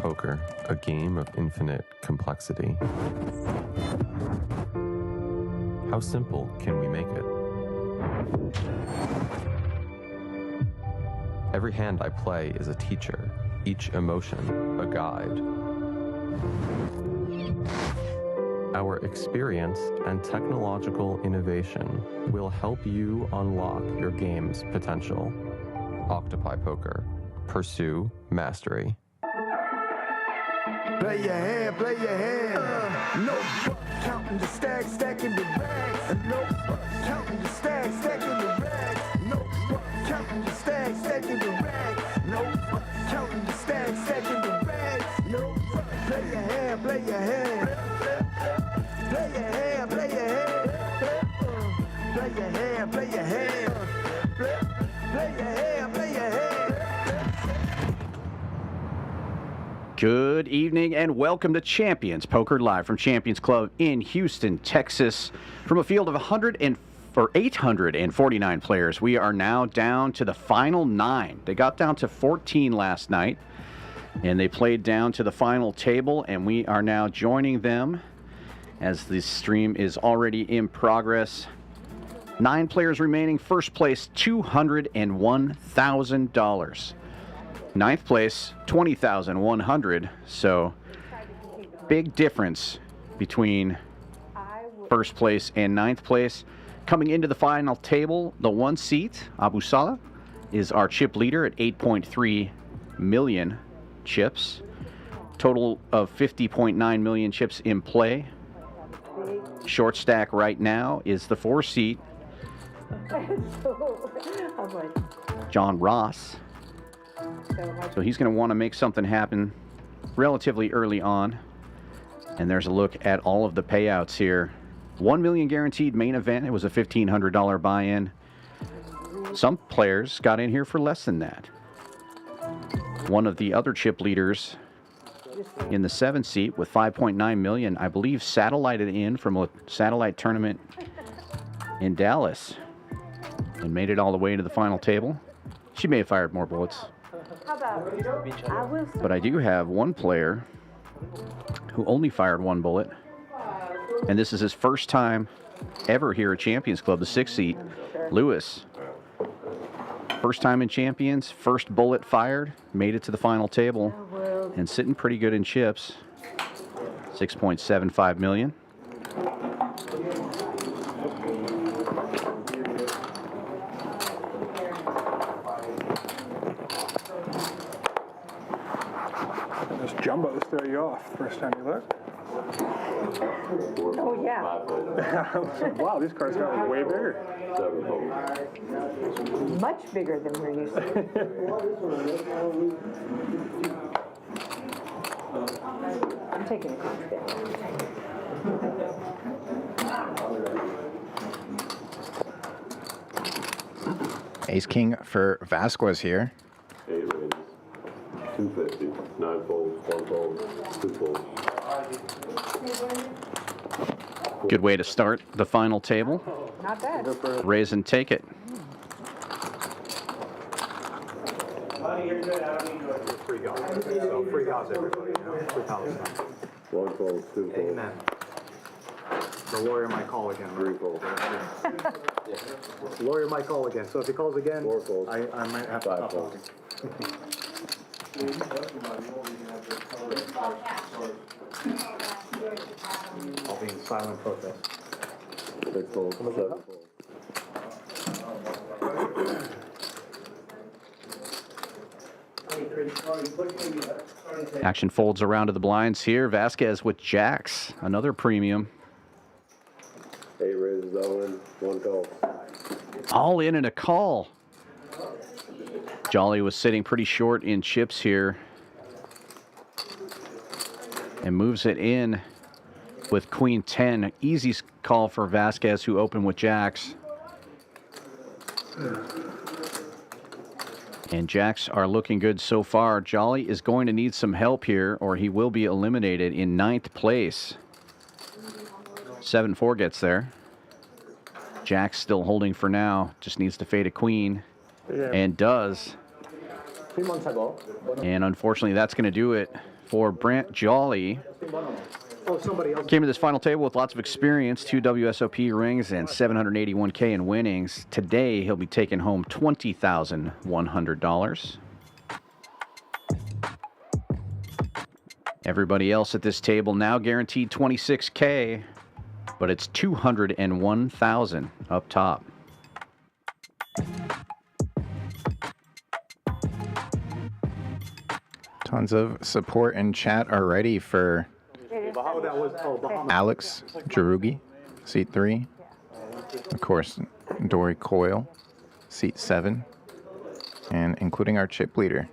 Poker, a game of infinite complexity. How simple can we make it? Every hand I play is a teacher, each emotion a guide. Our experience and technological innovation will help you unlock your game's potential. Octopi Poker. Pursue mastery. Play your hand, play your hand. No counting the stacks, stacking the rags. No counting the stacks, stacking the rags. No counting the stacks, stacking the rags. No counting the stacks, stacking the rags. No play your hand, play your hand. Play your hand, play your hand. Play your hand, play your hand. Play your hand, play your hand. Good evening and welcome to Champions Poker, live from Champions Club in Houston, Texas. From a field of 849 players, we are now down to the final 9. They got down to 14 last night, and they played down to the final table, and we are now joining them as the stream is already in progress. 9 players remaining. First place, $201,000. Ninth place, $20,100. So big difference between first place and ninth place. Coming into the final table, the one seat, Abu Salah, is our chip leader at 8.3 million chips. Total of 50.9 million chips in play. Short stack right now is the 4 seat, John Ross. So he's going to want to make something happen relatively early on. And there's a look at all of the payouts here. 1 million guaranteed main event. It was a $1,500 buy-in. Some players got in here for less than that. One of the other chip leaders in the 7 seat with 5.9 million, I believe, satellited in from a satellite tournament in Dallas and made it all the way to the final table. She may have fired more bullets. But I do have one player who only fired 1 bullet, and this is his first time ever here at Champions Club, the 6 seat, Lewis. First time in Champions, first bullet fired, made it to the final table, and sitting pretty good in chips. 6.75 million. Those jumbos throw you off first time you look. Oh, yeah. Wow, these cards got way bigger. Much bigger than we're used to. I'm taking a contract. Ace King for Vasquez here. 8 raises, 250, 9 folds, 1 fold, 2 folds. Good way to start the final table. Not bad. Raise and take it. Free golf. So free golf, everybody. You know? Free college. 1 fold, 2 folds. Amen. The lawyer might call again. 3 folds. The lawyer might call again. So if he calls again, 4 folds. I might have to 5 stop folds. talking. I'll be in silent protest. 6 folds, 7 folds. Action folds around to the blinds here. Vasquez with jacks, another premium. 8 raises, all in, 1 call. All in and a call. Jolly was sitting pretty short in chips here and moves it in with Queen 10. Easy call for Vasquez, who opened with jacks. And jacks are looking good so far. Jolly is going to need some help here, or he will be eliminated in 9th place. 7-4 gets there. Jack's still holding for now. Just needs to fade a queen. And does. 3 months ago. And unfortunately, that's going to do it for Brant Jolly. Oh, somebody else. Came to this final table with lots of experience, 2 WSOP rings and $781K in winnings. Today, he'll be taking home $20,100. Everybody else at this table now guaranteed $26K, but it's $201,000 up top. Tons of support in chat already for Oh, that was, oh, Bahamas. Alex Jarugi, seat 3. Of course, Dory Coyle, seat 7. And including our chip leader,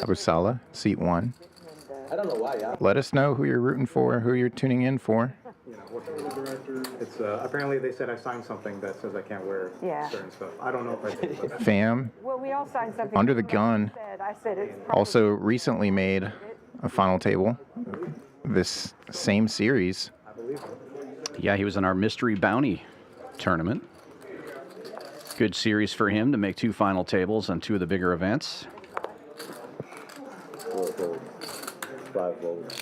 Abu Salah, seat 1. I don't know why, yeah. Let us know who you're rooting for, who you're tuning in for. It's, apparently they said I signed something that says I can't wear certain stuff. I don't know if I did. But Fam, Well, we all signed something. Under the Gun, I said it's probably also recently made a final table. This same series. Yeah, he was in our Mystery Bounty tournament. Good series for him to make 2 final tables on 2 of the bigger events. 4 folds, 5 folds,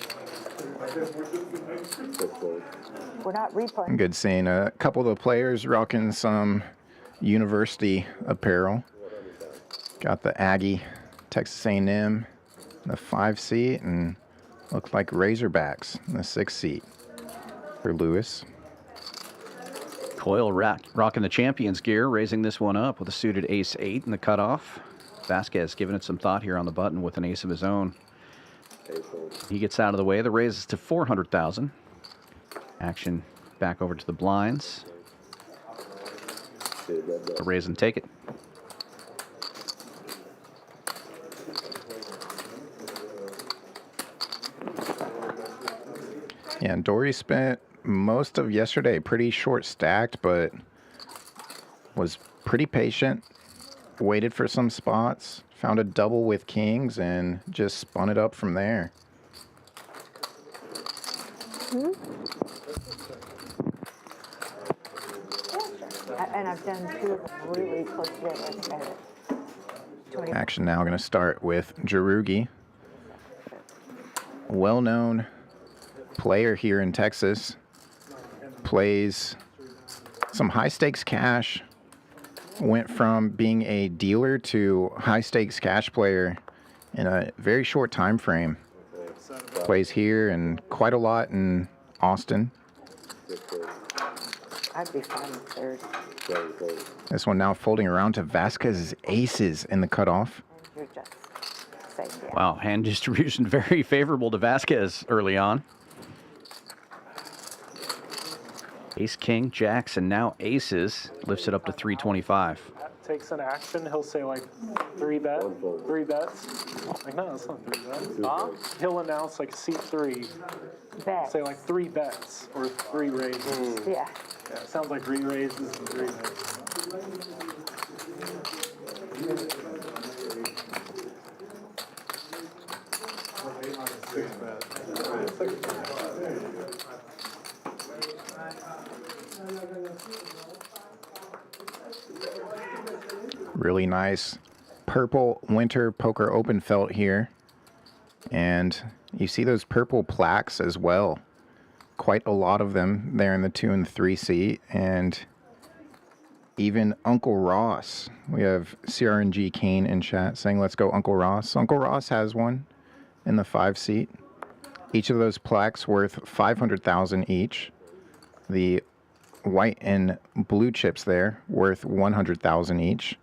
6 folds. we're not replaying. Good seeing a couple of the players rocking some university apparel. Got the Aggie, Texas A&M, the 5 seat, and looked like Razorbacks in the 6 seat for Lewis. Coyle rocking the champions gear, raising this one up with a suited ace-8 in the cutoff. Vasquez giving it some thought here on the button with an ace of his own. He gets out of the way. The raise is to $400,000. Action back over to the blinds. The raise and take it. Yeah, and Dory spent most of yesterday pretty short stacked, but was pretty patient. Waited for some spots, found a double with kings, and just spun it up from there. And I've done 2 of them really close together. I think I have 20. Action now going to start with Jarugi. Well-known player here in Texas. Plays some high-stakes cash. Went from being a dealer to high-stakes cash player in a very short time frame. Plays here and quite a lot in Austin. I'd be fine with 3rd. This one now folding around to Vasquez's aces in the cutoff. You're just saying yeah. Wow, hand distribution very favorable to Vasquez early on. Ace, king, jacks, and now aces. Lifts it up to 325. Takes an action, he'll say like 3 bets. Like, no, that's not 3 bets. He'll announce like seat 3, Bet. say like 3 bets or 3 raises. Yeah. Yeah, it sounds like 3 raises and 3 bets. Really nice purple winter poker open felt here. And you see those purple plaques as well. Quite a lot of them there in the 2 and 3 seat. And even Uncle Ross. We have CRNG Kane in chat saying, let's go Uncle Ross. Uncle Ross has one in the 5 seat. Each of those plaques worth $500,000 each. The white and blue chips there worth $100,000 each.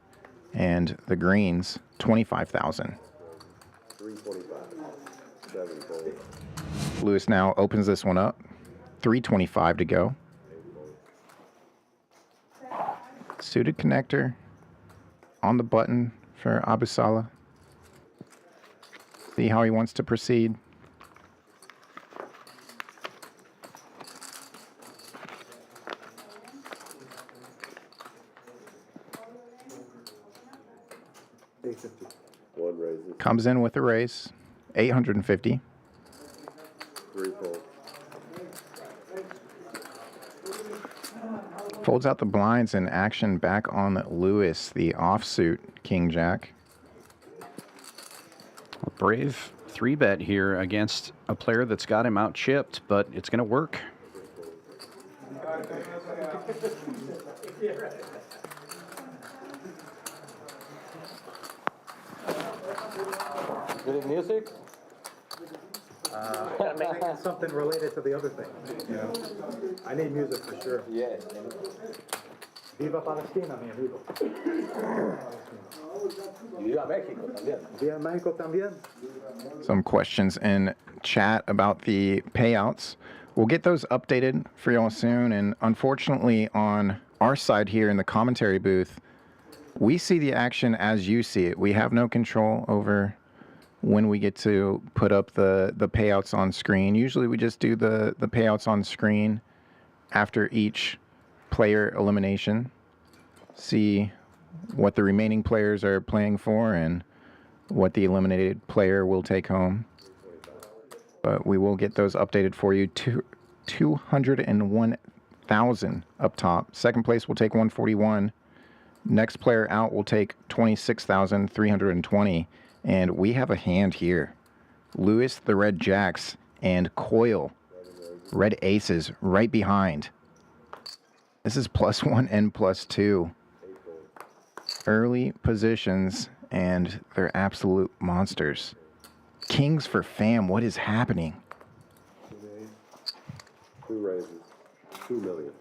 And the greens, $25,000. 325. 7 folds. Lewis now opens this one up. $325 to go. Suited connector on the button for Abu Salah. See how he wants to proceed. One raises. Comes in with a raise. $850. 3 folds. Folds out the blinds in action back on Lewis, the offsuit King Jack. A brave 3-bet here against a player that's got him out chipped, but it's going to work. Good music? Something related to the other thing. You know, I need music for sure. Yeah. Viva Palestina, mi amigo. Viva México también. Viva México también. Some questions in chat about the payouts. We'll get those updated for y'all soon. And unfortunately, on our side here in the commentary booth, we see the action as you see it. We have no control over when we get to put up the payouts on screen. Usually we just do the payouts on screen after each player elimination. See what the remaining players are playing for and what the eliminated player will take home. But we will get those updated for you. 201,000 up top. Second place will take 141. Next player out will take 26,320. And we have a hand here. Lewis, the red jacks, and Coil, red aces, right behind. This is +1 and +2. Early positions, and they're absolute monsters. Kings for fam, what is happening? 2 raises, 2 million.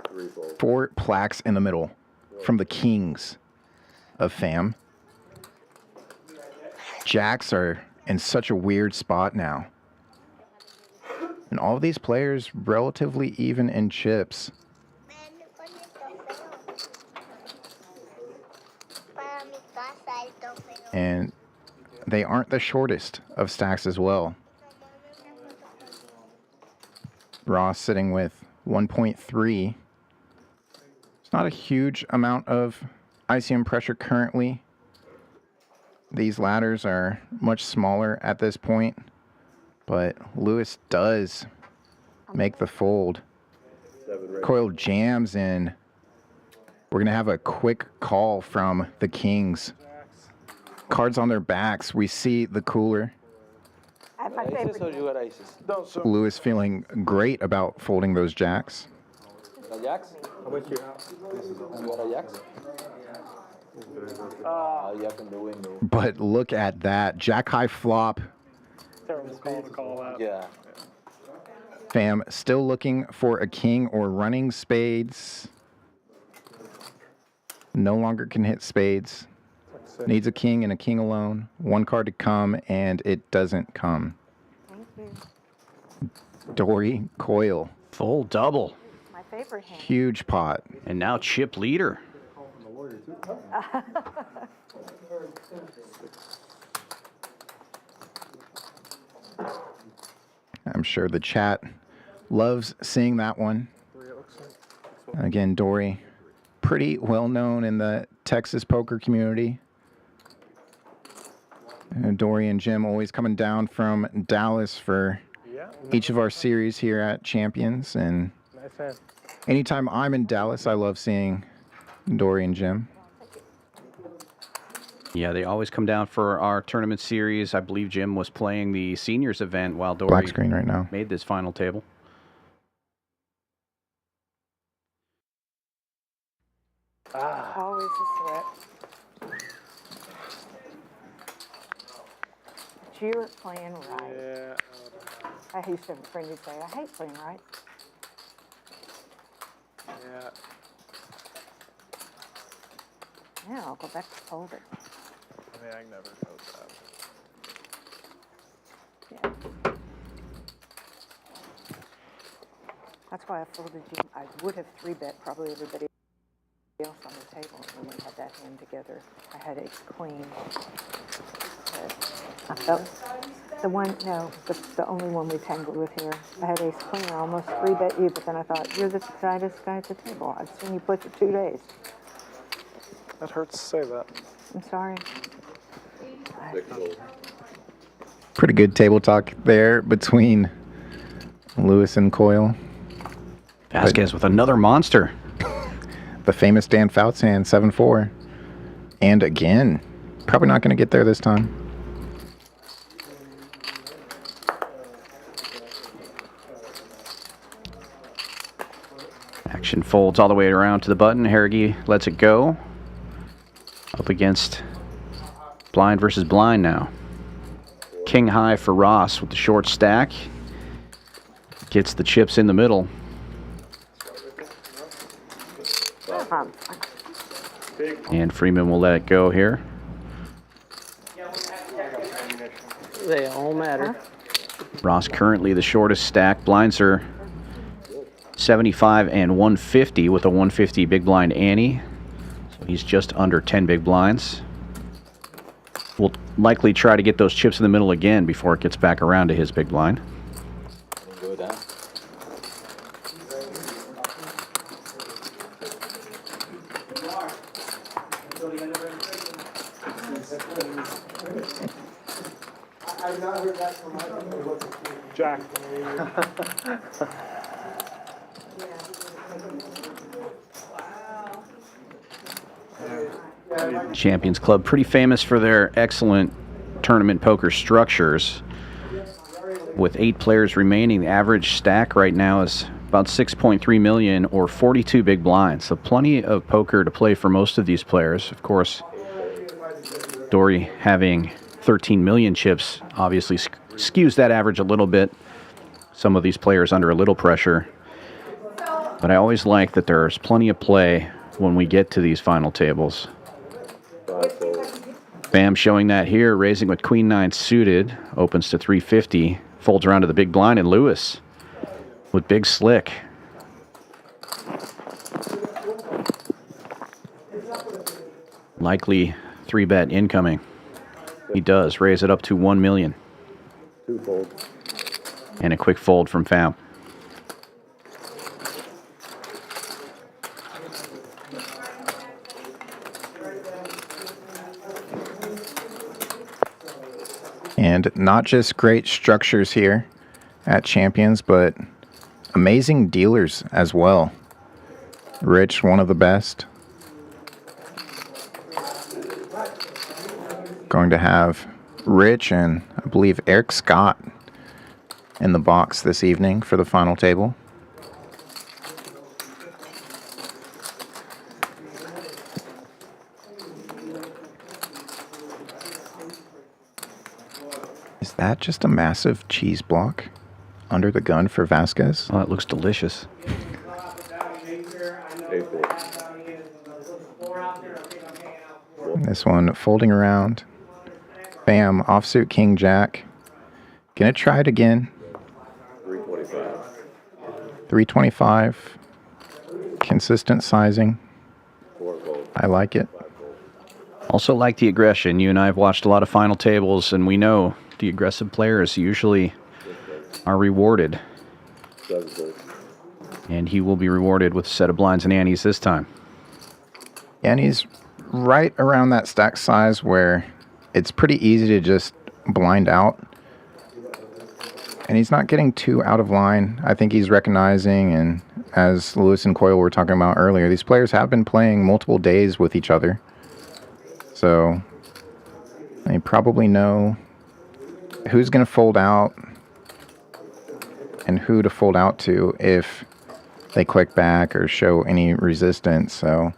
3 folds. 4 plaques in the middle from the kings of fam. Jacks are in such a weird spot now. And all of these players relatively even in chips. And they aren't the shortest of stacks as well. Ross sitting with 1.3. It's not a huge amount of ICM pressure currently. These ladders are much smaller at this point, but Lewis does make the fold. Coil jams in. We're going to have a quick call from the Kings. Cards on their backs. We see the cooler. I have my Aces or favorite. you got aces? Lewis feeling great about folding those jacks. The jacks? How much you have? You got a jacks? Jack in the window. But look at that. Jack high flop. Terrible call to call that. Yeah. Fam still looking for a king or running spades. No longer can hit spades. Needs a king and a king alone. 1 card to come, and it doesn't come. Thank you. Dory, Coil. Full double. My favorite hand. Huge pot. And now chip leader. I'm sure the chat loves seeing that one. Again, Dory, pretty well known in the Texas poker community. And Dory and Jim always coming down from Dallas for each of our series here at Champions. And Nice hand. anytime I'm in Dallas, I love seeing Dory and Jim. Yeah, they always come down for our tournament series. I believe Jim was playing the seniors event while Dory Black screen right now. made this final table. Always a sweat. But you're playing right. Yeah. I used to have a friend who'd say, I hate playing right. Yeah. Yeah, I'll go back to folder. I mean, I never know that. Yeah. That's why I folded you. I would have 3-bet probably everybody else on the table when we had that hand together. I had ace queen. But I felt the only one we tangled with here. I had ace queen. I almost 3-bet you, but then I thought, you're the tightest guy at the table. I've seen you play for 2 days. That hurts to say that. I'm sorry. 6 folds. Pretty good table talk there between Lewis and Coil. Vasquez with another monster. The famous Dan Fouts hand, 7-4. And again, probably not going to get there this time. Folds all the way around to the button. Harrigy lets it go. Up against blind versus blind now. King high for Ross with the short stack. Gets the chips in the middle. And Freeman will let it go here. They all matter. Ross currently the shortest stack. Blinds are 75 and 150 with a 150 big blind ante. So he's just under 10 big blinds. We'll likely try to get those chips in the middle again before it gets back around to his big blind. Good, huh? I've not heard that from my Jack. Champions Club, pretty famous for their excellent tournament poker structures. With 8 players remaining, the average stack right now is about 6.3 million or 42 big blinds. So plenty of poker to play for most of these players. Of course, Dory having 13 million chips obviously skews that average a little bit. Some of these players under a little pressure. But I always like that there's plenty of play when we get to these final tables. Bam showing that here, raising with Queen 9 suited, opens to 350, folds around to the big blind, and Lewis with big slick. Likely 3-bet incoming. He does raise it up to 1 million. 2 folds. And a quick fold from Fam. And not just great structures here at Champions, but amazing dealers as well. Rich, one of the best. Going to have Rich and I believe Eric Scott in the box this evening for the final table. Is that just a massive cheese block under the gun for Vasquez? Oh, it looks delicious. This one folding around. Bam, offsuit King Jack. Gonna try it again. 325. 325. Consistent sizing. 4 folds. I like it. Also like the aggression. You and I have watched a lot of final tables, and we know the aggressive players usually are rewarded. 7 folds. And he will be rewarded with a set of blinds and antes this time. And he's right around that stack size where it's pretty easy to just blind out. And he's not getting too out of line. I think he's recognizing, and as Lewis and Coyle were talking about earlier, these players have been playing multiple days with each other. So they probably know who's going to fold out and who to fold out to if they click back or show any resistance. So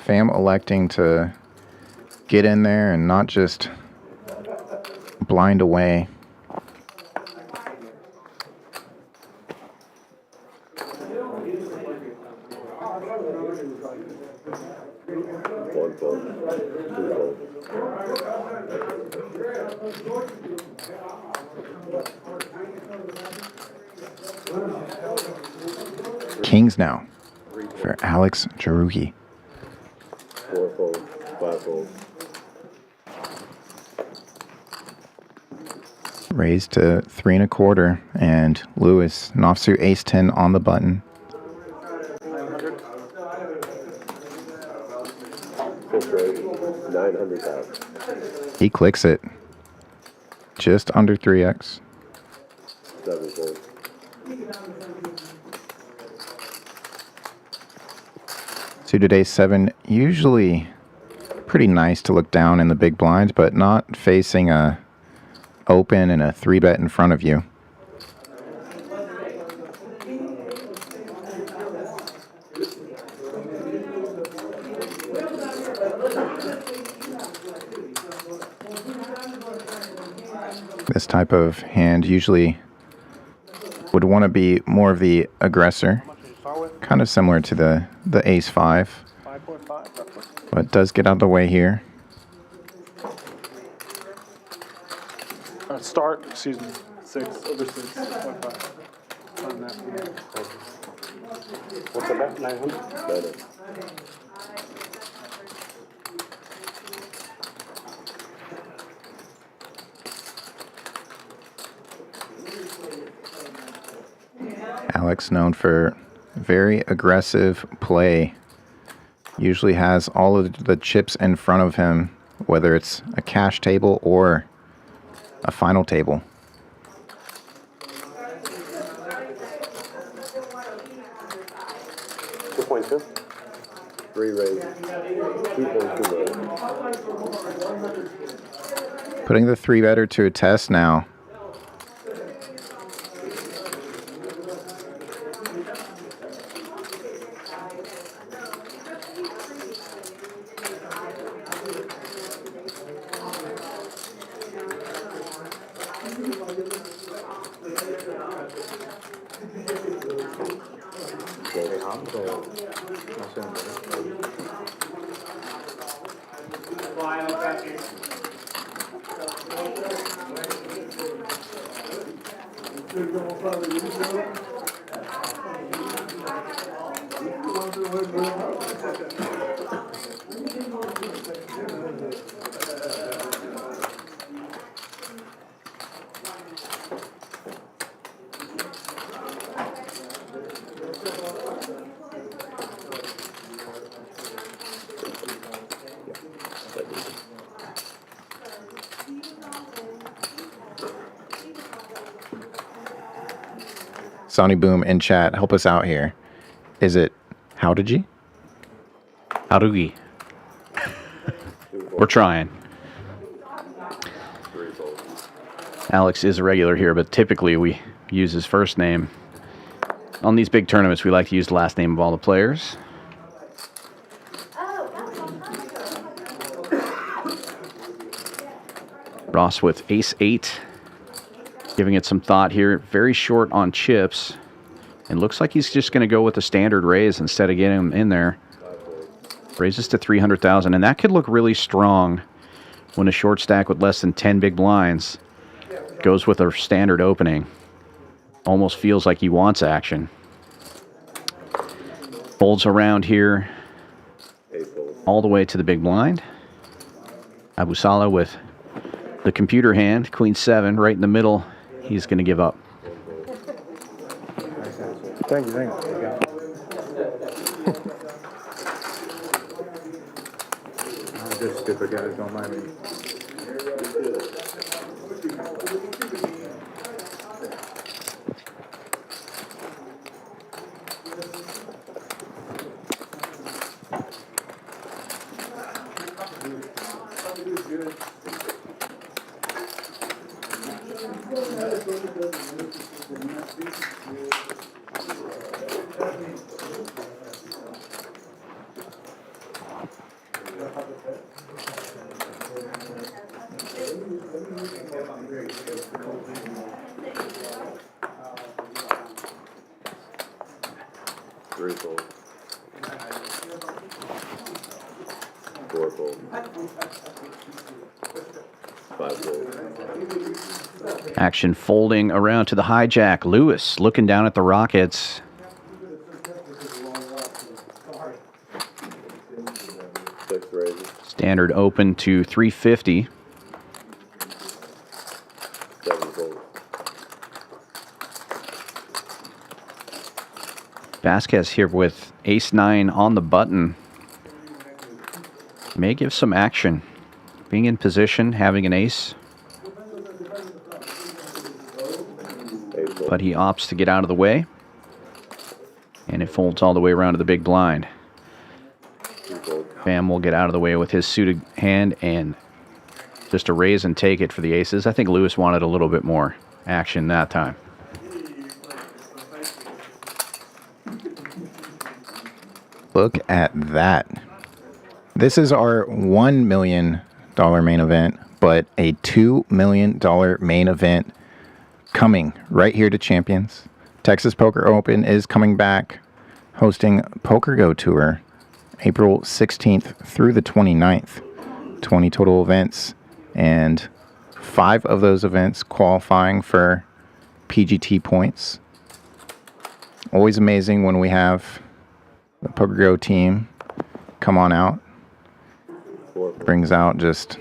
Fam electing to get in there and not just blind away. Kings now for Alex Jarugi. 4 folds. 5 folds. Raised to 3 1/4, and Lewis, an offsuit ace-10 on the button. 900,000. He clicks it. Just under 3x. 7 folds. Suited ace-7, usually pretty nice to look down in the big blinds, but not facing a open and a 3-bet in front of you. This type of hand usually would want to be more of the aggressor, kind of similar to the ace-5, but does get out of the way here. Start, excuse me, 6, over 6, 6.5. What's the bet? 900? Alex, known for very aggressive play, usually has all of the chips in front of him, whether it's a cash table or a final table. $2.2. 3 raise. 2.2 raise. Putting the 3-better to a test now. Sonny Boom in chat, help us out here. Is it how did you? How do we? We're trying. Alex is a regular here, but typically we use his first name. On these big tournaments, we like to use the last name of all the players. Ross with ace-8. Giving it some thought here. Very short on chips. And looks like he's just going to go with a standard raise instead of getting him in there. Raises to 300,000. And that could look really strong when a short stack with less than 10 big blinds goes with a standard opening. Almost feels like he wants action. Folds around here all the way to the big blind. Abu Salah with the computer hand, Queen 7, right in the middle. He's going to give up. Thank you. Just stupid guys, don't mind me. Action folding around to the hijack. Lewis looking down at the Rockets. Standard open to 350. Vasquez here with ace-9 on the button. May give some action. Being in position, having an ace. But he opts to get out of the way. And it folds all the way around to the big blind. Bam will get out of the way with his suited hand and just a raise and take it for the aces. I think Lewis wanted a little bit more action that time. Look at that. This is our $1 million main event. but a $2 million main event coming right here to Champions. Texas Poker Open is coming back, hosting Poker Go Tour April 16th through the 29th. 20 total events, and 5 of those events qualifying for PGT points. Always amazing when we have the Poker Go team come on out. Brings out just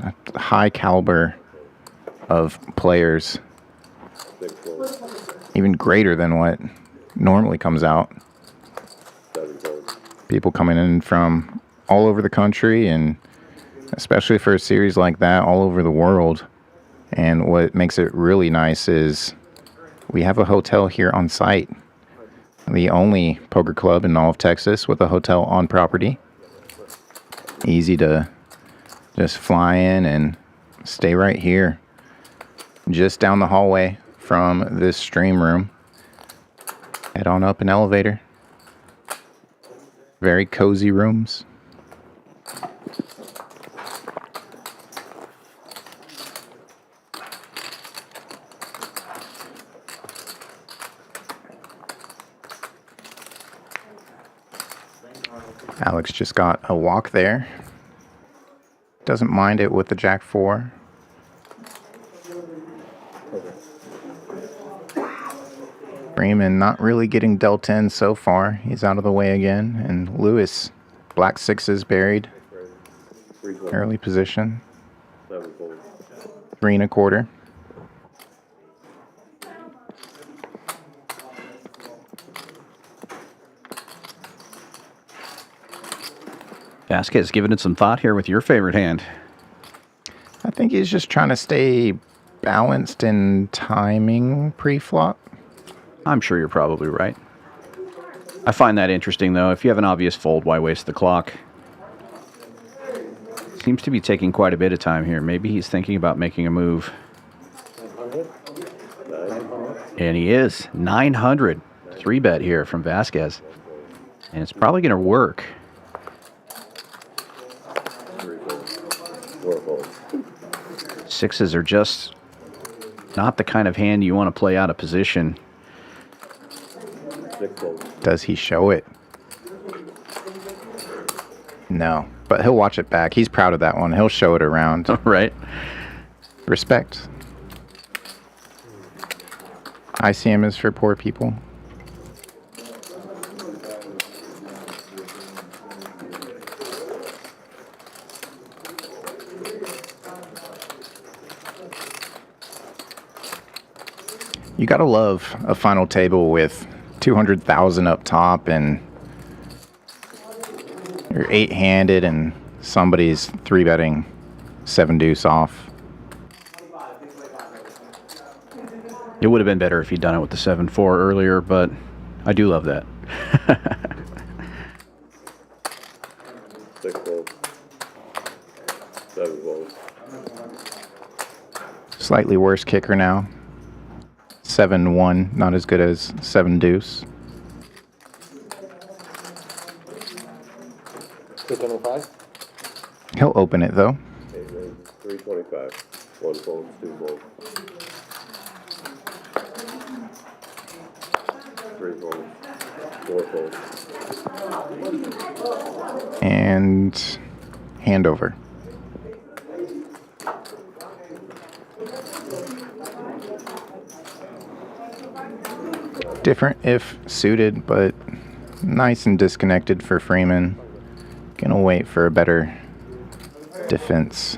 a high caliber of players, even greater than what normally comes out. People coming in from all over the country, and especially for a series like that, all over the world. And what makes it really nice is we have a hotel here on site. The only poker club in all of Texas with a hotel on property. Easy to just fly in and stay right here. Just down the hallway from this stream room. Head on up an elevator. Very cozy rooms. Alex just got a walk there. Doesn't mind it with the Jack 4. Freeman not really getting dealt in so far. He's out of the way again. And Lewis, black 6s buried. Early position. 3 1/4. Vasquez giving it some thought here with your favorite hand. I think he's just trying to stay balanced in timing pre-flop. I'm sure you're probably right. I find that interesting, though. If you have an obvious fold, why waste the clock? Seems to be taking quite a bit of time here. Maybe he's thinking about making a move. And he is. 900. 3-bet here from Vasquez. And it's probably going to work. Sixes are just not the kind of hand you want to play out of position. Does he show it? No, but he'll watch it back. He's proud of that one. He'll show it around. Right. Respect. ICM is for poor people. You gotta love a final table with 200,000 up top and you're 8-handed and somebody's 3-betting 7-deuce off. It would have been better if he'd done it with the 7-4 earlier, but I do love that. 6 fold. 7 fold. Slightly worse kicker now. 7-1, not as good as 7-deuce. 225. He'll open it though. 325. 1 fold, 2 fold. 3 fold. 4 fold. And handover. Different if suited, but nice and disconnected for Freeman. Gonna wait for a better defense.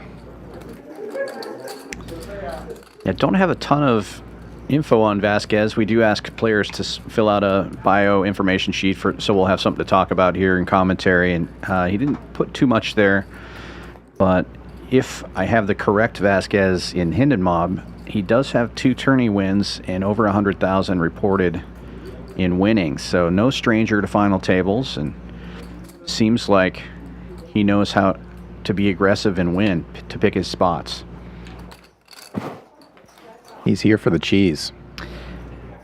Yeah, don't have a ton of info on Vasquez. We do ask players to fill out a bio information sheet, so we'll have something to talk about here in commentary. And he didn't put too much there, but if I have the correct Vasquez in Hendon Mob, he does have 2 tourney wins and over 100,000 reported in winnings. So no stranger to final tables, and seems like he knows how to be aggressive and win, to pick his spots. He's here for the cheese.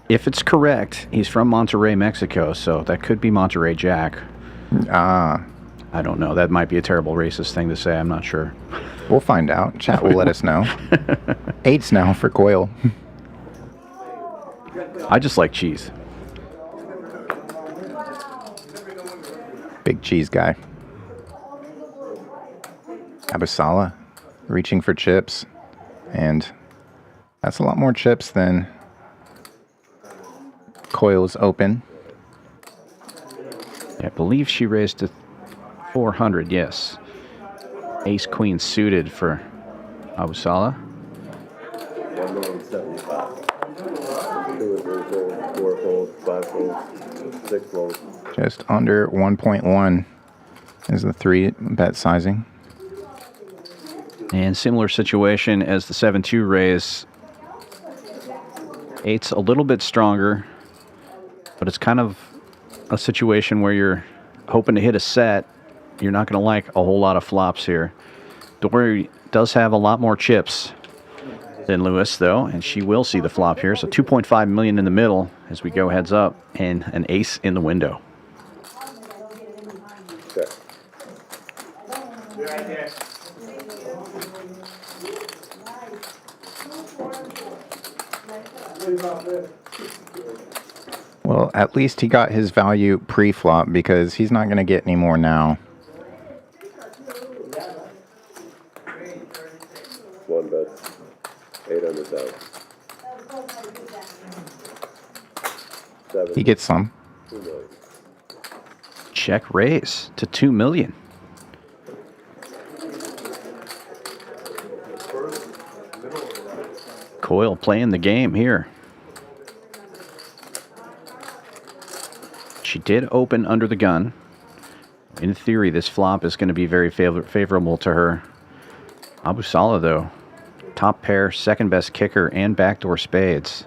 If it's correct, he's from Monterrey, Mexico, so that could be Monterrey Jack. Ah, I don't know. That might be a terrible racist thing to say. I'm not sure. We'll find out. Chat will let us know. 8s now for Coyle. I just like cheese. Big cheese guy. Abasala reaching for chips. And that's a lot more chips than Coyle's open. I believe she raised to 400, yes. Ace queen suited for Abasala. 175. 2 and 3 folds, 4 folds, 5 folds, 6 folds. Just under 1.1 is the 3-bet sizing. And similar situation as the 7-2 raise. 8's a little bit stronger, but it's kind of a situation where you're hoping to hit a set. You're not going to like a whole lot of flops here. Dory does have a lot more chips than Lewis, though, and she will see the flop here. So 2.5 million in the middle as we go heads up, and an ace in the window. Okay. Well, at least he got his value pre-flop because he's not going to get any more now. 1 bet. 800,000. 7. He gets some. 2 million. Check raise to 2 million. Coyle playing the game here. She did open under the gun. In theory, this flop is going to be very favorable to her. Abasala, though, top pair, second best kicker, and backdoor spades.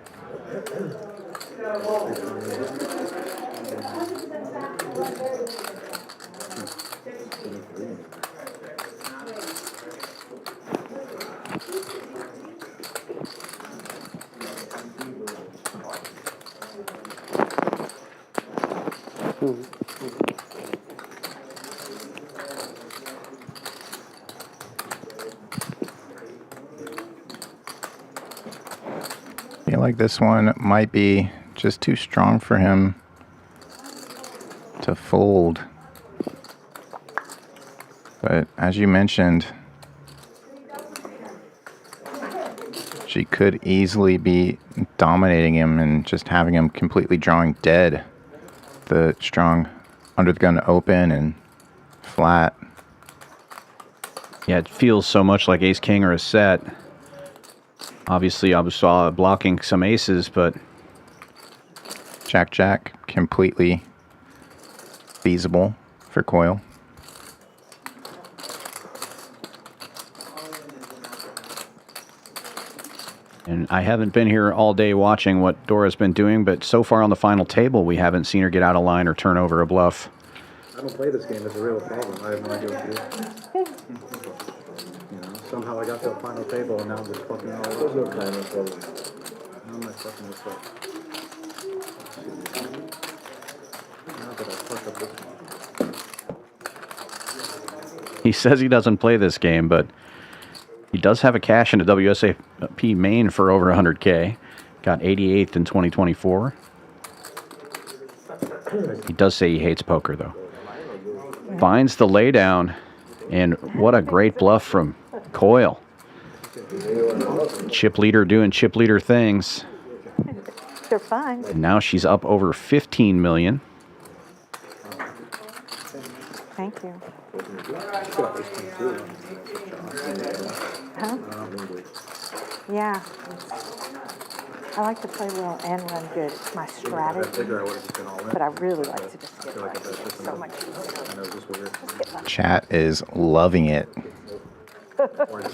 I feel like this one might be just too strong for him to fold. But as you mentioned, she could easily be dominating him and just having him completely drawing dead. The strong under the gun open and flat. Yeah, it feels so much like ace-king or a set. Obviously, Abasala blocking some aces, but Jack-Jack, completely feasible for Coyle. And I haven't been here all day watching what Dora's been doing, but so far on the final table, we haven't seen her get out of line or turn over a bluff. I don't play this game. It's a real problem. I have no idea what to do. You know, somehow I got to the final table and now I'm just fucking all over. There's no time or problem. How am I fucking this up? Now that I fuck up this one. He says he doesn't play this game, but he does have a cash in a WSAP main for over 100K. Got 88th in 2024. He does say he hates poker, though. Finds the laydown, and what a great bluff from Coyle. Chip leader doing chip leader things. They're fine. And now she's up over 15 million. Thank you. Huh? Yeah. I like to play well and run good. It's my strategy. But I really like to just get lucky. It's so much easier. Chat is loving it.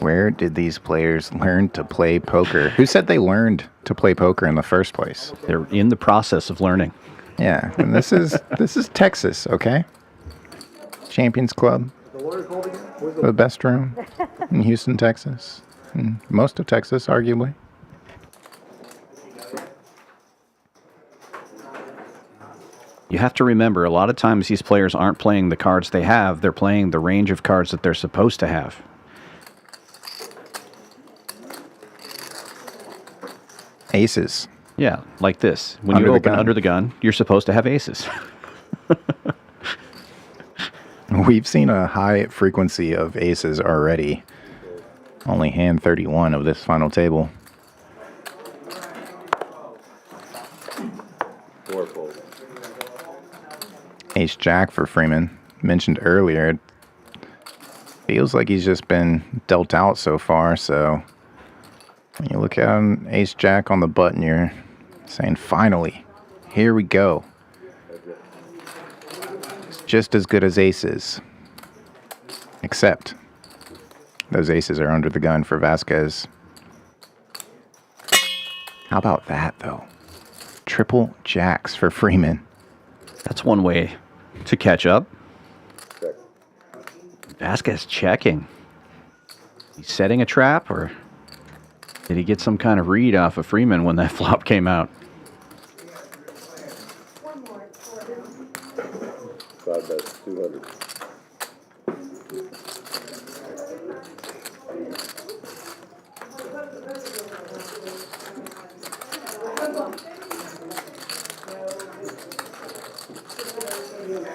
Where did these players learn to play poker? Who said they learned to play poker in the first place? They're in the process of learning. Yeah, and this is Texas, okay? Champions Club, the best room in Houston, Texas, and most of Texas, arguably. You have to remember, a lot of times these players aren't playing the cards they have. They're playing the range of cards that they're supposed to have. Aces. Yeah, like this. When you open under the gun, you're supposed to have aces. We've seen a high frequency of aces already. Only hand 31 of this final table. Ace Jack for Freeman. Mentioned earlier, it feels like he's just been dealt out so far, so when you look at an Ace Jack on the button, you're saying, finally, here we go. It's just as good as aces. Except those aces are under the gun for Vasquez. How about that, though? Triple jacks for Freeman. That's one way to catch up. Vasquez checking. He's setting a trap, or did he get some kind of read off of Freeman when that flop came out? Five bets, 200.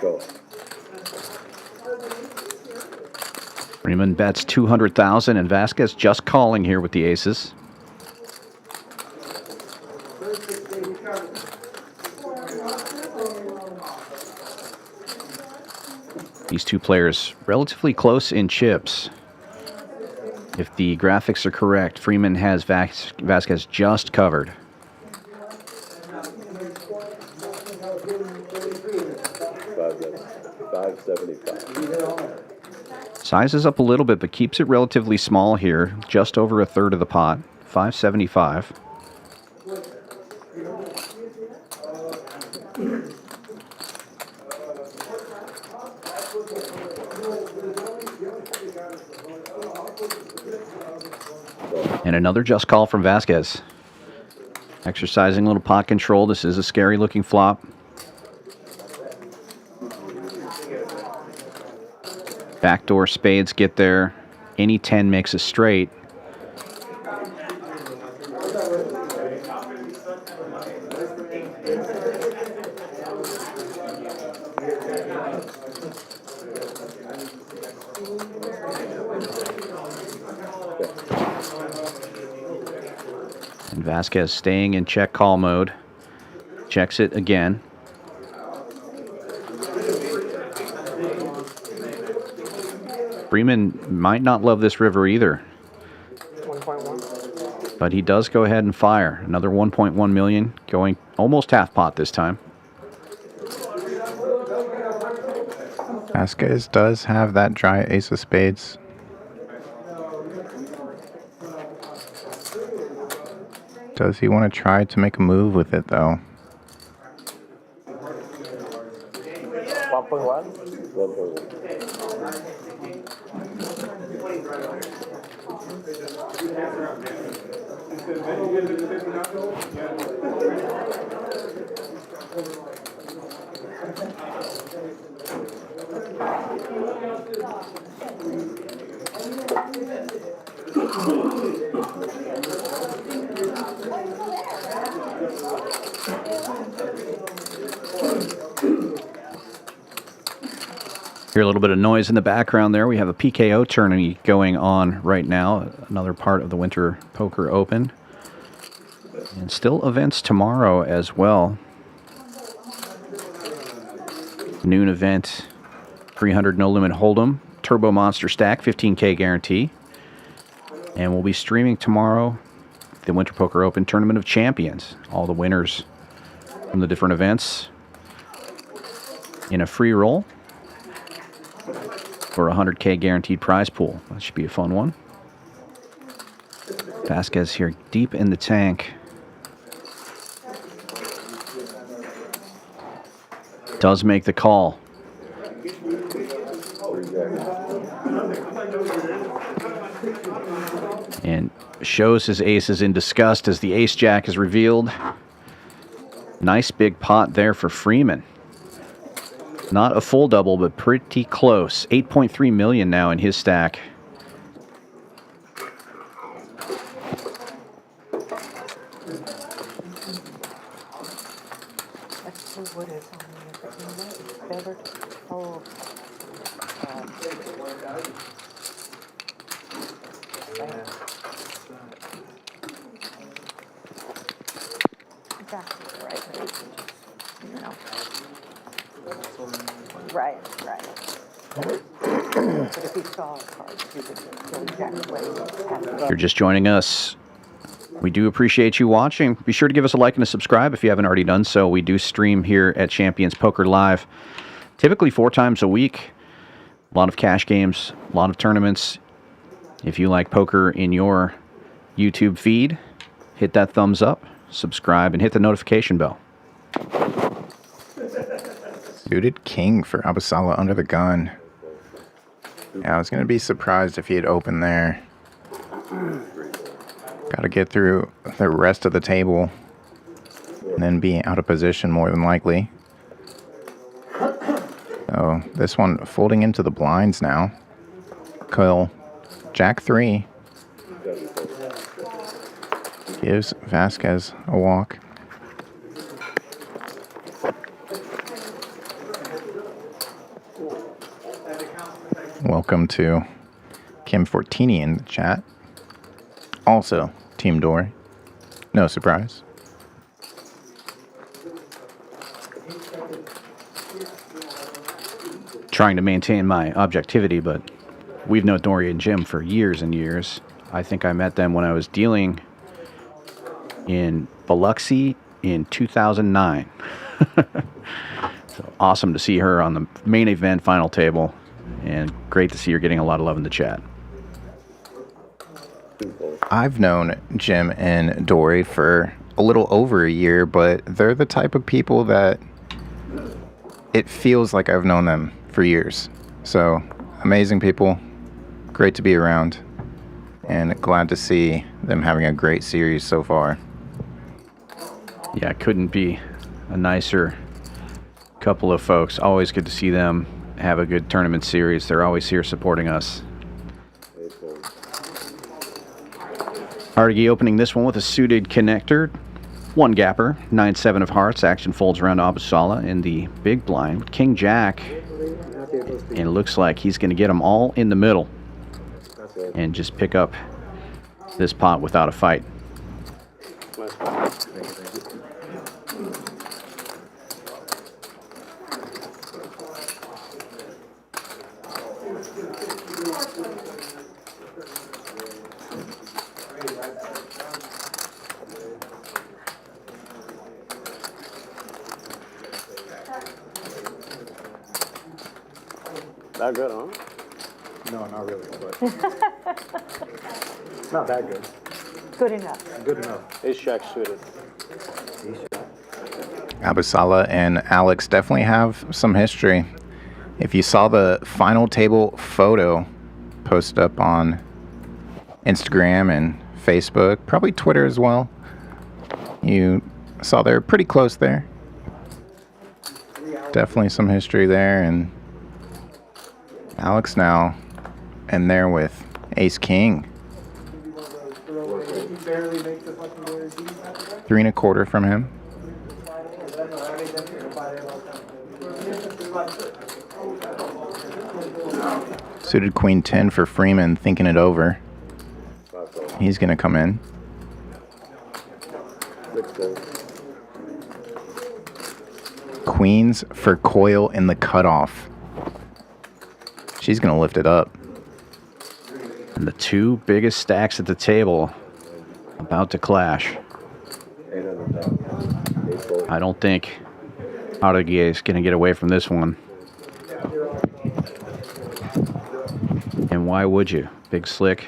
Go. Freeman bets 200,000, and Vasquez just calling here with the aces. These two players relatively close in chips. If the graphics are correct, Freeman has Vasquez just covered. $5.75. Sizes up a little bit, but keeps it relatively small here, just over a third of the pot. $5.75. And another just call from Vasquez. Exercising a little pot control. This is a scary looking flop. Backdoor spades get there. Any 10 makes a straight. And Vasquez staying in check call mode. Checks it again. Freeman might not love this river either. 1.1. But he does go ahead and fire. Another 1.1 million, going almost half pot this time. Vasquez does have that dry ace of spades. Does he want to try to make a move with it, though? 1.1. 1.1. Hear a little bit of noise in the background there. We have a PKO tournament going on right now, another part of the Winter Poker Open. And still events tomorrow as well. Noon event, 300 no limit hold'em, Turbo Monster Stack, 15K guarantee. And we'll be streaming tomorrow the Winter Poker Open Tournament of Champions. All the winners from the different events in a free roll for a 100K guaranteed prize pool. That should be a fun one. Vasquez here deep in the tank. Does make the call. And shows his aces in disgust as the ace jack is revealed. Nice big pot there for Freeman. Not a full double, but pretty close. 8.3 million now in his stack. Let's see what is on there. Better. Oh. Exactly right. You know. Right. But if he saw a card, he would know exactly what he was. If you're just joining us, we do appreciate you watching. Be sure to give us a like and a subscribe if you haven't already done so. We do stream here at Champions Poker Live, typically 4 times a week. A lot of cash games, a lot of tournaments. If you like poker in your YouTube feed, hit that thumbs up, subscribe, and hit the notification bell. Suited king for Abasala under the gun. Yeah, I was going to be surprised if he had opened there. Got to get through the rest of the table and then be out of position more than likely. So this one folding into the blinds now. Coil Jack 3 gives Vasquez a walk. Welcome to Kim Fortini in the chat. Also, Team Dory. No surprise. Trying to maintain my objectivity, but we've known Dory and Jim for years and years. I think I met them when I was dealing in Biloxi in 2009. So awesome to see her on the main event final table, and great to see her getting a lot of love in the chat. I've known Jim and Dory for a little over a year, but they're the type of people that it feels like I've known them for years. So, amazing people, great to be around, and glad to see them having a great series so far. Yeah, couldn't be a nicer couple of folks. Always good to see them have a good tournament series. They're always here supporting us. Argy opening this one with a suited connector. 1 gapper, 9-7 of hearts. Action folds around to Abasala in the big blind with King Jack. And it looks like he's going to get them all in the middle and just pick up this pot without a fight. That good, huh? No, not really, but it's not that good. Good enough. Good enough. Ace Jack suited. Abasala and Alex definitely have some history. If you saw the final table photo posted up on Instagram and Facebook, probably Twitter as well, you saw they're pretty close there. Definitely some history there, and Alex now in there with Ace King. 3 1/4 from him. Suited Queen 10 for Freeman, thinking it over. He's going to come in. Queens for Coil in the cutoff. She's going to lift it up. And the 2 biggest stacks at the table about to clash. I don't think Argy is going to get away from this one. And why would you? Big slick.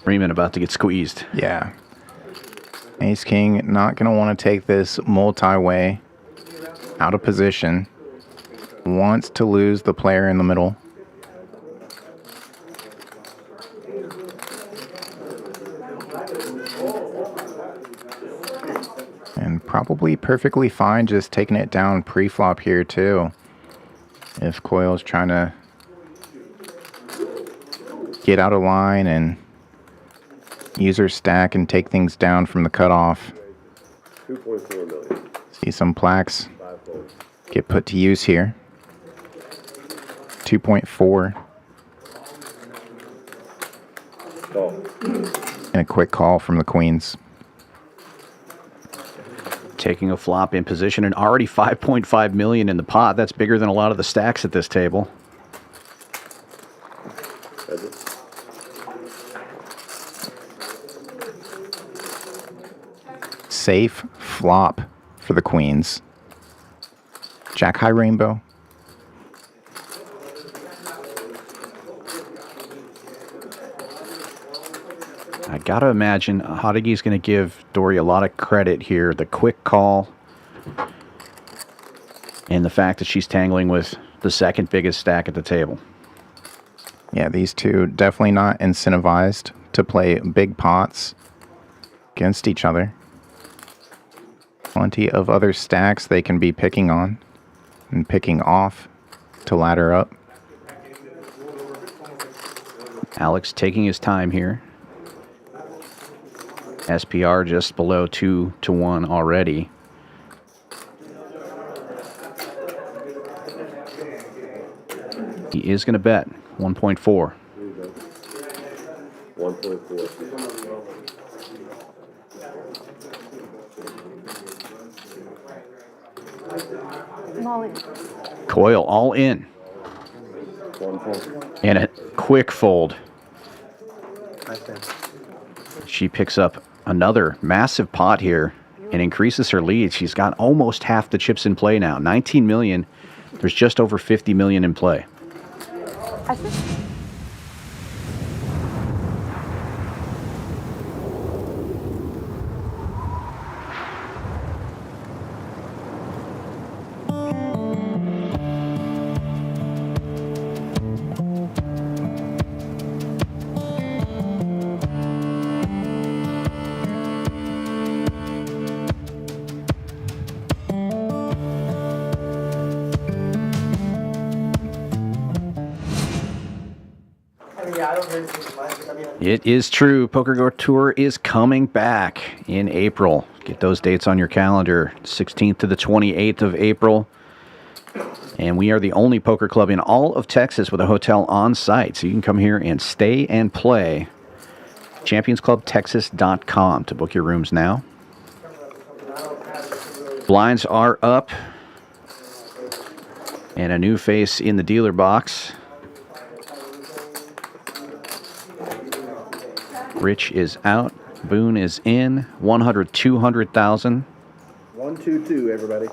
Freeman about to get squeezed. Yeah. Ace King not going to want to take this multi-way out of position. Wants to lose the player in the middle. Probably perfectly fine just taking it down pre-flop here too. If Coyle's trying to get out of line and use her stack and take things down from the cutoff. 2.4 million. See some plaques 5 fold. get put to use here. 2.4. Call. And a quick call from the queens. Taking a flop in position and already 5.5 million in the pot. That's bigger than a lot of the stacks at this table. That's it. Safe flop for the queens. Jack high rainbow. I gotta imagine Hodigy's gonna give Dory a lot of credit here. The quick call and the fact that she's tangling with the second biggest stack at the table. Yeah, these two definitely not incentivized to play big pots against each other. Plenty of other stacks they can be picking on and picking off to ladder up. Alex taking his time here. SPR just below 2-1 already. He is going to bet 1.4. 1.4. Molly. Coyle all in. 1 fold. And a quick fold. Nice thing. She picks up another massive pot here and increases her lead. She's got almost half the chips in play now. 19 million. There's just over 50 million in play. I think It is true. Poker Go Tour is coming back in April. Get those dates on your calendar. 16th to the 28th of April. And we are the only poker club in all of Texas with a hotel on site. So you can come here and stay and play. ChampionsClubTexas.com to book your rooms now. Blinds are up. And a new face in the dealer box. Rich is out. Boone is in. 100, 200,000. 1-2-2, everybody.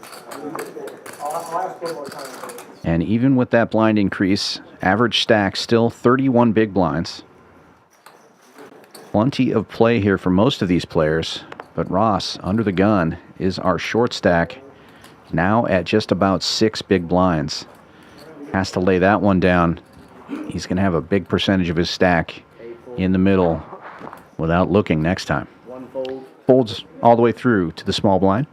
And even with that blind increase, average stack still 31 big blinds. Plenty of play here for most of these players. But Ross, under the gun, is our short stack. Now at just about 6 big blinds. Has to lay that one down. He's going to have a big percentage of his stack in the middle without looking next time. 1 fold. Folds all the way through to the small blind.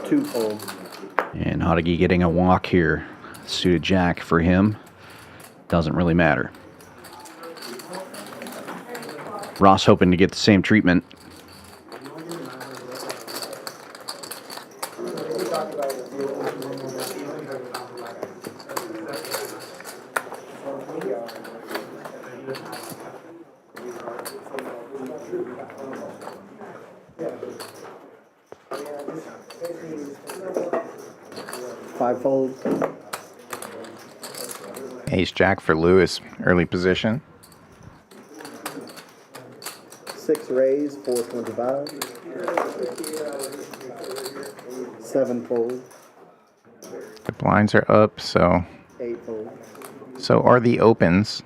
Two fold. And Hodigy getting a walk here. Suited jack for him. Doesn't really matter. Ross hoping to get the same treatment. Five fold. Ace jack for Lewis, early position. 6 raise, 425. 7 fold. The blinds are up, so 8 fold. so are the opens.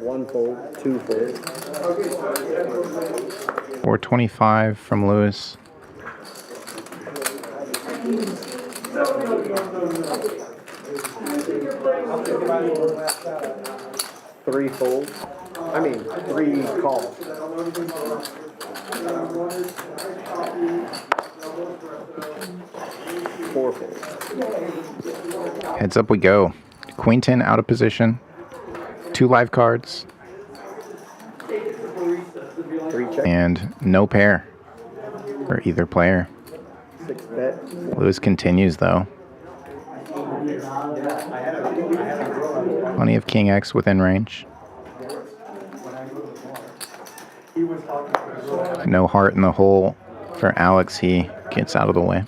1 fold. 2 fold. 425 from Lewis. 3 fold. I mean, 3 calls. Four folds. Heads up we go. Queen 10 out of position. 2 live cards. 3 check. And no pair for either player. 6 bet. Lewis continues though. Plenty of King X within range. No heart in the hole for Alex. He gets out of the way.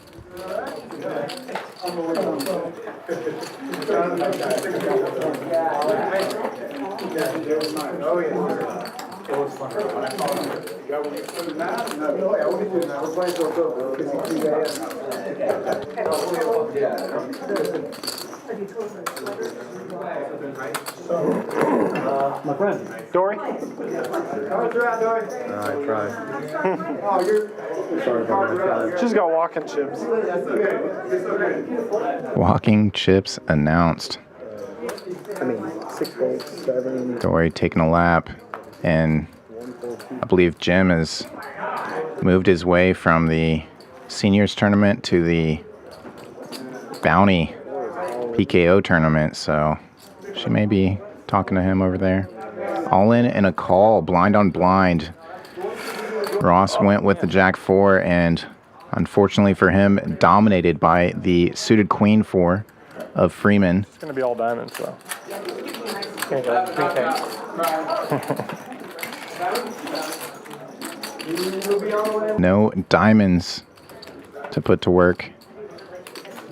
My friend. Dory? I tried. Sorry about that. She's got walking chips. Walking chips announced. I mean, 6 folds, 7. Dory taking a lap. And I believe Jim has moved his way from the seniors tournament to the bounty PKO tournament. So she may be talking to him over there. All in and a call, blind on blind. Ross went with the Jack 4 and unfortunately for him, dominated by the suited Queen 4 of Freeman. It's going to be all diamonds, though. No diamonds to put to work.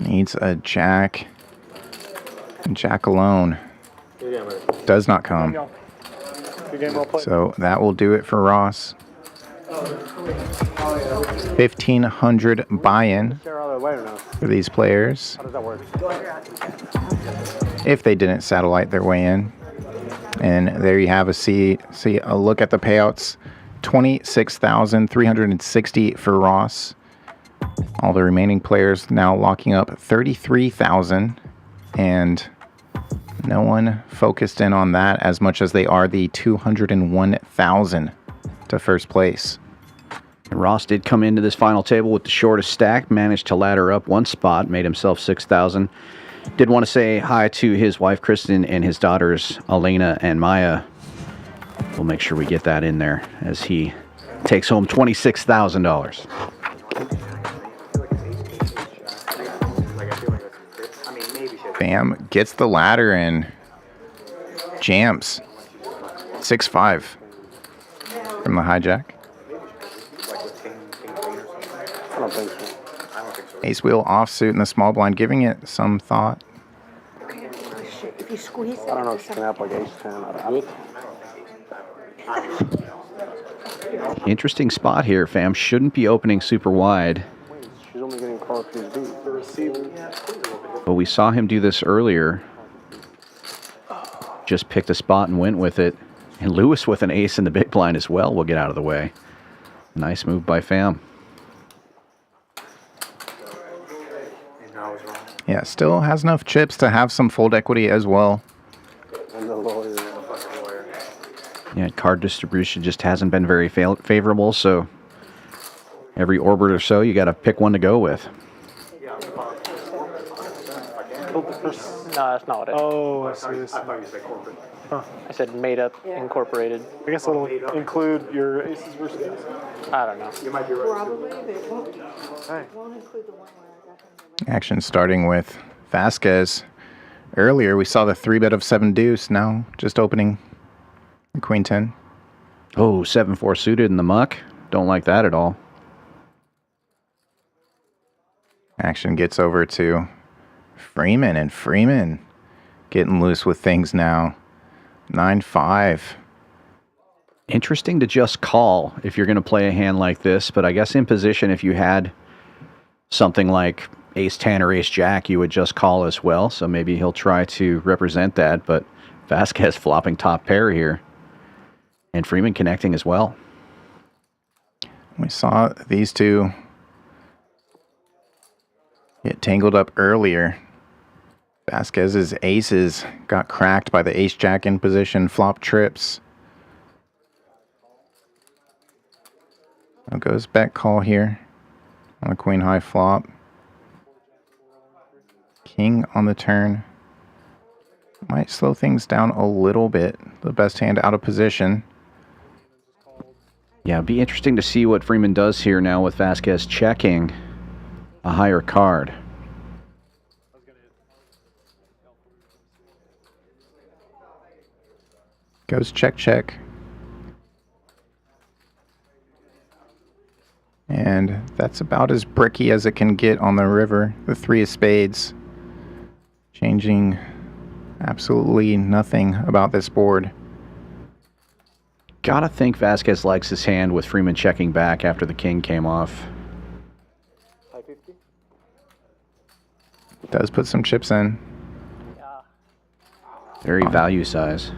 Needs a Jack. Jack alone does not come. Good game, well played. So that will do it for Ross. 1,500 buy-in for these players. How does that work? If they didn't satellite their way in. And there you have see a look at the payouts. 26,360 for Ross. All the remaining players now locking up 33,000, and no one focused in on that as much as they are the 201,000 to first place. Ross did come into this final table with the shortest stack, managed to ladder up one spot, made himself 6,000. Did want to say hi to his wife Kristen and his daughters Elena and Maya. We'll make sure we get that in there as he takes home $26,000. Bam gets the ladder and jams 6-5 from the hijack. I don't think so. Ace wheel offsuit in the small blind, giving it some thought. If you squeeze it, I don't know if she can have like ace 10 or Interesting spot here, fam. Shouldn't be opening super wide. she's only getting called for his beat. But we saw him do this earlier. Just picked a spot and went with it. And Lewis with an ace in the big blind as well will get out of the way. Nice move by fam. Yeah, still has enough chips to have some fold equity as well. And the lawyer. Yeah, card distribution just hasn't been very favorable, so every orbit or so, you got to pick one to go with. No, that's not what it is. Oh, I see. Huh. I said made up, incorporated. I guess it'll include your aces versus aces. I don't know. probably, but it won't include the one where I got them. Action starting with Vasquez. Earlier, we saw the 3-bet of 7 deuce. Now just opening Queen 10. Oh, 7-4 suited in the muck. Don't like that at all. Action gets over to Freeman, and Freeman getting loose with things now. 9-5. Interesting to just call if you're going to play a hand like this, but I guess in position, if you had something like ace 10 or ace jack, you would just call as well. So maybe he'll try to represent that, but Vasquez flopping top pair here. And Freeman connecting as well. We saw these two get tangled up earlier. Vasquez's aces got cracked by the ace jack in position, flop trips. Now goes bet call here on the queen high flop. King on the turn. Might slow things down a little bit. The best hand out of position. Yeah, it'd be interesting to see what Freeman does here now with Vasquez checking a higher card. Goes check, check. And that's about as bricky as it can get on the river. The 3 of spades. Changing absolutely nothing about this board. Gotta think Vasquez likes his hand with Freeman checking back after the king came off. Does put some chips in. Very value size.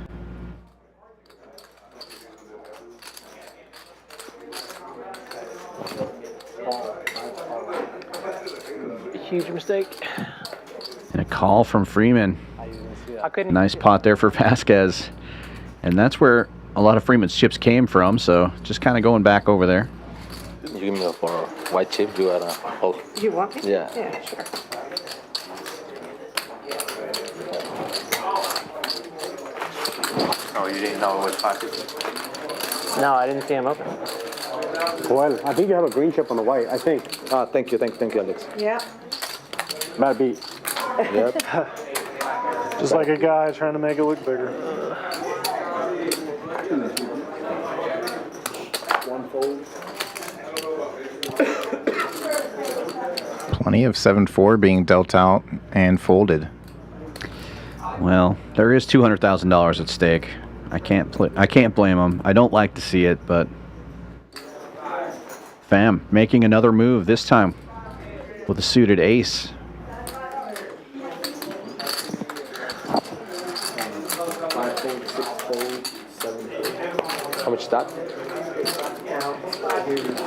Huge mistake. And a call from Freeman. I couldn't. Nice pot there for Vasquez. And that's where a lot of Freeman's chips came from, so just kind of going back over there. You give me a for white chip, you gotta hold. You want me? Yeah. Yeah, sure. Oh, you didn't know it was 550? No, I didn't see him open. Well, I think you have a green chip on the white, I think. Ah, thank you, Alex. Yeah. Bad beat. Yep. Just like a guy trying to make it look bigger. One fold. Plenty of 7-4 being dealt out and folded. Well, there is $200,000 at stake. I can't blame him. I don't like to see it, but Fam making another move this time with a suited ace. How much is that?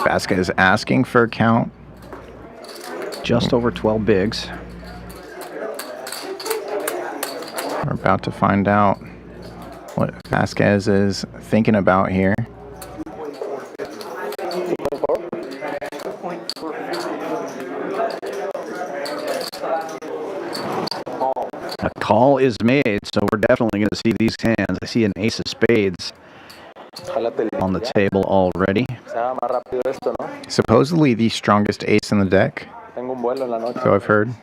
Vasquez asking for a count. Just over 12 bigs. We're about to find out what Vasquez is thinking about here. A call is made, so we're definitely going to see these hands. I see an ace of spades on the table already. Supposedly the strongest ace in the deck. So I've heard.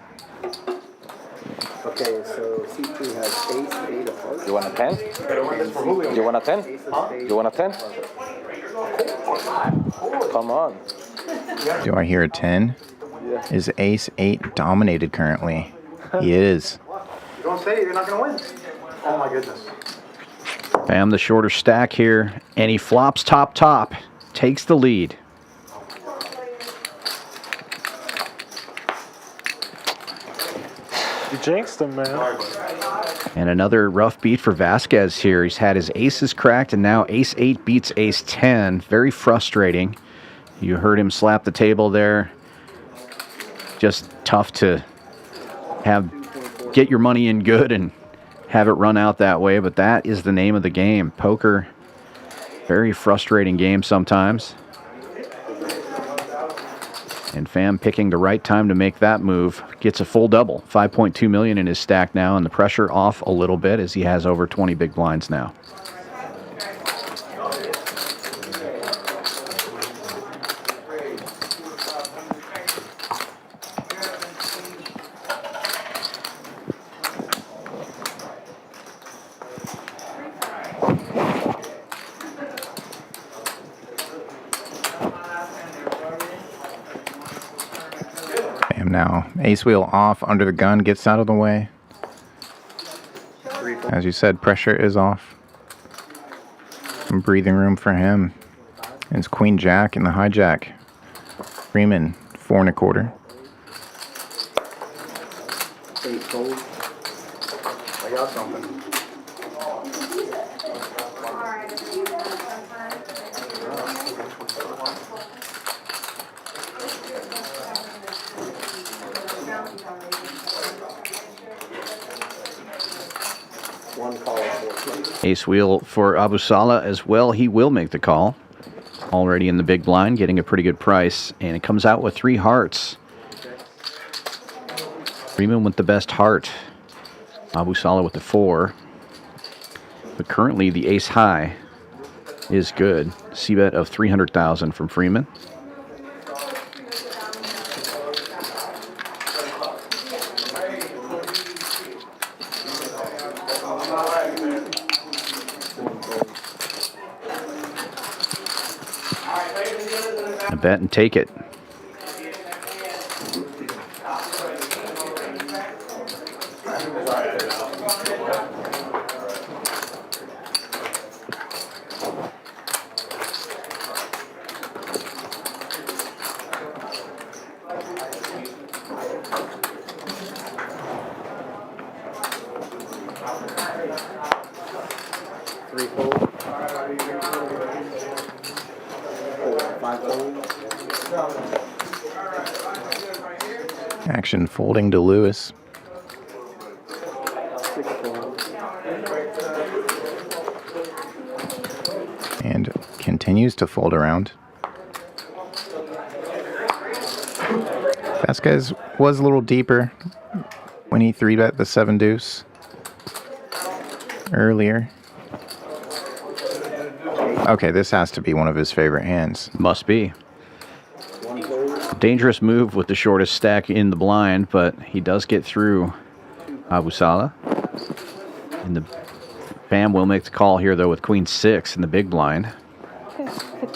Okay, so C3 has ace, 8 of hearts. You want a 10? You want a 10? You want a 10? Come on. Do I hear a 10? Is ace 8 dominated currently? He is. You don't say it, you're not going to win. Oh my goodness. Fam the shorter stack here, and he flops top, takes the lead. You jinxed him, man. And another rough beat for Vasquez here. He's had his aces cracked, and now ace 8 beats ace 10. Very frustrating. You heard him slap the table there. Just tough to get your money in good and have it run out that way, but that is the name of the game. Poker, very frustrating game sometimes. And Fam picking the right time to make that move. Gets a full double. 5.2 million in his stack now, and the pressure off a little bit as he has over 20 big blinds now. Now, ace wheel off, under the gun, gets out of the way. As you said, pressure is off. Some breathing room for him. It's queen jack in the hijack. Freeman, 4 1/4. 8 fold. I got something. Ace wheel for Abu Salah as well. He will make the call. already in the big blind, getting a pretty good price, and it comes out with 3 hearts. Freeman with the best heart. Abusala with the 4. But currently the ace high is good. C-bet of 300,000 from Freeman. A bet and take it. Action folding to Lewis. And continues to fold around. Vasquez was a little deeper when he 3-bet the 7 deuce earlier. Okay, this has to be one of his favorite hands. Must be. Dangerous move with the shortest stack in the blind, but he does get through Abusala. And the Bam will make the call here, though, with queen 6 in the big blind.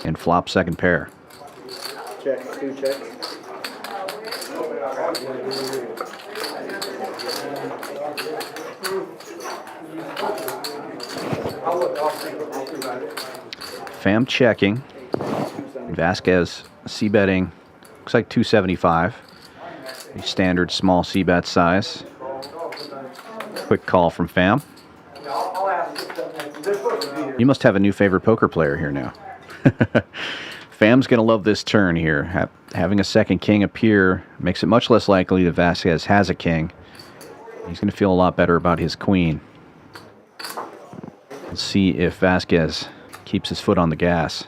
And flop second pair. Check, 2 checks. Fam checking. Vasquez c-betting. Looks like 275. A standard small c-bet size. Quick call from Fam. You must have a new favorite poker player here now. Fam's going to love this turn here. Having a second king appear makes it much less likely that Vasquez has a king. He's going to feel a lot better about his queen. Let's see if Vasquez keeps his foot on the gas.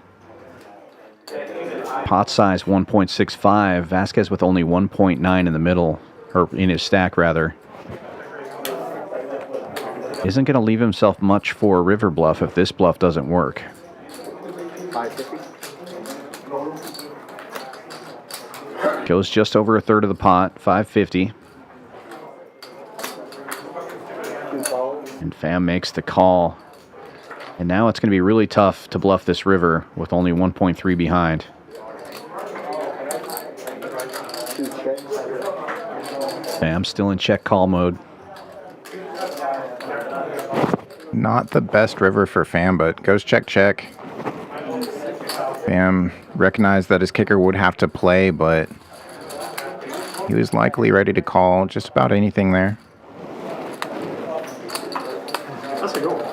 Pot size 1.65. Vasquez with only 1.9 in the middle, or in his stack rather. Isn't going to leave himself much for a river bluff if this bluff doesn't work. 550. Goes just over a third of the pot, 550. And Fam makes the call. And now it's going to be really tough to bluff this river with only 1.3 behind. Fam still in check call mode. Not the best river for Fam, but goes check, check. Fam recognized that his kicker would have to play, but he was likely ready to call just about anything there. That's a good one.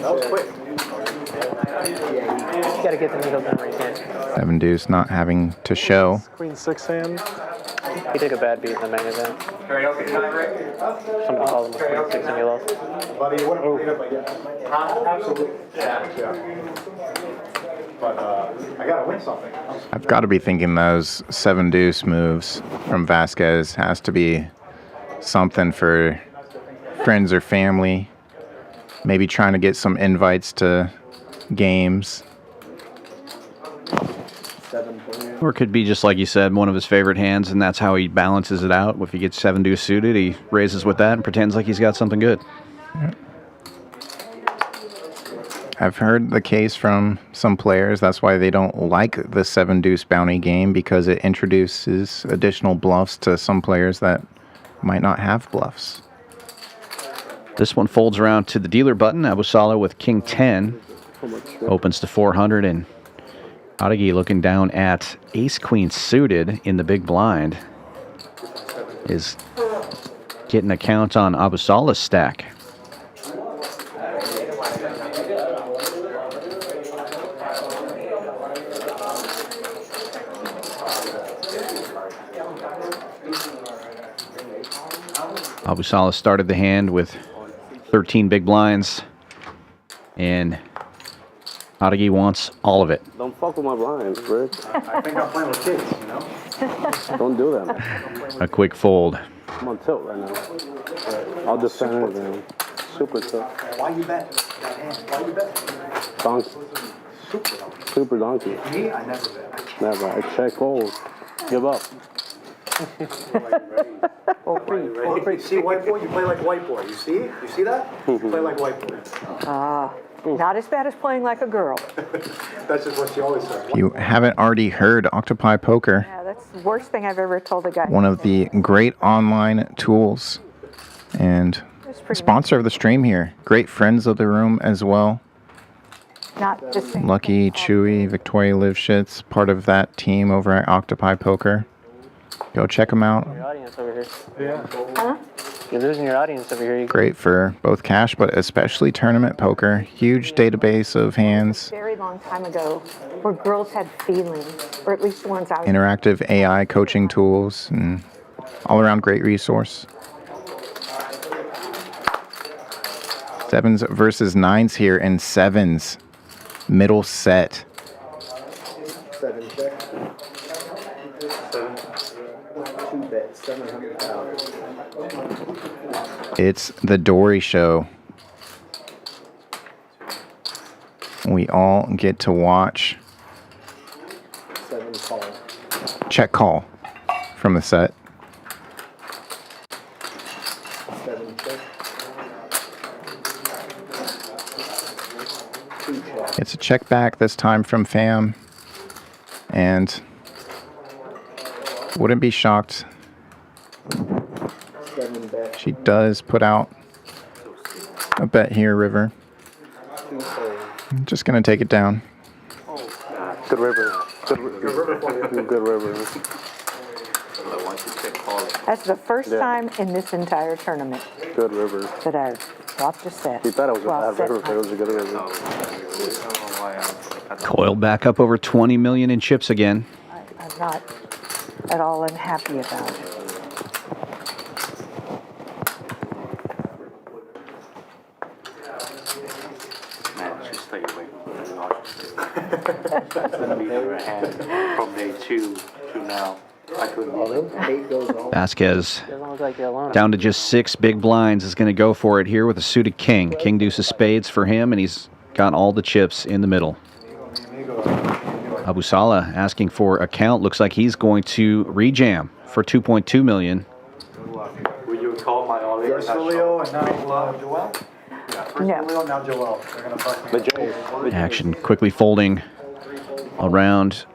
That was quick. You gotta get the middle down right there. 7 deuce not having to show. Queen 6 hand. He took a bad beat in the main event. Somebody called him a queen 6 and he lost. Absolutely. Yeah. But I gotta win something. I've got to be thinking those 7 deuce moves from Vasquez has to be something for friends or family. Maybe trying to get some invites to games. Or it could be just like you said, one of his favorite hands, and that's how he balances it out. If he gets 7 deuce suited, he raises with that and pretends like he's got something good. Yeah. I've heard the case from some players. That's why they don't like the 7 deuce bounty game, because it introduces additional bluffs to some players that might not have bluffs. This one folds around to the dealer button. Abusala with king 10 opens to 400, and Adagi looking down at ace queen suited in the big blind is getting a count on Abusala's stack. Abusala started the hand with 13 big blinds and Adagi wants all of it. Don't fuck with my blinds, Rick. I think I'm playing with kids, you know? Don't do that, man. A quick fold. I'm on tilt right now. I'll defend it, man. Super tilt. Why you bet? Why you bet? Donkey. Super donkey. Me? I never bet. Never. I check fold. Give up. See white boy? You play like white boy. You see? You see that? You play like white boy. Not as bad as playing like a girl. That's just what she always says. If you haven't already heard, Octopi Poker, Yeah, that's the worst thing I've ever told a guy. one of the great online tools and sponsor of the stream here. Great friends of the room as well. Not just saying. Lucky, Chewy, Victoria Liveshits, part of that team over at Octopi Poker. Go check them out. Your audience over here. Yeah. Huh? You're losing your audience over here. Great for both cash, but especially tournament poker. Huge database of hands. Very long time ago, where girls had feelings, or at least the ones I was. Interactive AI coaching tools, and all around great resource. 7s versus 9s here, and 7s. Middle set. 7 check. 2 bets, 700,000. It's the Dory Show. We all get to watch 7 call. check call from the set. 7 check. 2 check. It's a check back this time from Fam. And wouldn't be shocked. 7 bet. She does put out a bet here, River. 2 fold. I'm just going to take it down. Good river. Good river for you. Good river. That's the first time in this entire tournament Good river. that I've dropped a set. He thought it was a Well, bad set river, but it was a good river. Coiled back up over 20 million in chips again. I'm not at all unhappy about it. Man, just stay away from the hand from day 2 to now. I couldn't believe it. 8 goes on. Vasquez Doesn't look like you're alone. down to just 6 big blinds is going to go for it here with a suited king. King deuce of spades for him, and he's got all the chips in the middle. Abu Salah asking for a count. Looks like he's going to rejam for 2.2 million. Will you call my audience? First Julio and now Joel? Yeah, first No. Julio, now Joel. They're going to fuck me. Action quickly folding around,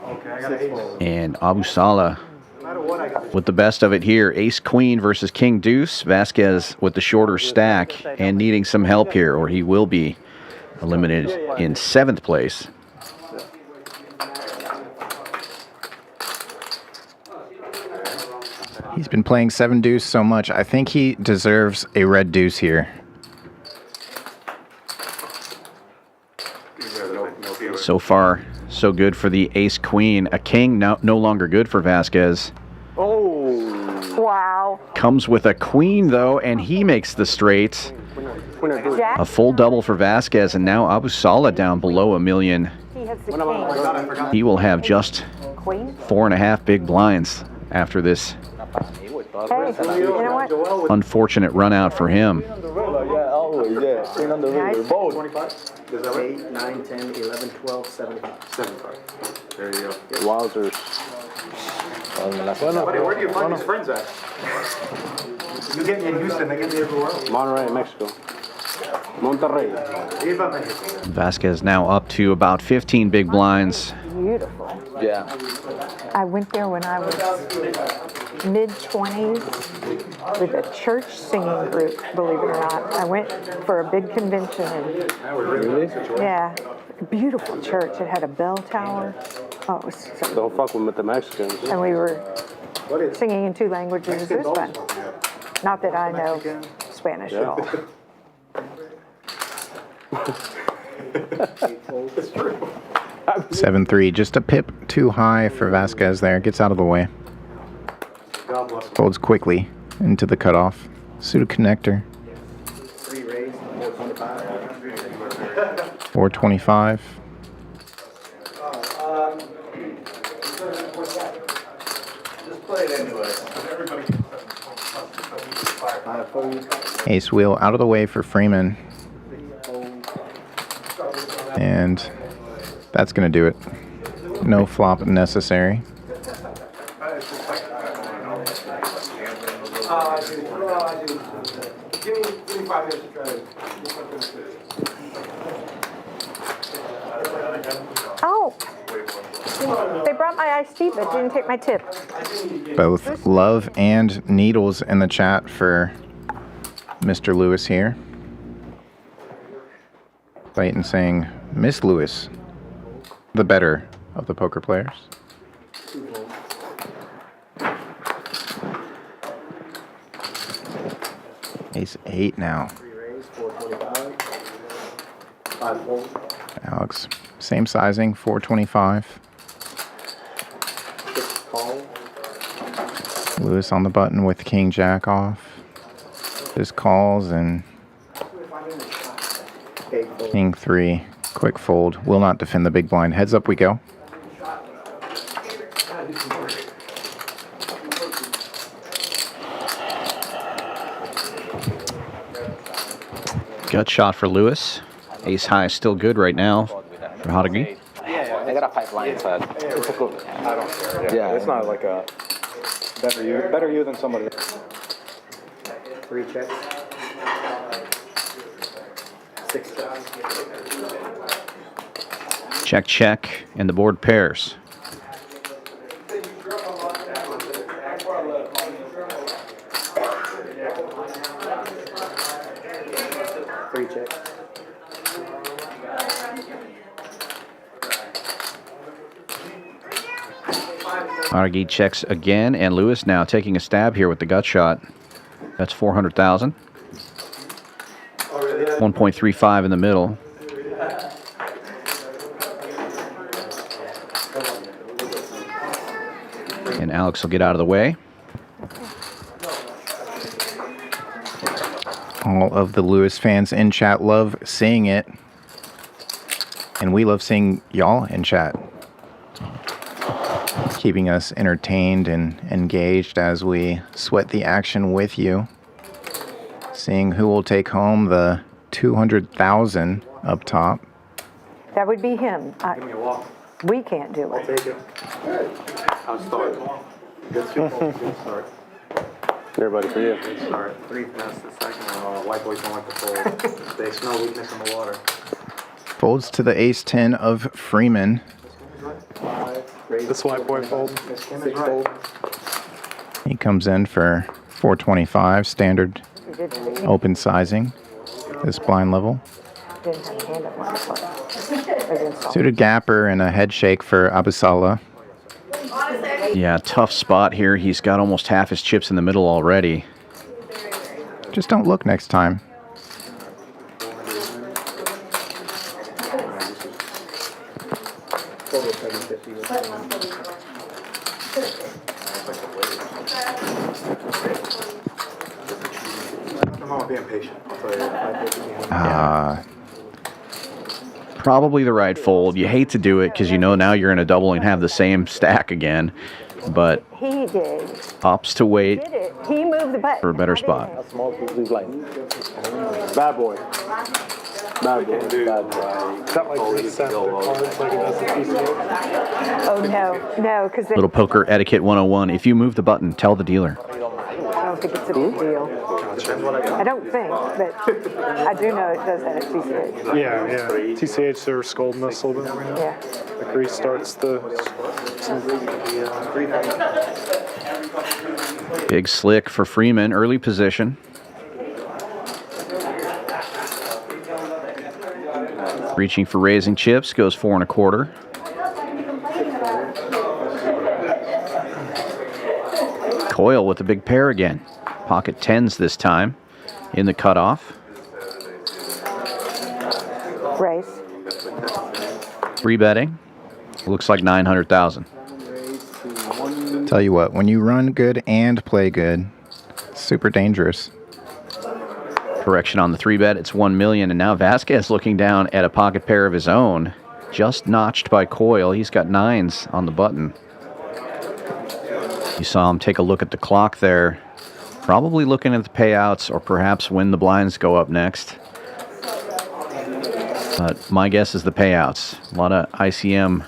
Okay, I got an ace. and Abu Salah No matter what, I got with the best of it here. Ace queen versus king deuce. Vasquez with the shorter stack and needing some help here, or he will be eliminated in 7th place. He's been playing 7 deuce so much. I think he deserves a red deuce here. So far, so good for the ace queen. A king no longer good for Vasquez. Wow. Comes with a queen, though, and he makes the straight. Jack, A full double for Vasquez, and now Abu Salah down below $1 million. he has the king. He will have just Queen. 4.5 big blinds after this Hey, you know what? unfortunate run out for him. Nice. 8, 9, 10, 11, 12, 75. There you go. Wowzers. Buddy, where do you find these friends at? You get me in Houston, they get me everywhere else. Monterrey, Mexico. Monterrey. Viva Mexico. Vasquez now up to about 15 big blinds. Beautiful. Yeah. I went there when I was mid-20s with a church singing group, believe it or not. I went for a big convention and yeah, beautiful church. It had a bell tower. Oh, it was so, Don't fuck with the Mexicans. and we were singing in 2 languages. It was fun. Not that I know Spanish at all. It's true. 7-3, just a pip too high for Vasquez there. Gets out of the way. God bless him. Folds quickly into the cutoff. Suited connector. 3 raised, 425. 425. Just play it anyway. Ace wheel out of the way for Freeman. And that's going to do it. No flop necessary. Give me 5 minutes to try it. Oh, they brought my iced tea, but didn't take my tip. Both love and needles in the chat for Mr. Lewis here. Clayton saying, Miss Lewis, the better of the poker players. Ace 8 now. Alex, same sizing, 425. Lewis on the button with King Jack off. Just calls and King 3, quick fold. Will not defend the big blind. Heads up we go. Gut shot for Lewis. Ace high is still good right now for Hodegi. Yeah, I got a pipeline inside. It's a cool. I don't care. Yeah, it's not like a better you than somebody else. 3 checks. 6 checks. Check, check, and the board pairs. Hodegi checks again, and Lewis now taking a stab here with the gut shot. That's 400,000. 1.35 in the middle. And Alex will get out of the way. All of the Lewis fans in chat love seeing it. And we love seeing y'all in chat. Keeping us entertained and engaged as we sweat the action with you. Seeing who will take home the 200,000 up top. That would be him. Give me a walk. We can't do I'll it. take it. I'll start. Good start. Everybody for you. Good start. 3 past the second. White boys don't like to fold. They smell weakness in the water. Folds to the ace-10 of Freeman. This white boy fold. He comes in for 425, standard open sizing, this blind level. Didn't have a hand up on the play. Suited gapper and a head shake for Abusala. Yeah, tough spot here. He's got almost half his chips in the middle already. Just don't look next time. Being patient. Probably the right fold. You hate to do it because you know now you're in a double and have the same stack again. But He did. opts to wait Did it. He moved the button. for a better spot. Bad boy. Bad boy. Is that like reset the cards like it does the PCA? Oh, no, because Little poker etiquette 101. If you move the button, tell the dealer. I don't think it's a big deal. I don't think, but I do know it does that at TCH. Yeah. TCH, they're scolding us a little bit. Yeah. Like restarts the. Big slick for Freeman, early position. Reaching for raising chips, goes 4 1/4. Coyle with a big pair again. Pocket 10s this time in the cutoff. Race. 3 betting. Looks like 900,000. Tell you what, when you run good and play good, super dangerous. Correction on the 3 bet. It's 1 million, and now Vasquez looking down at a pocket pair of his own. Just notched by Coyle. He's got 9s on the button. You saw him take a look at the clock there. Probably looking at the payouts or perhaps when the blinds go up next. But my guess is the payouts. A lot of ICM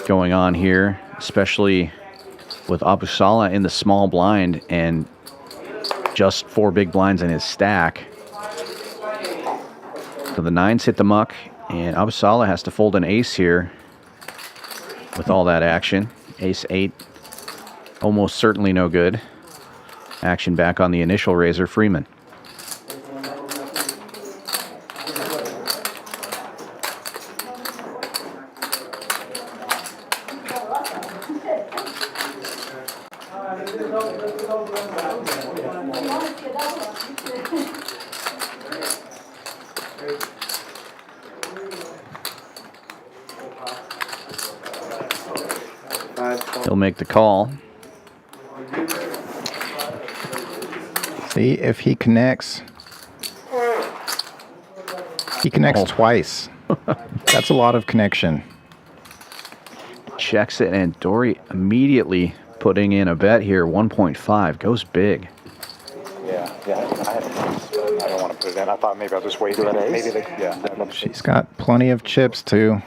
going on here, especially with Abusala in the small blind and just 4 big blinds in his stack. So the 9s hit the muck, and Abusala has to fold an ace here with all that action. Ace 8, almost certainly no good. Action back on the initial raiser, Freeman. He'll make the call. See if he connects. He connects twice. That's a lot of connection. Checks it, and Dory immediately putting in a bet here. 1.5 goes big. Yeah. I don't want to put it in. I thought maybe I'll just wait. Maybe She's got plenty of chips to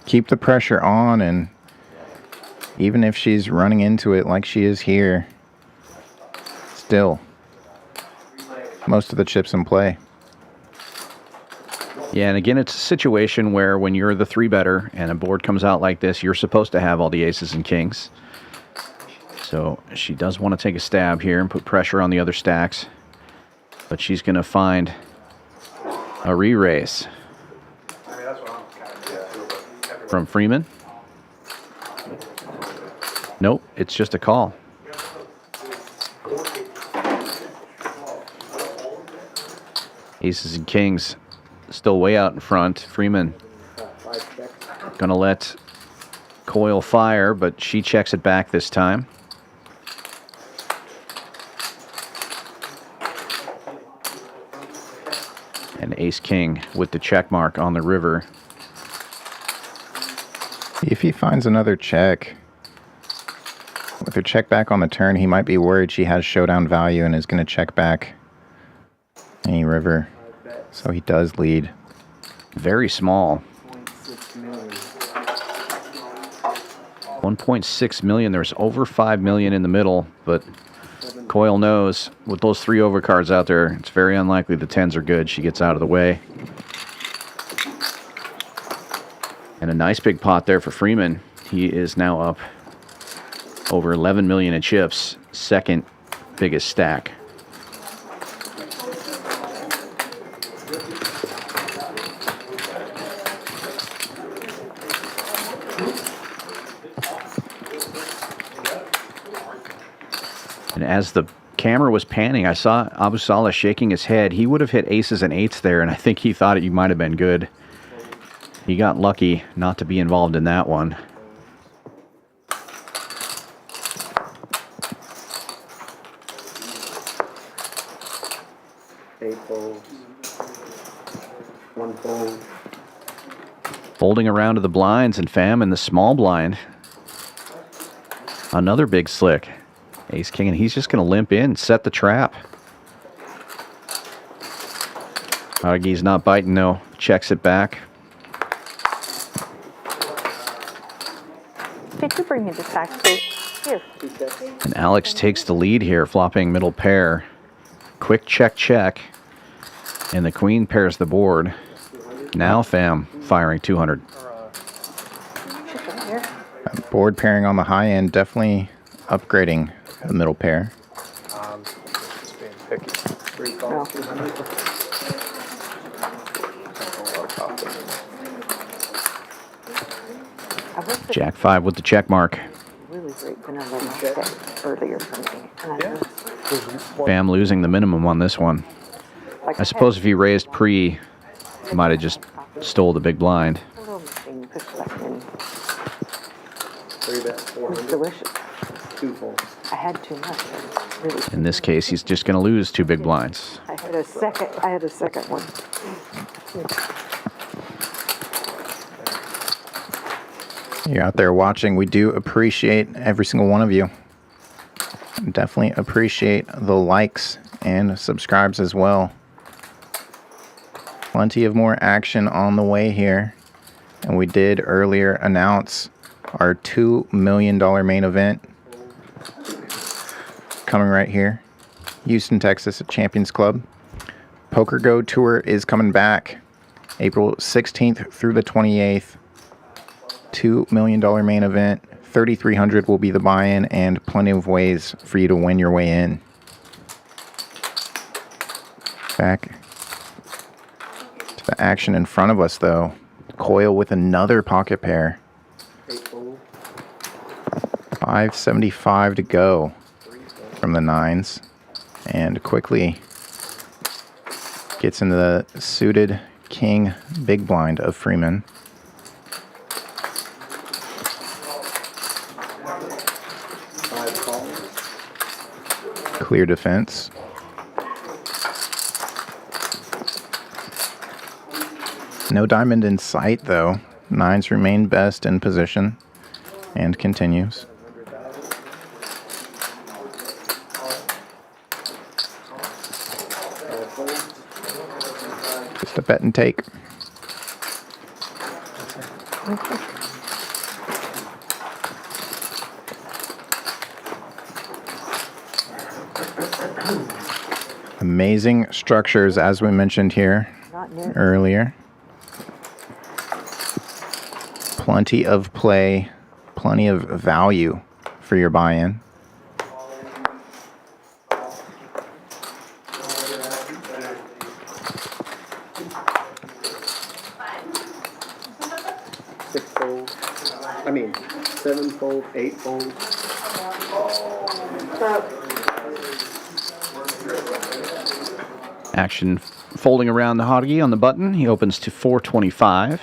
keep the pressure on, and even if she's running into it like she is here, still, most of the chips in play. Yeah, and again, it's a situation where when you're the 3-better and a board comes out like this, you're supposed to have all the aces and kings. So she does want to take a stab here and put pressure on the other stacks. But she's going to find a re-raise from Freeman. Nope, it's just a call. Aces and kings still way out in front. Freeman gonna let Coyle fire, but she checks it back this time. And ace-king with the check mark on the river. If he finds another check, with her check back on the turn, he might be worried she has showdown value and is going to check back any river. So he does lead. Very small. 1.6 million. There's over 5 million in the middle, but Coyle knows with those 3 overcards out there, it's very unlikely the 10s are good. She gets out of the way. And a nice big pot there for Freeman. He is now up over 11 million in chips, second biggest stack. And as the camera was panning, I saw Abusala shaking his head. He would have hit aces and 8s there, and I think he thought it might have been good. He got lucky not to be involved in that one. Folding around to the blinds, and Pham in the small blind. Another big slick. Ace-king, and he's just going to limp in, set the trap. Hagi's not biting, though. Checks it back. Did you bring me the tax suit? Here. And Alex takes the lead here, flopping middle pair. Quick check, check. And the queen pairs the board. Now Pham firing 200. Board pairing on the high end, definitely upgrading the middle pair. Just being picky. Jack 5 with the check mark. Really great vanilla latte earlier for me. Pham losing the minimum on this one. I suppose if he raised pre, he might have just stole the big blind. It was delicious. I had too much. Really. In this case, he's just going to lose 2 big blinds. I had a second one. You're out there watching. We do appreciate every single one of you. Definitely appreciate the likes and subscribes as well. Plenty of more action on the way here. And we did earlier announce our $2 million main event coming right here. Houston, Texas at Champions Club. Poker Go Tour is coming back April 16th through the 28th. $2 million main event. $3,300 will be the buy-in and plenty of ways for you to win your way in. Back to the action in front of us though. Coil with another pocket pair. 575 to go from the nines. And quickly gets into the suited king big blind of Freeman. Clear defense. No diamond in sight though. Nines remain best in position and continues. Just a bet and take. Amazing structures, as we mentioned here earlier. Plenty of play, plenty of value for your buy-in. Six-fold. I mean, seven-fold, eight-fold. Action folding around the hottie on the button. He opens to 425.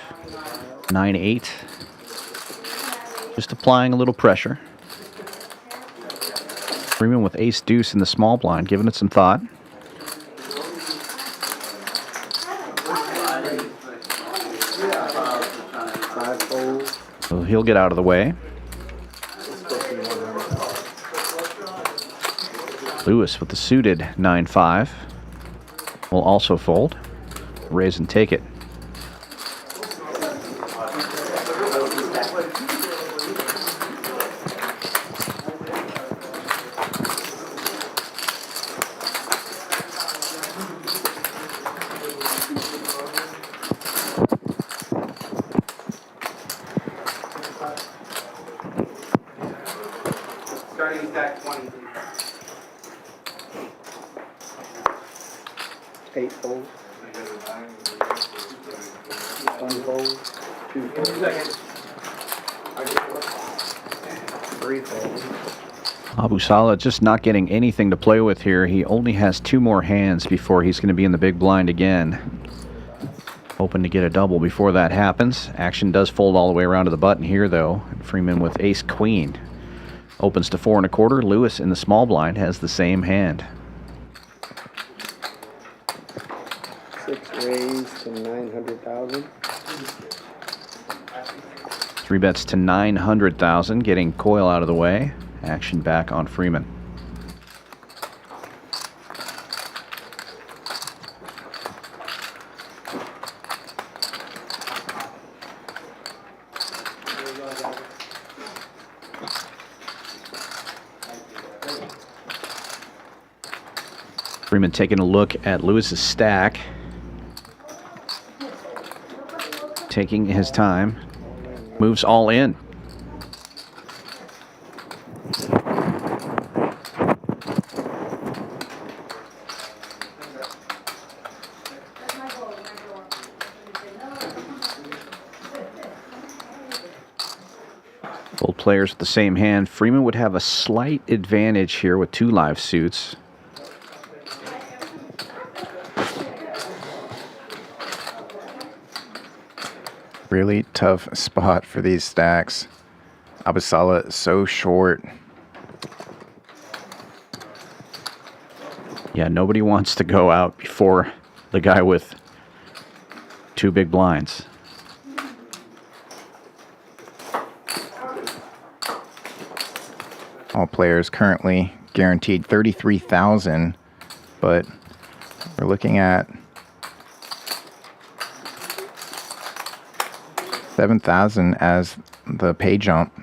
9-8. Just applying a little pressure. Freeman with ace deuce in the small blind, giving it some thought. So he'll get out of the way. Lewis with the suited 9-5 will also fold. Raise and take it. Starting stack 20. Eight-fold. One-fold. Two-fold. Three-fold. Abu Salah just not getting anything to play with here. He only has two more hands before he's going to be in the big blind again. Hoping to get a double before that happens. Action does fold all the way around to the button here, though. Freeman with ace-queen. Opens to 4 1/4. Lewis in the small blind has the same hand. Six raised to 900,000. 3 bets to 900,000, getting Coil out of the way. Action back on Freeman. Freeman taking a look at Lewis's stack. Taking his time. Moves all in. Both players with the same hand. Freeman would have a slight advantage here with 2 live suits. Really tough spot for these stacks. Abu Salah so short. Yeah, nobody wants to go out before the guy with 2 big blinds. All players currently guaranteed 33,000, but we're looking at 7,000 as the pay jump.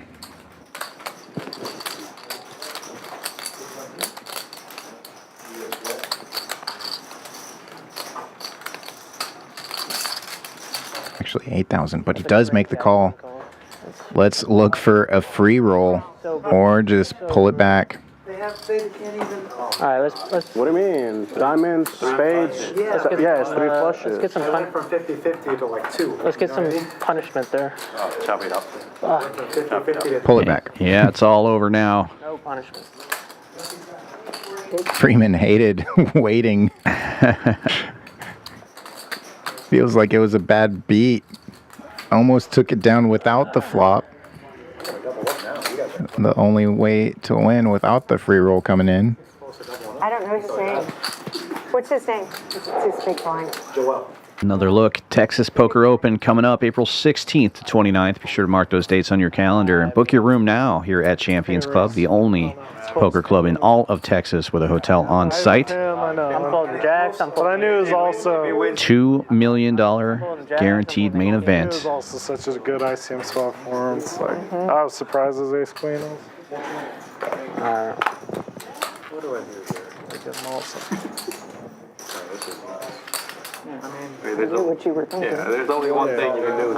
Actually 8,000, but he does make the call. Let's look for a free roll or just pull it back. Alright, let's. What do you mean? Diamonds, spades? Yeah, it's 3 flushes. Let's get some It went from 50-50 to like 2. Let's get some punishment there. Oh, chop it up. 50-50 to Pull it back. Yeah, it's all over now. No punishment. Freeman hated waiting. Feels like it was a bad beat. Almost took it down without the flop. The only way to win without the free roll coming in. I don't know his name. What's his name? It's his big blind. Joel. Another look. Texas Poker Open coming up April 16th to 29th. Be sure to mark those dates on your calendar and book your room now here at Champions Club, the only poker club in all of Texas with a hotel on site. I know. I'm folding jacks. But I knew it was also $2 million guaranteed main it was event. also such a good ICM spot for him. It's like I was surprised as ace queen was. What do I do here? Like him also. I knew what you were thinking. Yeah, there's only one thing you can do.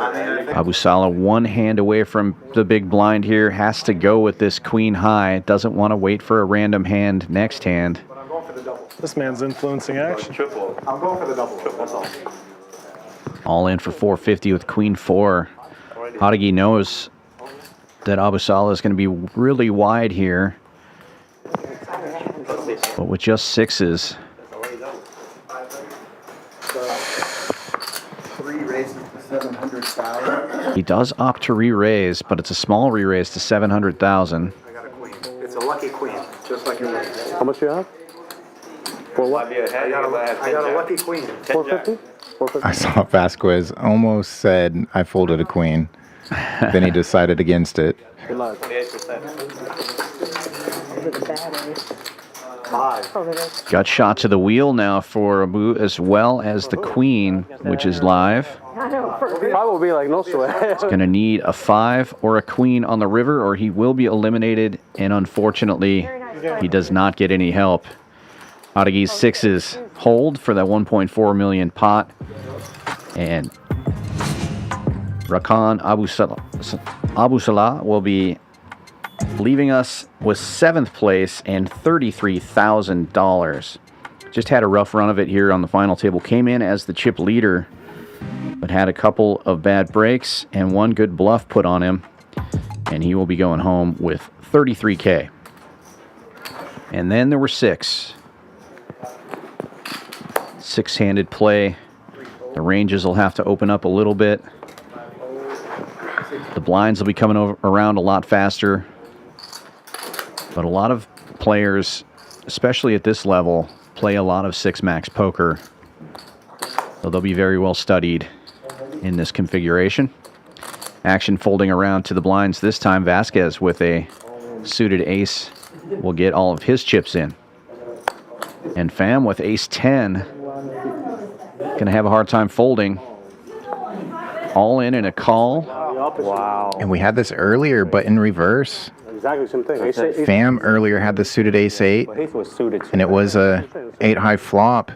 Abu Salah one hand away from the big blind here. Has to go with this queen high. Doesn't want to wait for a random hand next hand. But I'm going for the double. This man's influencing action. Triple. I'm going for the double. That's all. All in for 450 with queen 4. Hadagi knows that Abu Salah is going to be really wide here. But with just 6s. He does opt to re-raise, but it's a small re-raise to 700,000. I got a queen. It's a lucky queen, just like your raise. How much do you have? For what? I got a lucky queen. 450? I saw Vasquez almost said I folded a queen. Then he decided against it. Good luck. 5. Got shot to the wheel now for Abu as well as the queen, which is live. 5 will be like no sweat. Going to need a 5 or a queen on the river, or he will be eliminated. And unfortunately, he does not get any help. Hadagi's 6s hold for that 1.4 million pot. And Rakan Abu Salah will be leaving us with 7th place and $33,000. Just had a rough run of it here on the final table. Came in as the chip leader, but had a couple of bad breaks and one good bluff put on him. And he will be going home with 33K. And then there were 6. 6-handed play. The ranges will have to open up a little bit. The blinds will be coming around a lot faster. But a lot of players, especially at this level, play a lot of 6-max poker. So they'll be very well studied in this configuration. Action folding around to the blinds this time. Vasquez with a suited ace will get all of his chips in. And Pham with ace 10 going to have a hard time folding. All in and a call. Wow. And we had this earlier, but in reverse. Exactly the same thing. Pham earlier had the suited ace 8, and it was a 8-high flop.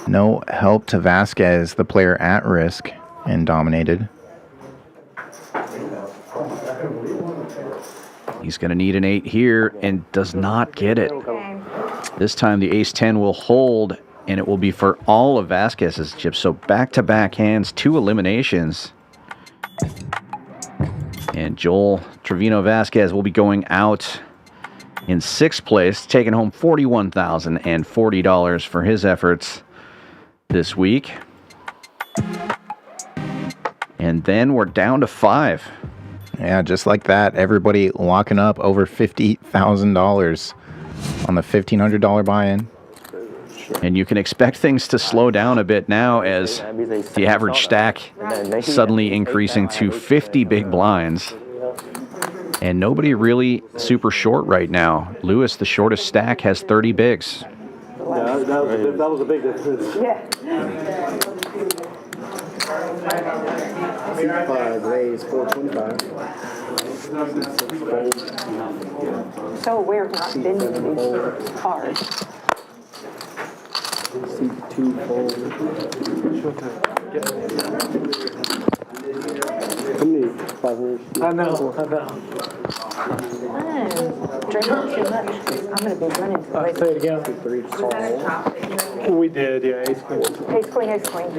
No help to Vasquez, the player at risk and dominated. He's going to need an 8 here and does not get it. This time the ace 10 will hold, and it will be for all of Vasquez's chips. So back-to-back hands, 2 eliminations. And Joel Trevino Vasquez will be going out in 6th place, taking home $41,040 for his efforts this week. And then we're down to 5. Yeah, just like that, everybody locking up over $50,000 on the $1,500 buy-in. And you can expect things to slow down a bit now as the average stack suddenly increasing to 50 big blinds. And nobody really super short right now. Lewis, the shortest stack, has 30 bigs. Yeah, that was a big difference. Yeah. Raise 425. So aware of not bending these cards. C2 fold. How many 500? I know. I'm drinking too much. I'm going to be running to Say it again. 3 fold. We did, yeah. Ace queen. Ace queen, ace queen.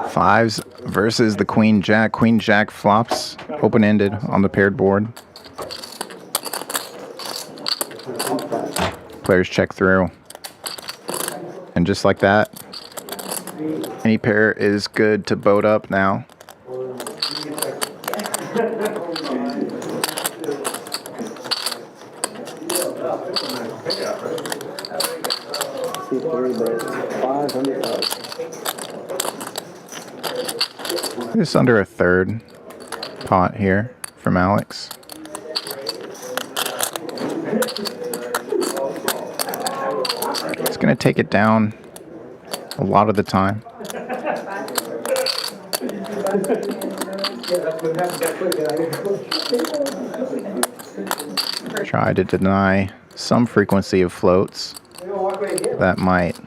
Fives versus the queen jack. Queen jack flops open-ended on the paired board. Players check through. And just like that, any pair is good to boat up now. C3 bet 500. Just under a third pot here from Alex. It's going to take it down a lot of the time. Try to deny some frequency of floats that might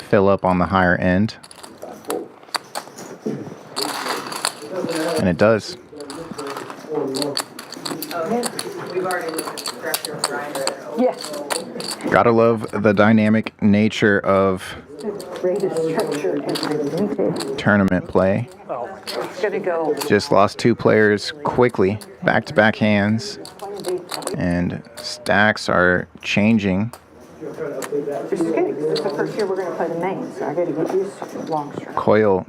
fill up on the higher end. And it does. Yeah. Gotta love the dynamic nature of Greatest structure ever invented. tournament play. It's going to go. Just lost two players quickly, back-to-back hands, and stacks are changing. This is good. This is the first year we're going to play the main, so I got to get used to long string. Coyle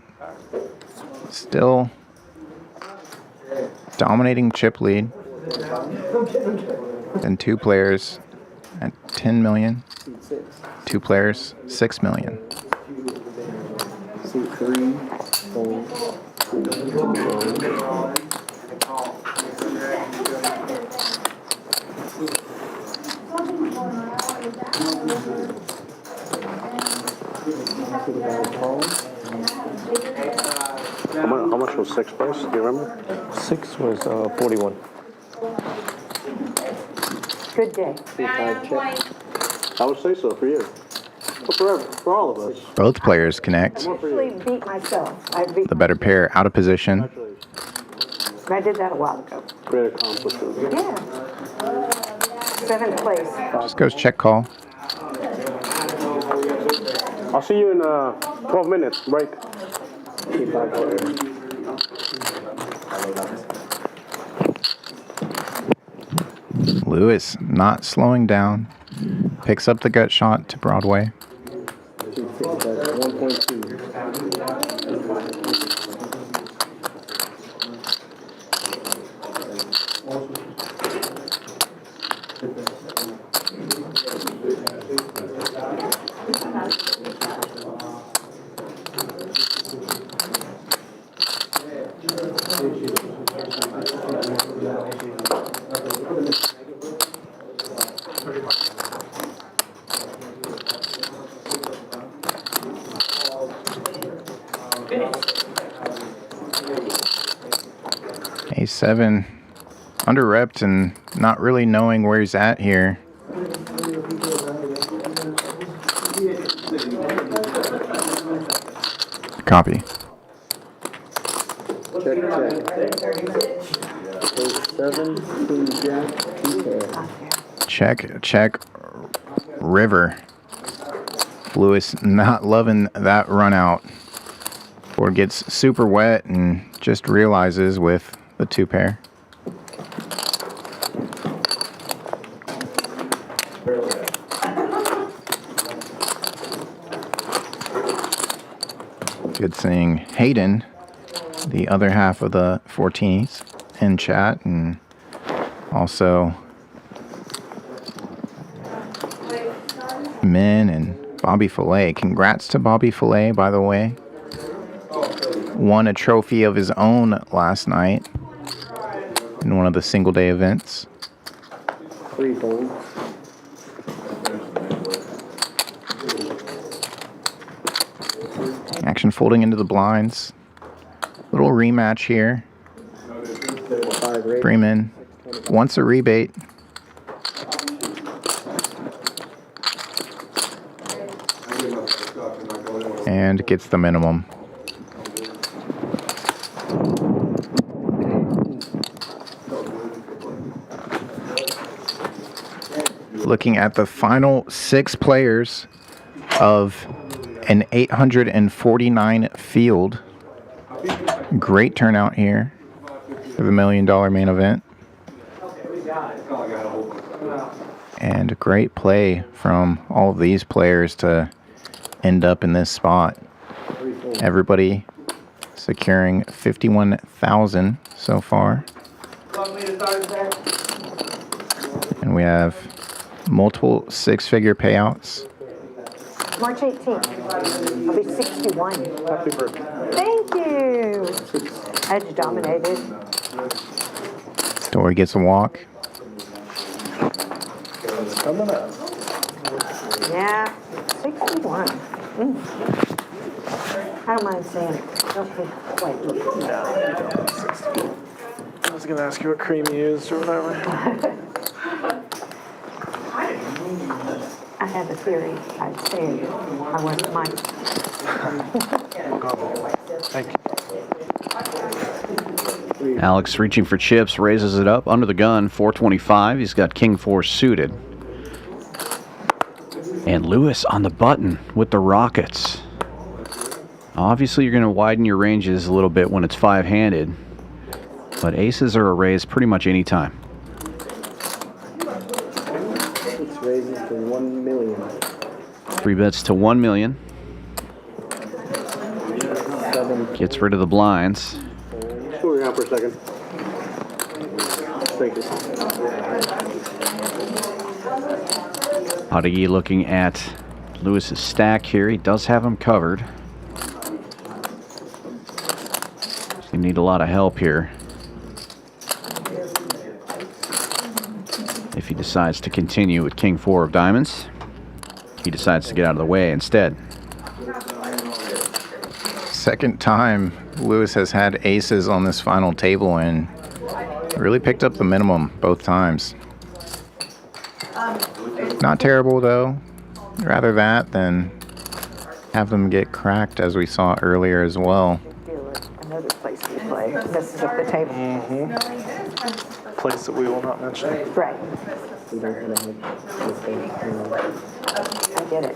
still dominating chip lead. And two players at 10 million. Two players, 6 million. C3 fold. How much was 6 price? Do you remember? 6 was 41. Good day. I would say so for you. For all of us. Both players connect. I actually beat myself. I beat The better pair out of position. I did that a while ago. Great accomplishment. Yeah. 7th place. Just goes check call. I'll see you in 12 minutes. Break. Lewis not slowing down. Picks up the gut shot to Broadway. 1.2. A7 under-repped and not really knowing where he's at here. Copy. Check, check. 7, queen jack, 2 pair. Check, river. Lewis not loving that run out. Board gets super wet and just realizes with the 2 pair. Good seeing Hayden, the other half of the 14s, in chat, and also Min and Bobby Fillet. Congrats to Bobby Fillet, by the way. won a trophy of his own last night in one of the single day events. 3 folds. Action folding into the blinds. Little rematch here. 5 raise. Freeman wants a rebate. And gets the minimum. Looking at the final 6 players of an 849 field. Great turnout here for the $1 million main event. And great play from all of these players to end up in this spot. Everybody securing $51,000 so far. And we have multiple 6-figure payouts. March 18th. I'll be 61. Happy birthday. Thank you. Edge dominated. Dory gets a walk. It's coming up. Yeah, 61. I don't mind saying it. Don't be quite looking. I was going to ask you what cream you used or whatever. I have a theory. I'd say I wasn't mine. Thank you. Alex reaching for chips, raises it up under the gun, 425. He's got King 4 suited. And Lewis on the button with the rockets. Obviously, you're going to widen your ranges a little bit when it's 5-handed, but aces are a raise pretty much any time. 6 raises to 1 million. 3 bets to 1 million. 7. Gets rid of the blinds. Hold it out for a second. Thank you. Hadagi looking at Lewis's stack here. He does have him covered. He's going to need a lot of help here if he decides to continue with King 4 of diamonds. He decides to get out of the way instead. Second time Lewis has had aces on this final table and really picked up the minimum both times. Not terrible though. Rather that than have them get cracked as we saw earlier as well. Another place we play messes up the table. Place that we will not mention. Right. We don't have I get it.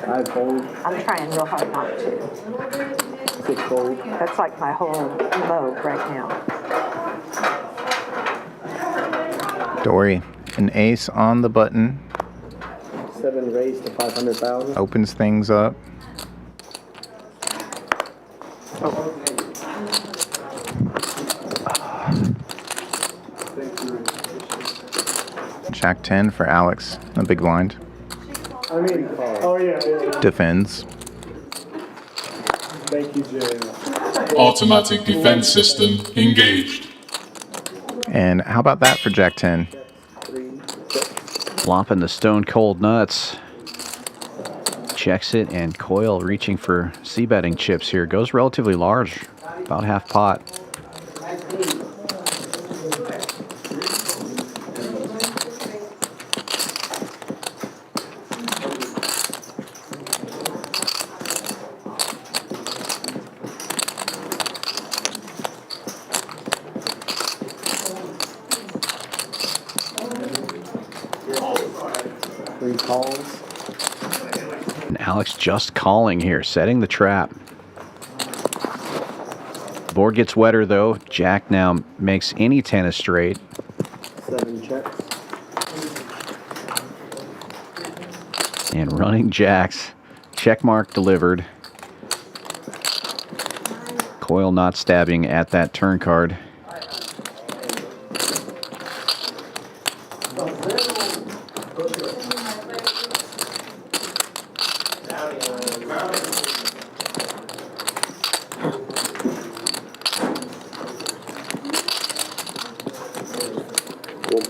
5 fold. I'm trying real hard not to. 6 fold. That's like my whole mode right now. Dory, an ace on the button. 7 raised to 500,000. Opens things up. Jack 10 for Alex, a big blind. Oh, yeah. Defends. Thank you, Jay. Automatic defense system engaged. And how about that for Jack 10? Flopping the stone cold nuts. Checks it, and Coyle reaching for c-betting chips here. Goes relatively large, about half pot. Calls. And Alex just calling here, setting the trap. Board gets wetter though. Jack now makes any 10 a straight. 7 checks. And running jacks. Check mark delivered. Coyle not stabbing at that turn card.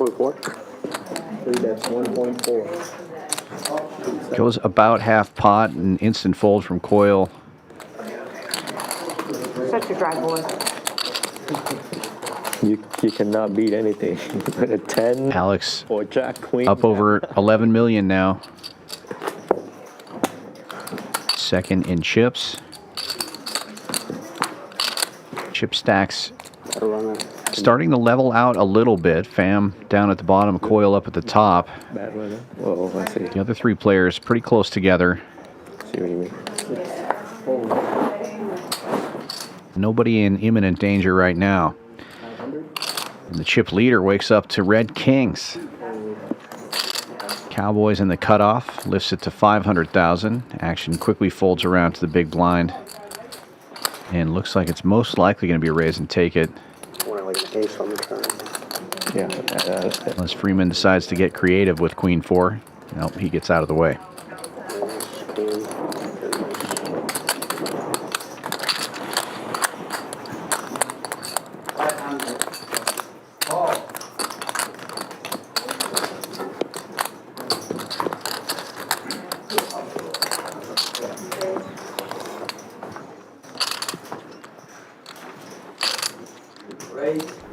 1.4. 3 bets 1.4. Goes about half pot and instant fold from Coyle. Such a dry board. You cannot beat anything. A 10 Alex or Jack Queen. up over 11 million now. Second in chips. Chip stacks starting to level out a little bit. Fam down at the bottom, Coyle up at the top. Bad weather. Whoa, I see. The other three players pretty close together. See what you mean. Nobody in imminent danger right now. And the chip leader wakes up to red kings. Cowboys in the cutoff, lifts it to 500,000. Action quickly folds around to the big blind. And looks like it's most likely going to be a raise and take it. Yeah. Unless Freeman decides to get creative with Queen 4. Nope, he gets out of the way.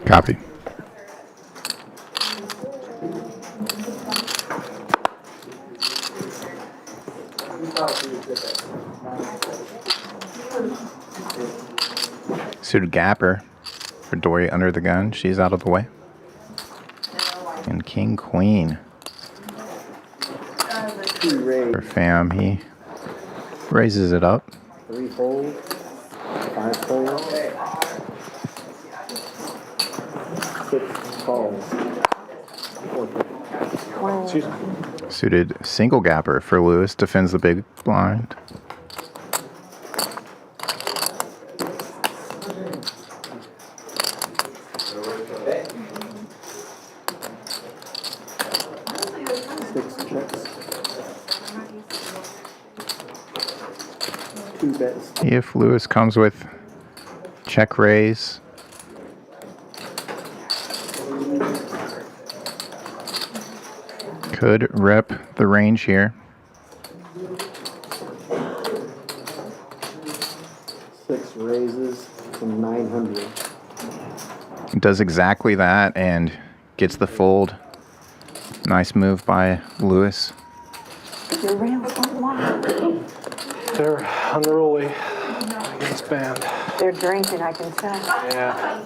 Copy. Suited gapper for Dory under the gun. She's out of the way. And King Queen for Fam. He raises it up. 3 fold, 5 fold, 6 calls. Suited single gapper for Lewis. Defends the big blind. If Lewis comes with check raise, could rep the range here. 6 raises to 900. Does exactly that and gets the fold. Nice move by Lewis. Your rails don't lie. They're unruly against band. They're drinking, I can tell. Yeah.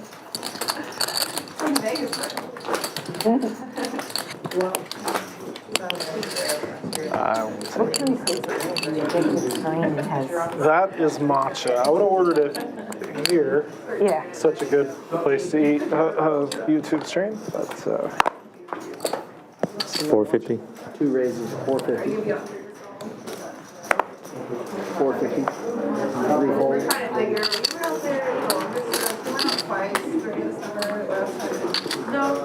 That is matcha. I would have ordered it here. Yeah. Such a good place to eat YouTube stream, but 450. 2 raises, 450. 450. 3 folds.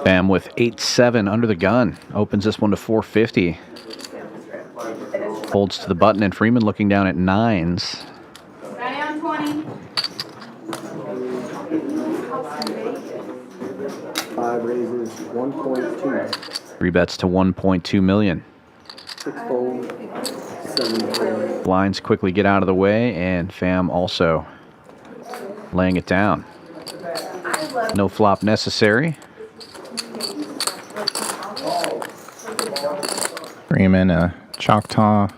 Bam with 8-7 under the gun. Opens this one to 450. Folds to the button, and Freeman looking down at 9s. 5 raises, 1.2. 3 bets to 1.2 million. 6 fold, 7 fold. Blinds quickly get out of the way, and Fam also laying it down. No flop necessary. Freeman, a Choctaw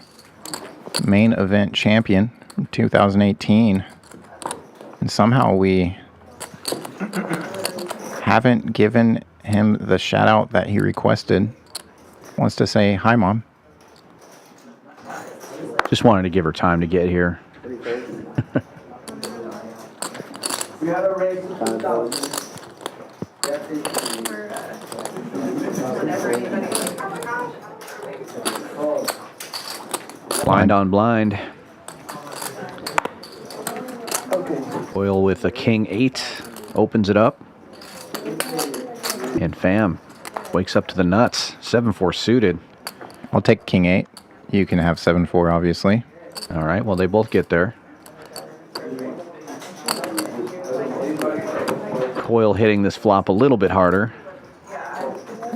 main event champion from 2018. And somehow we haven't given him the shout out that he requested. Wants to say hi, Mom. Just wanted to give her time to get here. Blind on blind. Oil with a king 8 opens it up. And Fam wakes up to the nuts. 7-4 suited. I'll take king 8. You can have 7-4, obviously. All right, well, they both get there. Coyle hitting this flop a little bit harder.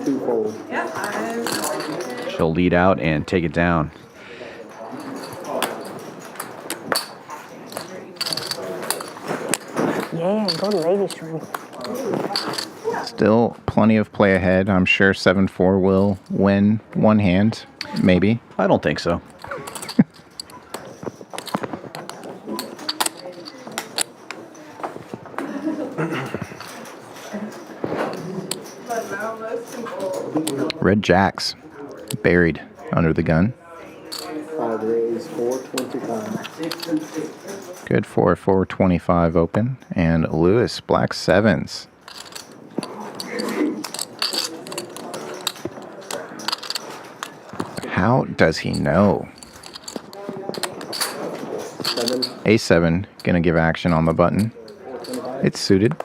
2 She'll lead out and take it down. Yeah, go to livestream. Still plenty of play ahead. I'm sure 7-4 will win one hand, maybe. I don't think so. Red jacks buried under the gun. 5 raise, 425. Good for 425 open. And Lewis, black sevens. How does he know? 7. A7 gonna give action on the button. It's suited.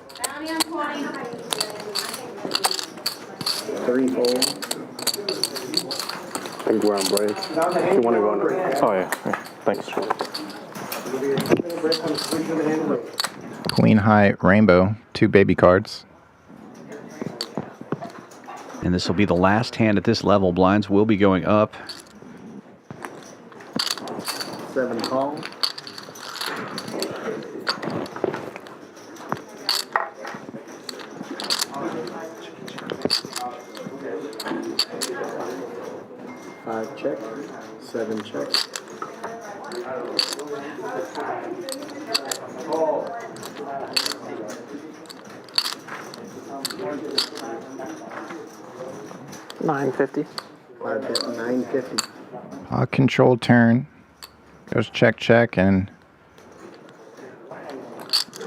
3 fold. I think we're on break. If you want to go on break. Oh, yeah. Thanks. Queen high rainbow, 2 baby cards. And this will be the last hand at this level. Blinds will be going up. 7 call. Five check, 7 check. $9.50. 950. Control turn. Goes check, check, and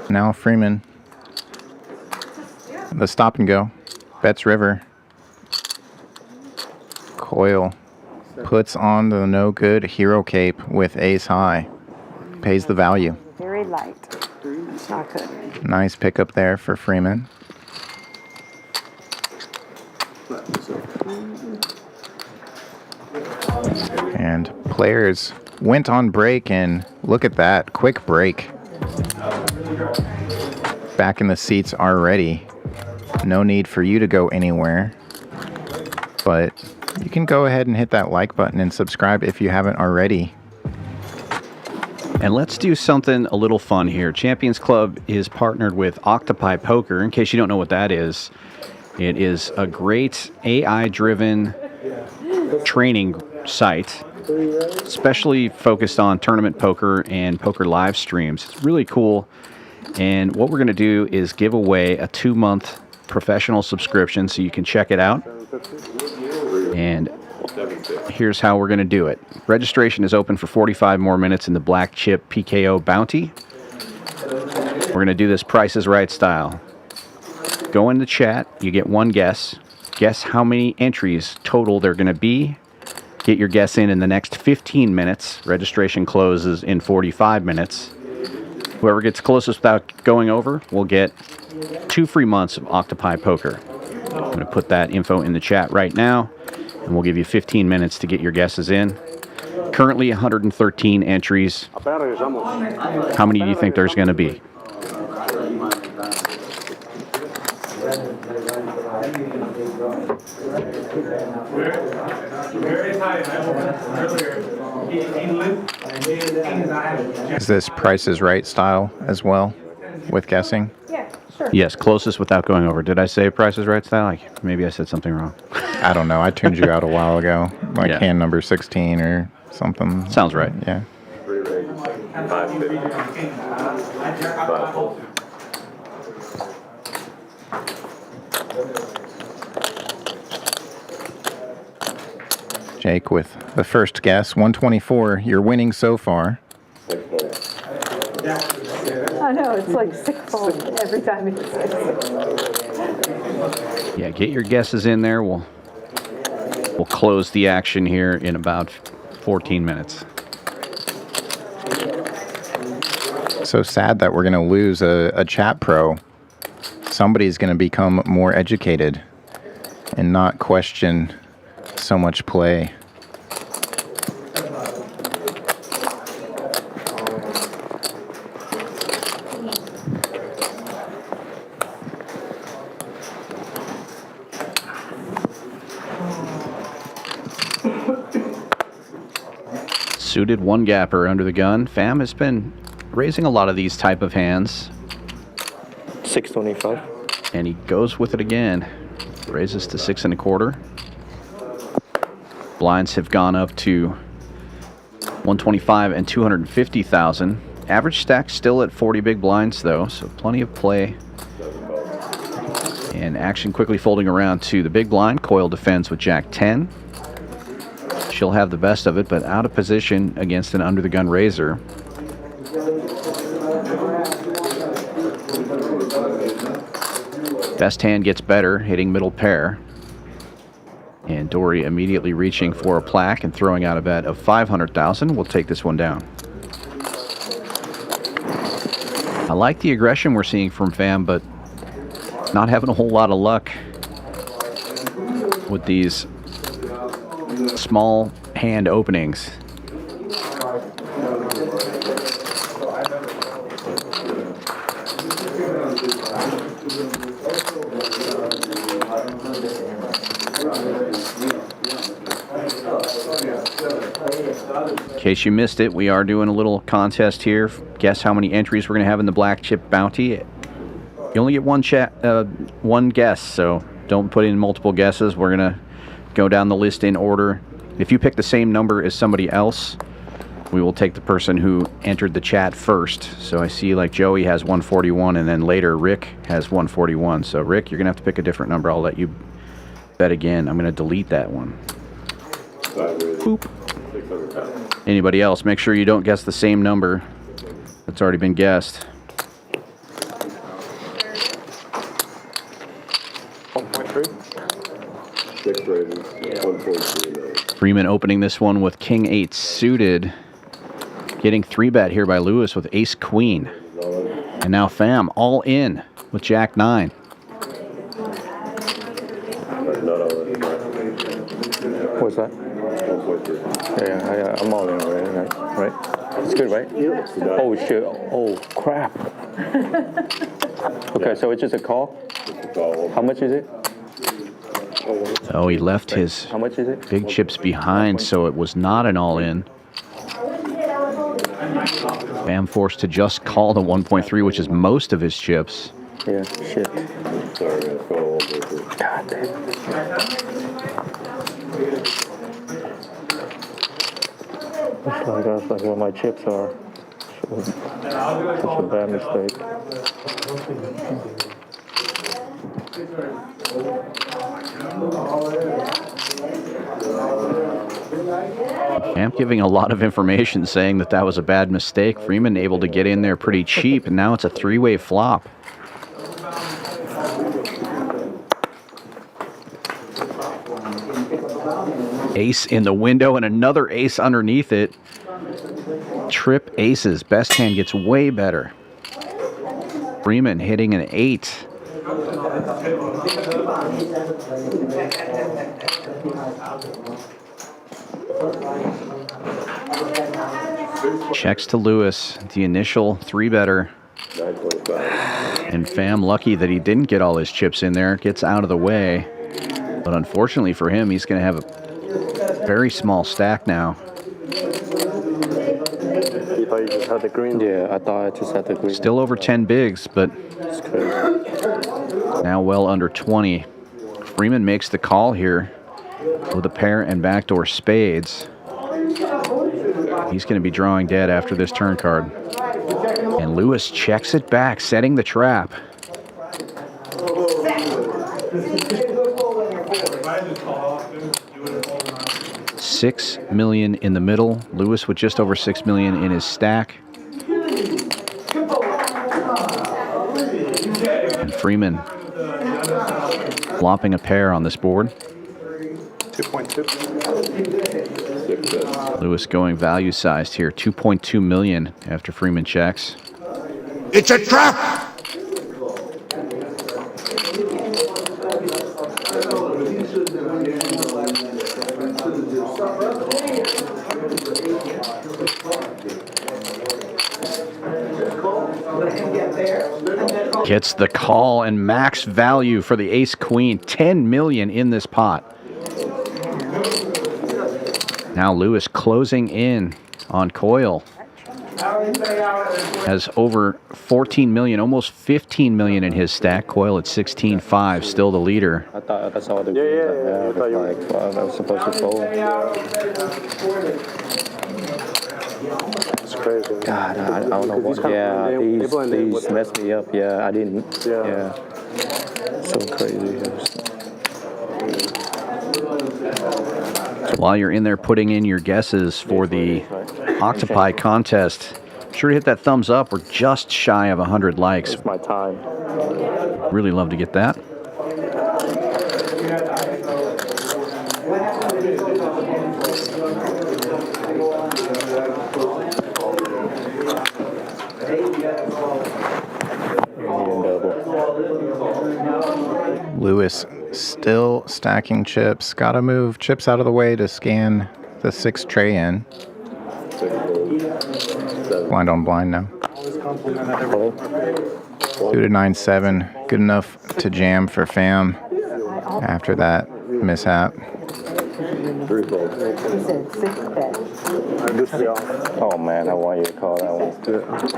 now Freeman. The stop and go. Bets river. Coil puts on the no good hero cape with ace high. Pays the value. Very light. It's not good. Nice pickup there for Freeman. And players went on break, and look at that. Quick break. Back in the seats already. No need for you to go anywhere. But you can go ahead and hit that like button and subscribe if you haven't already. And let's do something a little fun here. Champions Club is partnered with Octopi Poker. In case you don't know what that is, it is a great AI-driven training site, especially focused on tournament poker and poker live streams. It's really cool. And what we're going to do is give away a 2-month professional subscription so you can check it out. And here's how we're going to do it. Registration is open for 45 more minutes in the Black Chip PKO Bounty. We're going to do this Price is Right style. Go in the chat. You get one guess. Guess how many entries total there are going to be. Get your guess in the next 15 minutes. Registration closes in 45 minutes. Whoever gets closest without going over will get 2 free months of Octopi Poker. I'm going to put that info in the chat right now, and we'll give you 15 minutes to get your guesses in. Currently 113 entries. How many do you think there's going to be? Is this Price is Right style as well with guessing? Yeah, sure. Yes, closest without going over. Did I say Price is Right style? Maybe I said something wrong. I don't know. I tuned you out a while ago. Like Yeah. hand number 16 or something. Sounds right. Yeah. 550. 5 fold. Jake with the first guess, 124. You're winning so far. I know, it's like 6-fold every time it says. Yeah, get your guesses in there. We'll close the action here in about 14 minutes. So sad that we're going to lose a chat pro. Somebody's going to become more educated and not question so much play. Suited one gapper under the gun. Fam has been raising a lot of these type of hands. 625. And he goes with it again. Raises to 6 1/4. Blinds have gone up to 125 and 250,000. Average stack still at 40 big blinds though, so plenty of play. And action quickly folding around to the big blind. Coil defends with Jack 10. She'll have the best of it, but out of position against an under the gun raiser. Best hand gets better, hitting middle pair. And Dory immediately reaching for a plaque and throwing out a bet of 500,000. We'll take this one down. I like the aggression we're seeing from Fam, but not having a whole lot of luck with these small hand openings. In case you missed it, we are doing a little contest here. Guess how many entries we're going to have in the black chip bounty. You only get one guess, so don't put in multiple guesses. We're going to go down the list in order. If you pick the same number as somebody else, we will take the person who entered the chat first. So I see like Joey has 141, and then later Rick has 141. So Rick, you're going to have to pick a different number. I'll let you bet again. I'm going to delete that one. Boop. Anybody else, make sure you don't guess the same number that's already been guessed. 1.3. 6 raises, 1.3. Freeman opening this one with King 8 suited. Getting 3-bet here by Lewis with Ace Queen. And now Fam all in with Jack 9. What's that? 1.3. Yeah, I'm all in already, right? It's good, right? Oh, shit. Oh, crap. Okay, so it's just a call? How much is it? Oh, he left his How much is it? big chips behind, so it was not an all-in. Fam forced to just call the 1.3, which is most of his chips. Yeah, shit. God damn. That's like where my chips are. Such a bad mistake. I'm giving a lot of information saying that that was a bad mistake. Freeman able to get in there pretty cheap, and now it's a 3-way flop. Ace in the window and another ace underneath it. Trip aces. Best hand gets way better. Freeman hitting an 8. Checks to Lewis, the initial 3-better. And Fam lucky that he didn't get all his chips in there. Gets out of the way. But unfortunately for him, he's going to have a very small stack now. You thought you just had the green? Yeah, I thought I just had the green. Still over 10 bigs, but now well under 20. Freeman makes the call here with a pair and backdoor spades. He's going to be drawing dead after this turn card. And Lewis checks it back, setting the trap. $6 million in the middle. Lewis with just over $6 million in his stack. And Freeman flopping a pair on this board. 2.2. Lewis going value sized here. 2.2 million after Freeman checks. It's a trap! Gets the call and max value for the ace queen. 10 million in this pot. Now Lewis closing in on Coil. Has over 14 million, almost 15 million in his stack. Coil at 16.5, still the leader. I saw the greens. I was supposed to fold. It's crazy. God, I don't know what. Yeah, these messed me up. Yeah, I didn't. Yeah. So crazy. While you're in there putting in your guesses for the Octopi contest, be sure to hit that thumbs up. We're just shy of 100 likes. It's my time. Really love to get that. Lewis still stacking chips. Gotta move chips out of the way to scan the 6 tray in. Blind on blind now. 2 to 9-7. Good enough to jam for fam after that mishap. Oh man, I want you to call that one.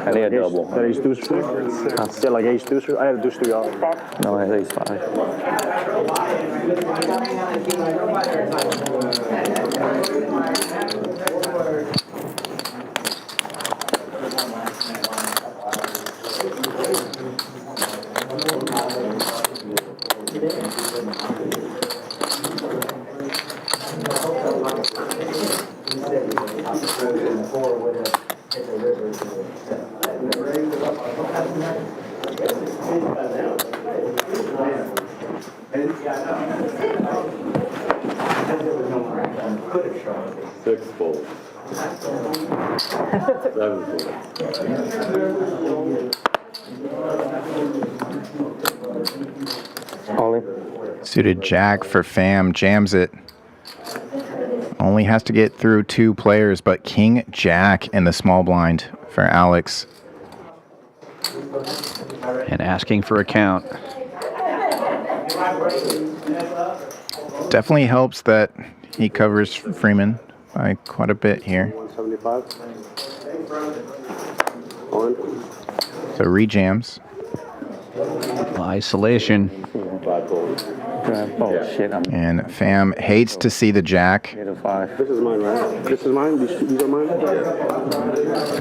I need a double. That ace deuce trick? Yeah, like ace deuce. I had a deuce 3 off. No, I had ace 5. Six fold. 7 fold. Suited jack for fam. Jams it. Only has to get through 2 players, but king jack in the small blind for Alex. And asking for a count. Definitely helps that he covers Freeman by quite a bit here. 175. On. So rejams. Isolation. Oh shit! And fam hates to see the jack. This is mine, right? This is mine. These are mine.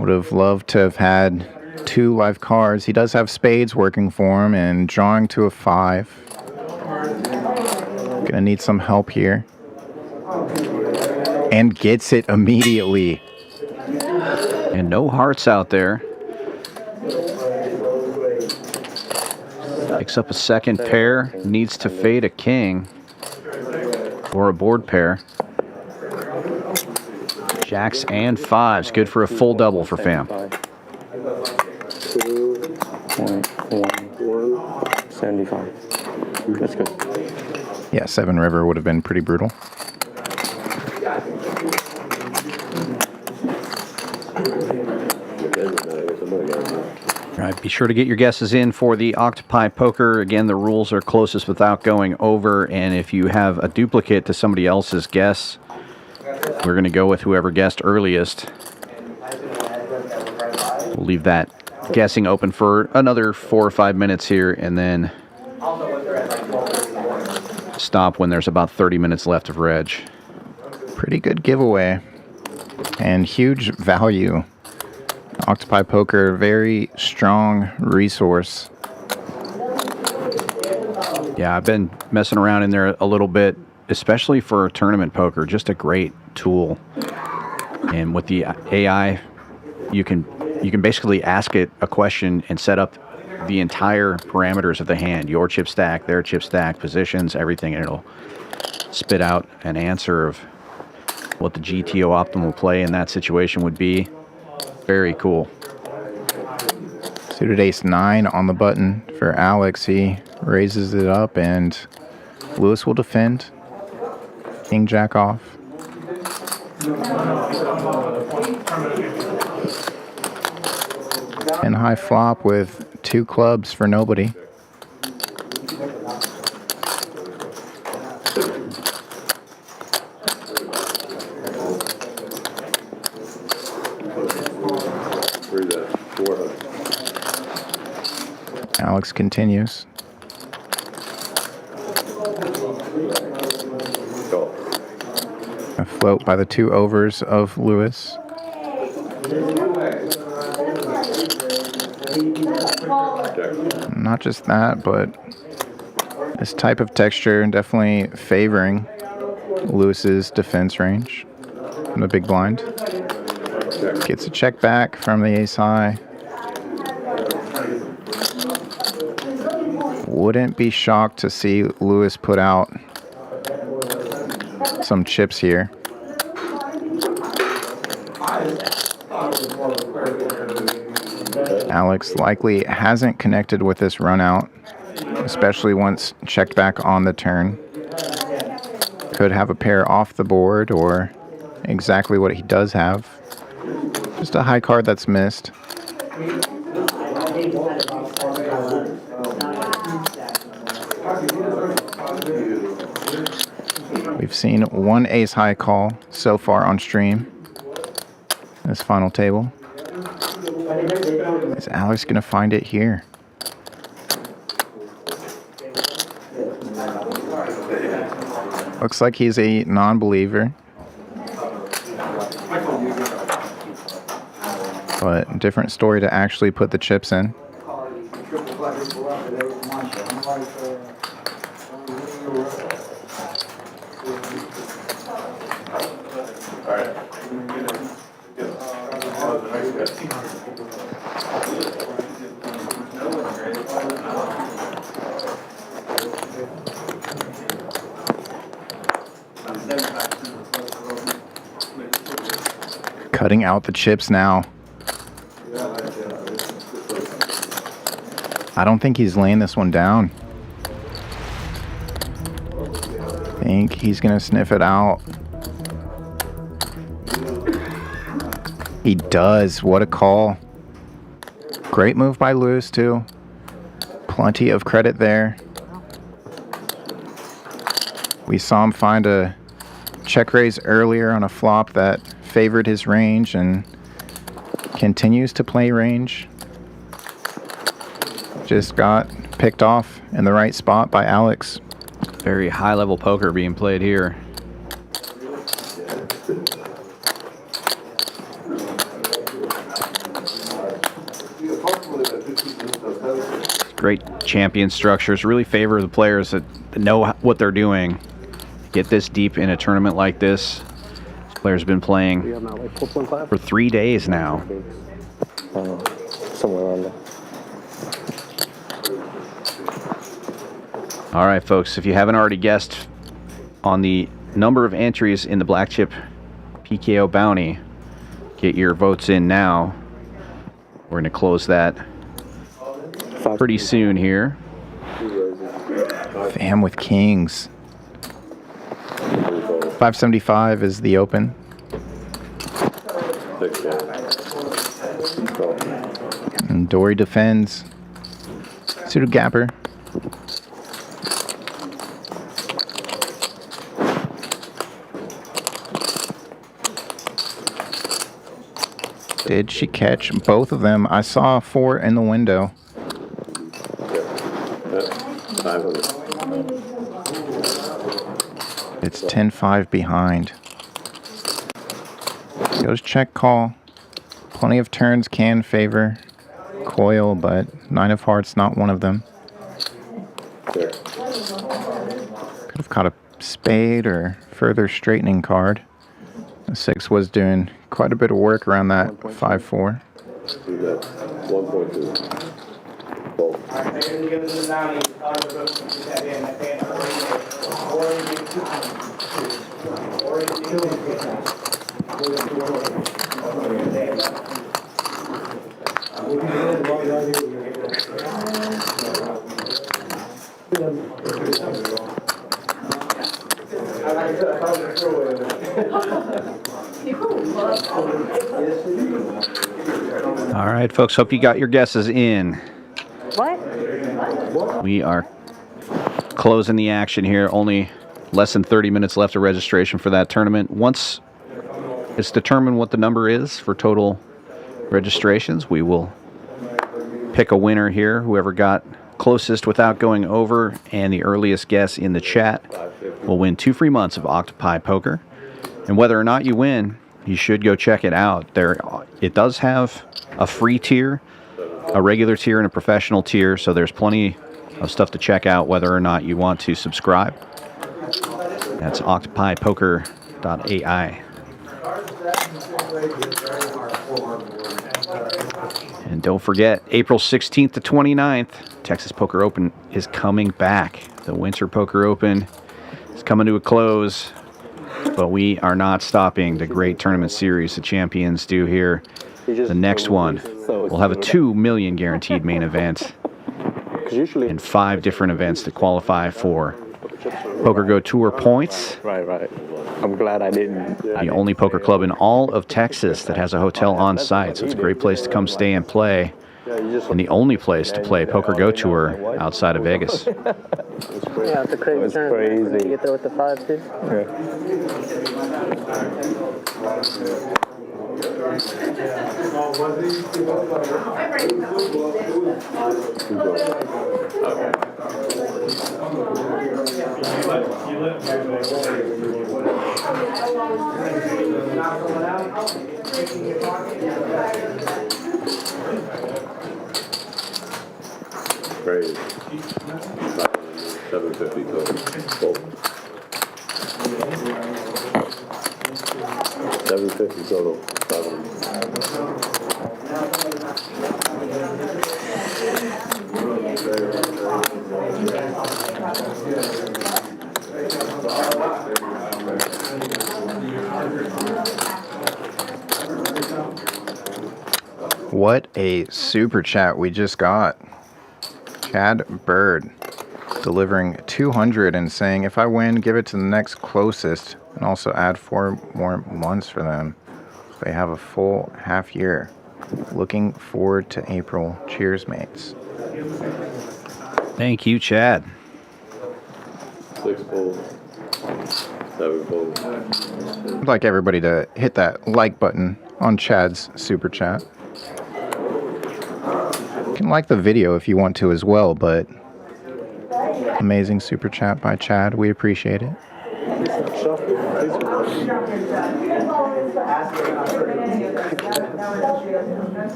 Would have loved to have had 2 live cards. He does have spades working for him and drawing to a 5. Gonna need some help here. And gets it immediately. And no hearts out there. Picks up a second pair. Needs to fade a king. Or a board pair. Jacks and 5s. Good for a full double for fam. 75. That's good. Yeah, 7 river would have been pretty brutal. All right, be sure to get your guesses in for the Octopi Poker. Again, the rules are closest without going over, and if you have a duplicate to somebody else's guess, we're going to go with whoever guessed earliest. We'll leave that guessing open for another 4 or 5 minutes here, and then stop when there's about 30 minutes left of reg. Pretty good giveaway. And huge value. Octopi Poker, very strong resource. Yeah, I've been messing around in there a little bit, especially for tournament poker. Just a great tool. And with the AI, you can basically ask it a question and set up the entire parameters of the hand. Your chip stack, their chip stack, positions, everything, and it'll spit out an answer of what the GTO optimal play in that situation would be. Very cool. Suited ace 9 on the button for Alex. He raises it up and Lewis will defend. King jack off. And high flop with 2 clubs for nobody. Alex continues. A float by the 2 overs of Lewis. Not just that, but this type of texture definitely favoring Lewis's defense range from the big blind. Gets a check back from the ace high. Wouldn't be shocked to see Lewis put out some chips here. Alex likely hasn't connected with this run out, especially once checked back on the turn. Could have a pair off the board or exactly what he does have. Just a high card that's missed. We've seen 1 ace high call so far on stream. This final table. Is Alex going to find it here? Looks like he's a non-believer. But different story to actually put the chips in. Cutting out the chips now. I don't think he's laying this one down. I think he's going to sniff it out. He does. What a call. Great move by Lewis, too. Plenty of credit there. We saw him find a check raise earlier on a flop that favored his range and continues to play range. Just got picked off in the right spot by Alex. Very high level poker being played here. Great champion structures really favor the players that know what they're doing. Get this deep in a tournament like this. This player's been playing for 3 days now. Somewhere around there. All right, folks, if you haven't already guessed on the number of entries in the Black Chip PKO bounty, get your votes in now. We're going to close that pretty soon here. Fam with kings. 575 is the open. And Dory defends. Suited gapper. Did she catch both of them? I saw 4 in the window. It's 10-5 behind. Goes check call. Plenty of turns can favor Coil, but 9 of hearts, not one of them. Could have caught a spade or further straightening card. The 6 was doing quite a bit of work around that 5-4. 1.2. All right, folks, hope you got your guesses in. What? We are closing the action here. Only less than 30 minutes left of registration for that tournament. Once it's determined what the number is for total registrations, we will pick a winner here. Whoever got closest without going over and the earliest guess in the chat will win 2 free months of Octopi Poker. And whether or not you win, you should go check it out. It does have a free tier, a regular tier, and a professional tier, so there's plenty of stuff to check out whether or not you want to subscribe. That's octopipoker.ai. And don't forget, April 16th to 29th, Texas Poker Open is coming back. The Winter Poker Open is coming to a close, but we are not stopping the great tournament series the champions do here. The next one will have a $2 million guaranteed main event and 5 different events to qualify for Poker Go Tour points. Right. I'm glad I didn't. The only poker club in all of Texas that has a hotel on site, so it's a great place to come stay and play. And the only place to play Poker Go Tour outside of Vegas. Yeah, it's a crazy tournament. You get there with the 5 too. Great. 750 total. 750 total. What a super chat we just got. Chad Bird delivering 200 and saying, if I win, give it to the next closest and also add 4 more months for them. They have a full half year. Looking forward to April. Cheers, mates. Thank you, Chad. 6 fold. 7 fold. I'd like everybody to hit that like button on Chad's super chat. You can like the video if you want to as well, but amazing super chat by Chad. We appreciate it.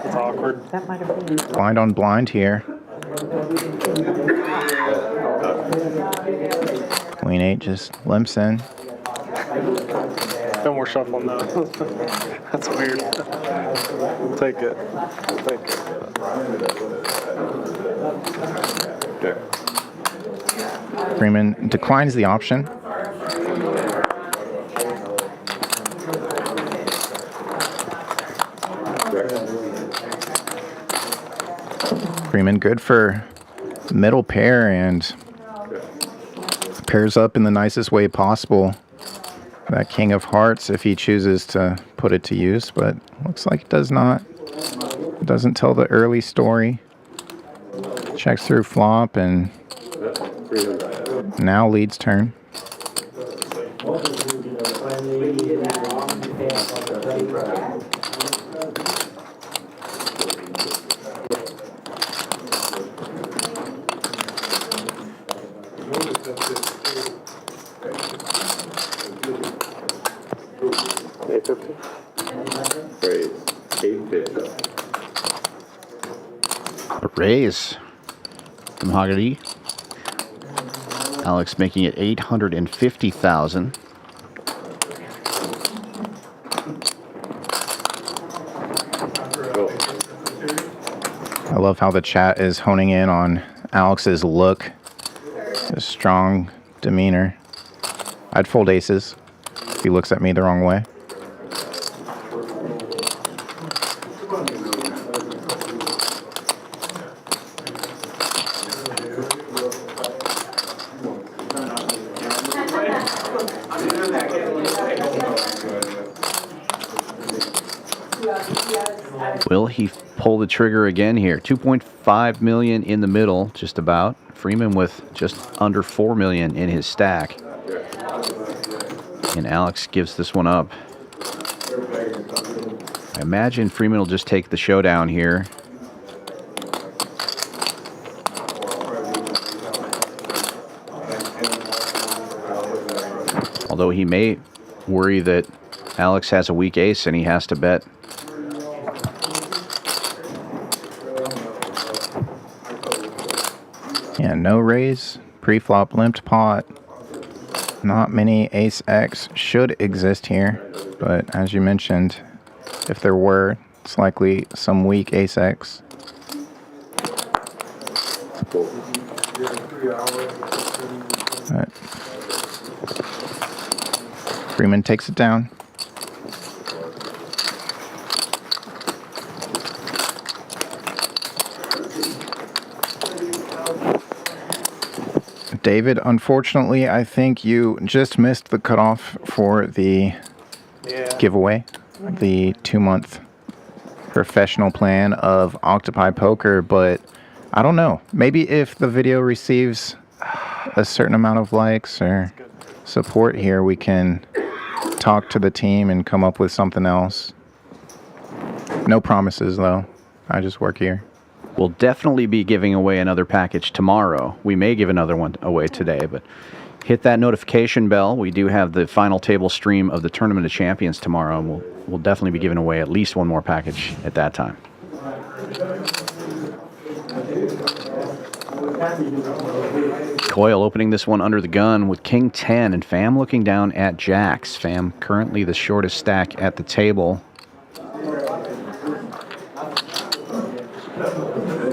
It's awkward. That might have been. Blind on blind here. Queen 8 just limps in. No more shuffling though. That's weird. We'll take it. Freeman declines the option. Freeman good for middle pair and pairs up in the nicest way possible. That King of Hearts if he chooses to put it to use, but looks like it does not. It doesn't tell the early story. Checks through flop and now leads turn. A raise from Haggerty. Alex making it 850,000. I love how the chat is honing in on Alex's look, his strong demeanor. I'd fold aces if he looks at me the wrong way. Will he pull the trigger again here? 2.5 million in the middle, just about. Freeman with just under 4 million in his stack. And Alex gives this one up. I imagine Freeman will just take the showdown here. Although he may worry that Alex has a weak ace and he has to bet. Yeah, no raise, pre-flop limped pot. Not many ace X should exist here, but as you mentioned, if there were, it's likely some weak ace X. But Freeman takes it down. David, unfortunately, I think you just missed the cutoff for the giveaway, the 2-month professional plan of Octopi Poker, but I don't know. Maybe if the video receives a certain amount of likes or support here, we can talk to the team and come up with something else. No promises, though. I just work here. We'll definitely be giving away another package tomorrow. We may give another one away today, but hit that notification bell. We do have the final table stream of the Tournament of Champions tomorrow, and we'll definitely be giving away at least one more package at that time. Coyle opening this one under the gun with King 10, and Pham looking down at Jacks. Pham currently the shortest stack at the table.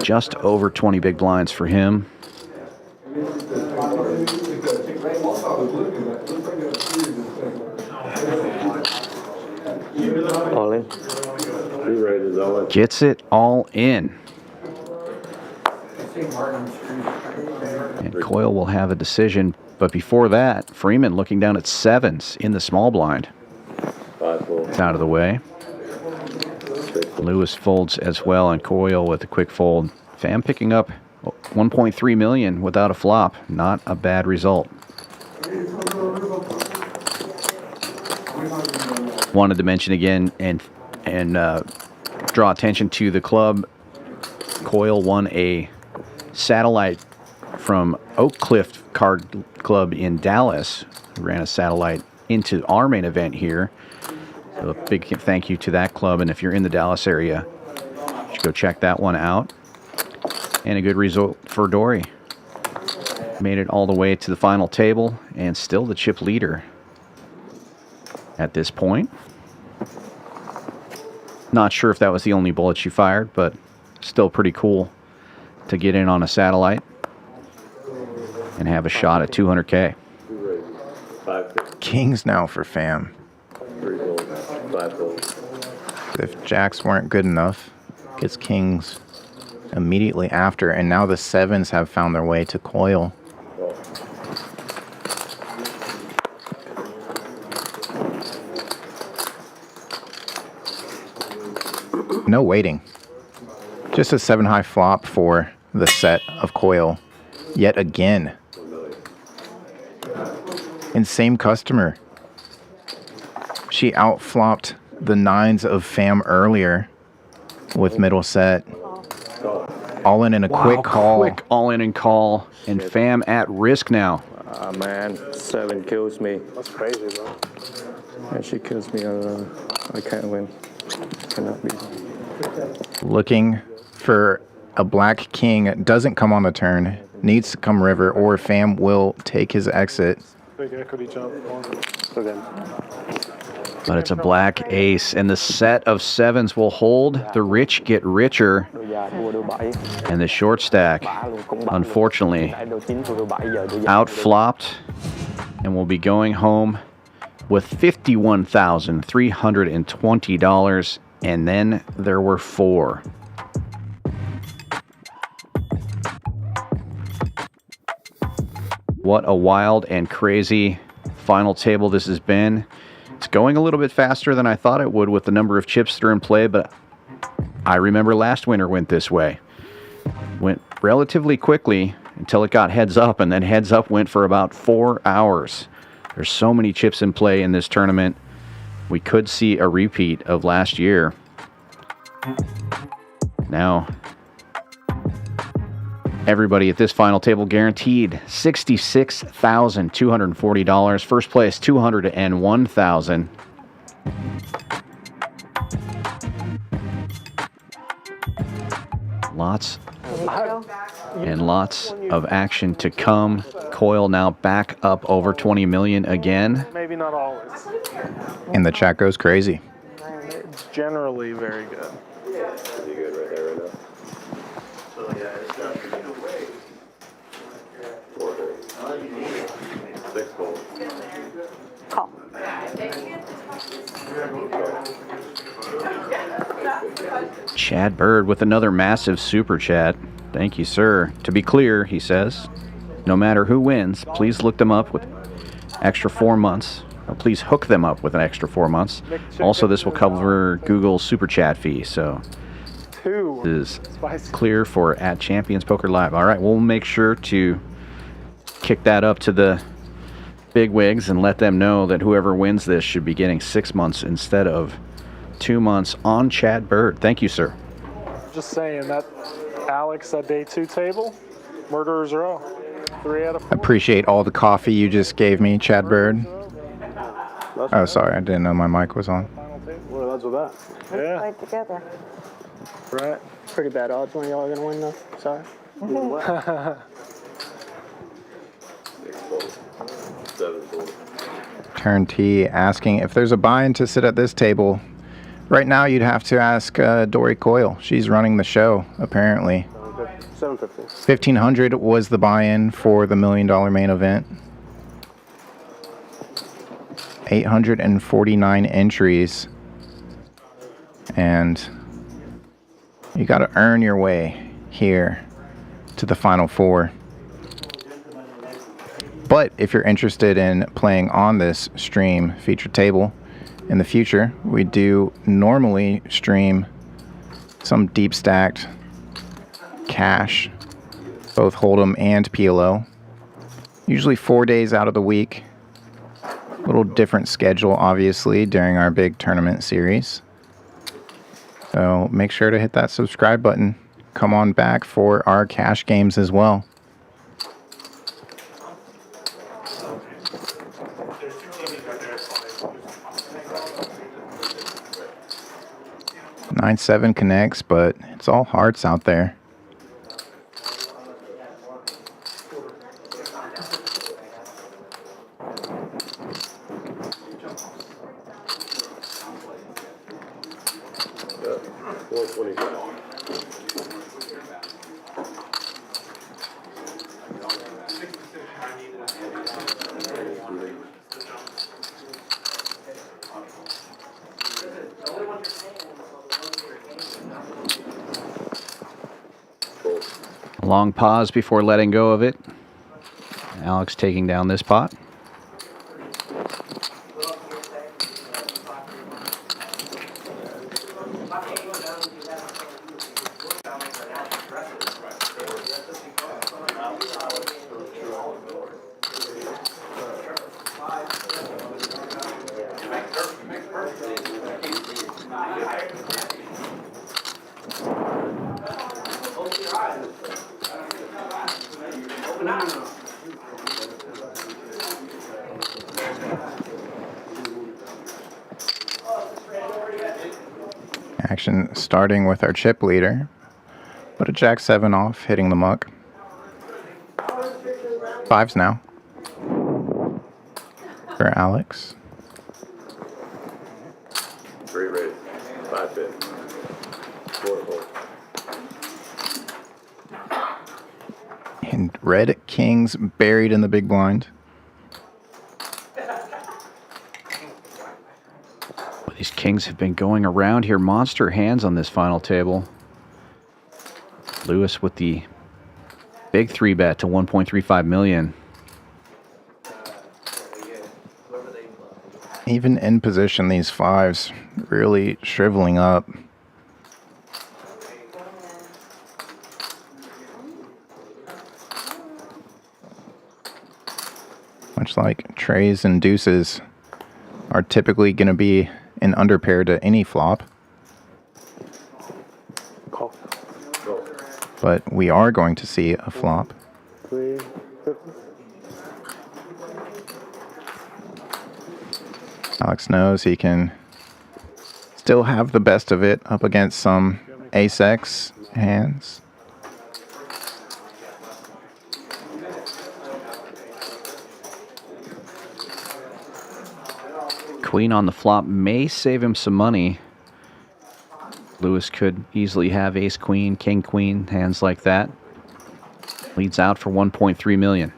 Just over 20 big blinds for him. All in. Gets it all in. And Coyle will have a decision, but before that, Freeman looking down at sevens in the small blind. It's out of the way. Lewis folds as well, and Coyle with a quick fold. Pham picking up 1.3 million without a flop. Not a bad result. Wanted to mention again and draw attention to the club. Coyle won a satellite from Oak Cliff Card Club in Dallas. Ran a satellite into our main event here. So a big thank you to that club, and if you're in the Dallas area, you should go check that one out. And a good result for Dory. Made it all the way to the final table, and still the chip leader at this point. Not sure if that was the only bullet she fired, but still pretty cool to get in on a satellite and have a shot at 200K. Kings now for Pham. If jacks weren't good enough, gets kings immediately after, and now the sevens have found their way to Coyle. No waiting. Just a 7-high flop for the set of Coyle. Yet again. And same customer. She outflopped the 9s of Pham earlier with middle set. All in a quick call. Quick all in and call. And Pham at risk now. Ah, man, 7 kills me. That's crazy, bro. And she kills me. I can't win. Cannot be. Looking for a black king. Doesn't come on the turn. Needs to come river, or Pham will take his exit. Big equity jump. But it's a black ace, and the set of sevens will hold. The rich get richer. And the short stack, unfortunately, outflopped, and will be going home with $51,320. And then there were 4. What a wild and crazy final table this has been. It's going a little bit faster than I thought it would with the number of chips that are in play, but I remember last winter went this way. Went relatively quickly until it got heads up, and then heads up went for about 4 hours. There's so many chips in play in this tournament. We could see a repeat of last year. Now, Everybody at this final table guaranteed $66,240. First place, $201,000. Lots and lots of action to come. Coil now back up over 20 million again. Maybe not always. And the chat goes crazy. It's generally very good. Yeah, pretty good right there right now. So yeah, it's not six goals. Call. Chad Bird with another massive super chat. Thank you, sir. To be clear, he says, no matter who wins, please look them up with extra 4 months. Or please hook them up with an extra 4 months. Also, this will cover Google's super chat fee. So this is clear for at Champions Poker Live. All right, we'll make sure to kick that up to the big wigs and let them know that whoever wins this should be getting 6 months instead of 2 months on Chad Bird. Thank you, sir. Just saying that Alex at day 2 table, Murderer's Row. 3 out of 4. Appreciate all the coffee you just gave me, Chad Bird. Oh, sorry, I didn't know my mic was on. What are the odds with that? Let's play together. Right. Pretty bad odds when y'all are going to win, though. Sorry. Turn T asking if there's a buy-in to sit at this table. Right now, you'd have to ask Dory Coyle. She's running the show, apparently. $750. $1,500 was the buy-in for the $1 million main event. 849 entries. And you got to earn your way here to the final 4. But if you're interested in playing on this stream feature table in the future, we do normally stream some deep stacked cash, both Hold'em and PLO. Usually 4 days out of the week. A little different schedule, obviously, during our big tournament series. So make sure to hit that subscribe button. Come on back for our cash games as well. Nine 7 connects, but it's all hearts out there. Long pause before letting go of it. Alex taking down this pot. Action starting with our chip leader, but a Jack 7 off, hitting the muck. 5s now for Alex. 3 raise, 5 bid, 4 fold. And red kings buried in the big blind. These kings have been going around here. Monster hands on this final table. Lewis with the big 3-bet to 1.35 million. Even in position, these 5s really shriveling up. Much like trays and deuces are typically going to be an underpair to any flop. Call. But but we are going to see a flop. Alex knows he can still have the best of it up against some ace-x hands. Queen on the flop may save him some money. Lewis could easily have ace-queen, king-queen, hands like that. Leads out for 1.3 million.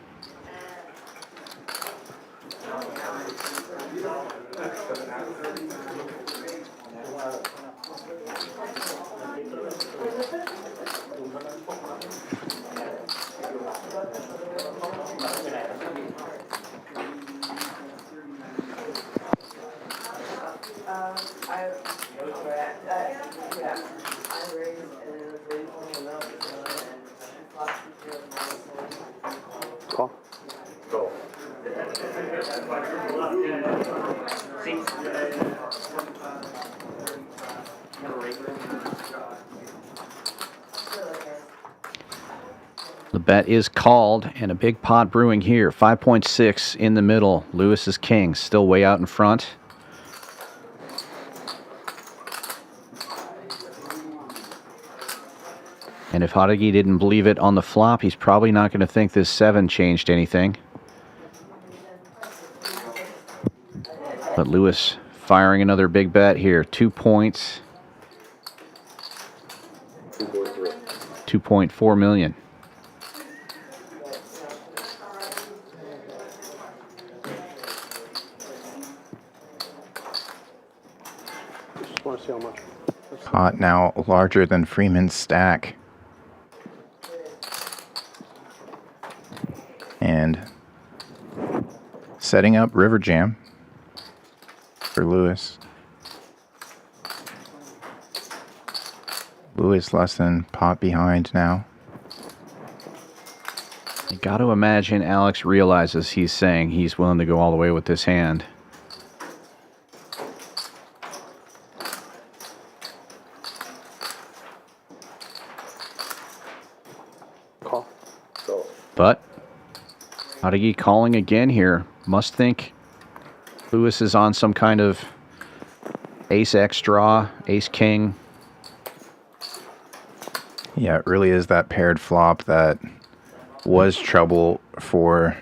Call. The bet is called, and a big pot brewing here. 5.6 in the middle. Lewis is king, still way out in front. And if Hadagi didn't believe it on the flop, he's probably not going to think this 7 changed anything. But Lewis firing another big bet here. 2 points. 2.4 million. Just want to see how much. Pot now larger than Freeman's stack. And setting up River Jam for Lewis. Lewis less than pot behind now. You got to imagine Alex realizes he's saying he's willing to go all the way with this hand. Call. But Hadagi calling again here. Must think Lewis is on some kind of ace-x draw, ace-king. Yeah, it really is that paired flop that was trouble for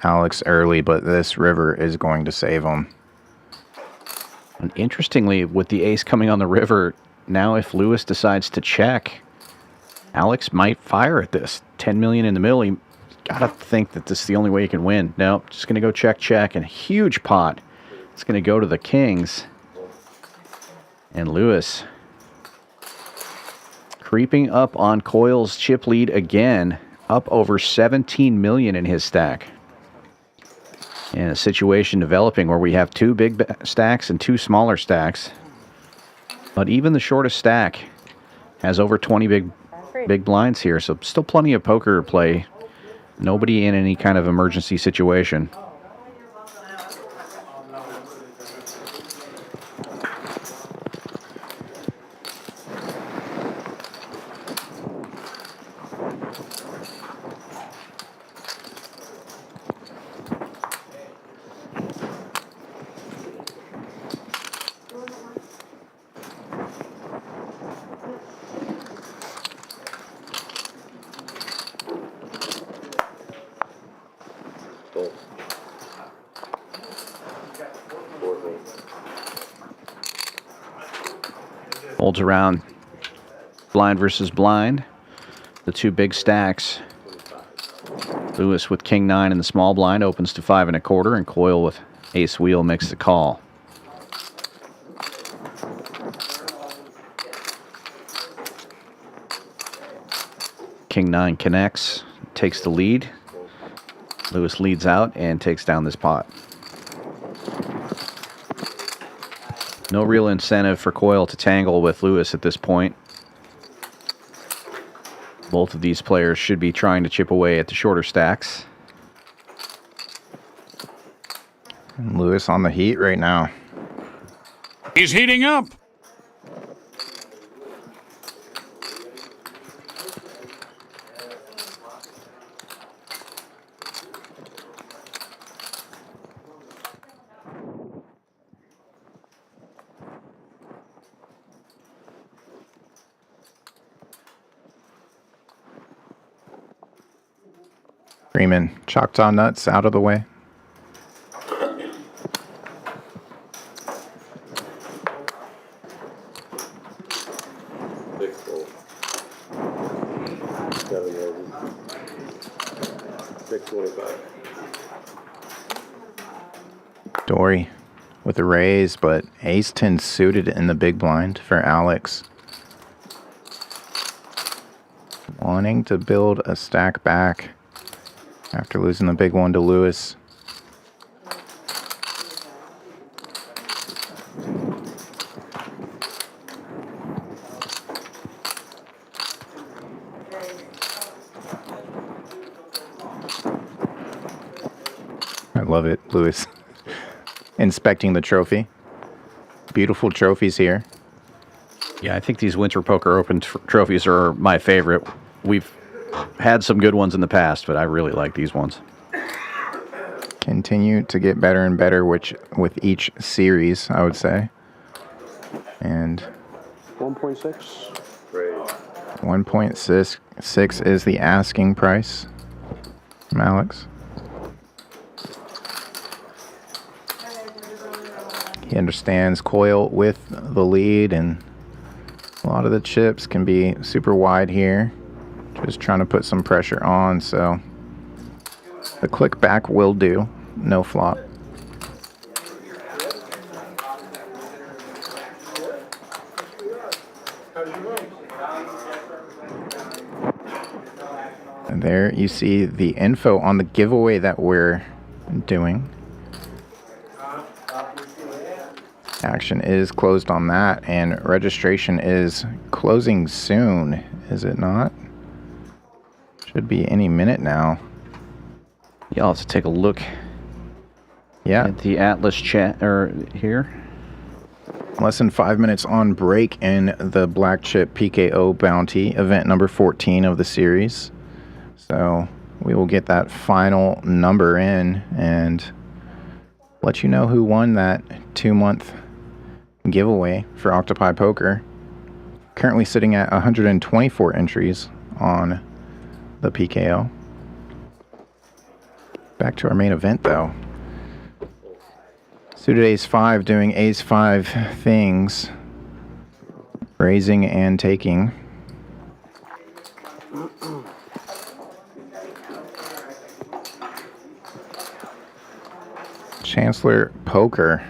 Alex early, but this river is going to save him. And interestingly, with the ace coming on the river, now if Lewis decides to check, Alex might fire at this. 10 million in the middle. He gotta think that this is the only way he can win. No, just gonna go check, and a huge pot. It's gonna go to the kings. And Lewis creeping up on Coyle's chip lead again, up over 17 million in his stack. And a situation developing where we have 2 big stacks and 2 smaller stacks. But even the shortest stack has over 20 big blinds here, so still plenty of poker play. Nobody in any kind of emergency situation. Folds around blind versus blind. The 2 big stacks. Lewis with king 9 in the small blind opens to 5 1/4, and Coyle with ace wheel makes the call. King 9 connects, takes the lead. Lewis leads out and takes down this pot. No real incentive for Coyle to tangle with Lewis at this point. Both of these players should be trying to chip away at the shorter stacks. And Lewis on the heat right now. He's heating up. Freeman, Choctaw nuts out of the way. Six fold. 7 raises. 625. Dory with a raise, but ace-10 suited in the big blind for Alex. Wanting to build a stack back after losing the big one to Lewis. I love it, Lewis. Inspecting the trophy. Beautiful trophies here. Yeah, I think these Winter Poker Open trophies are my favorite. We've had some good ones in the past, but I really like these ones. Continue to get better and better with each series, I would say. And 1.6. 1.6 is the asking price from Alex. He understands Coil with the lead, and a lot of the chips can be super wide here. Just trying to put some pressure on, so the click back will do. No flop. And there you see the info on the giveaway that we're doing. Action is closed on that, and registration is closing soon, is it not? Should be any minute now. Yeah, I'll have to take a look at the Atlas chat here. Less than 5 minutes on break in the Black Chip PKO Bounty, event number 14 of the series. So we will get that final number in and let you know who won that 2-month giveaway for Octopi Poker. Currently sitting at 124 entries on the PKO. Back to our main event though. Suited ace-5 doing ace-5 things. Raising and taking. Chancellor Poker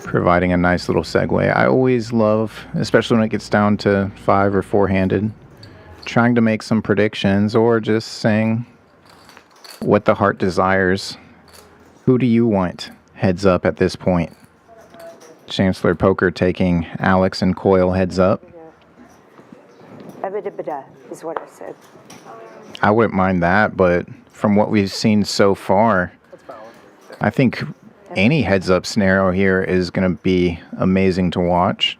providing a nice little segue. I always love, especially when it gets down to 5 or 4-handed, trying to make some predictions or just saying what the heart desires. Who do you want heads up at this point? Chancellor Poker taking Alex and Coil heads up. Ebida is what I said. I wouldn't mind that, but from what we've seen so far, I think any heads-up scenario here is going to be amazing to watch.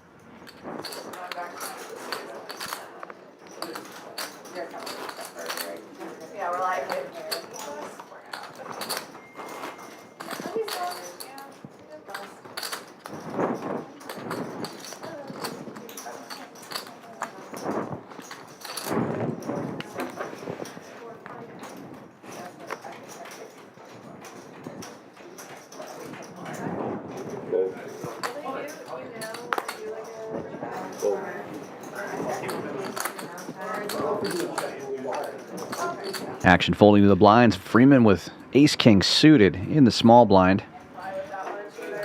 Action folding to the blinds. Freeman with ace-king suited in the small blind.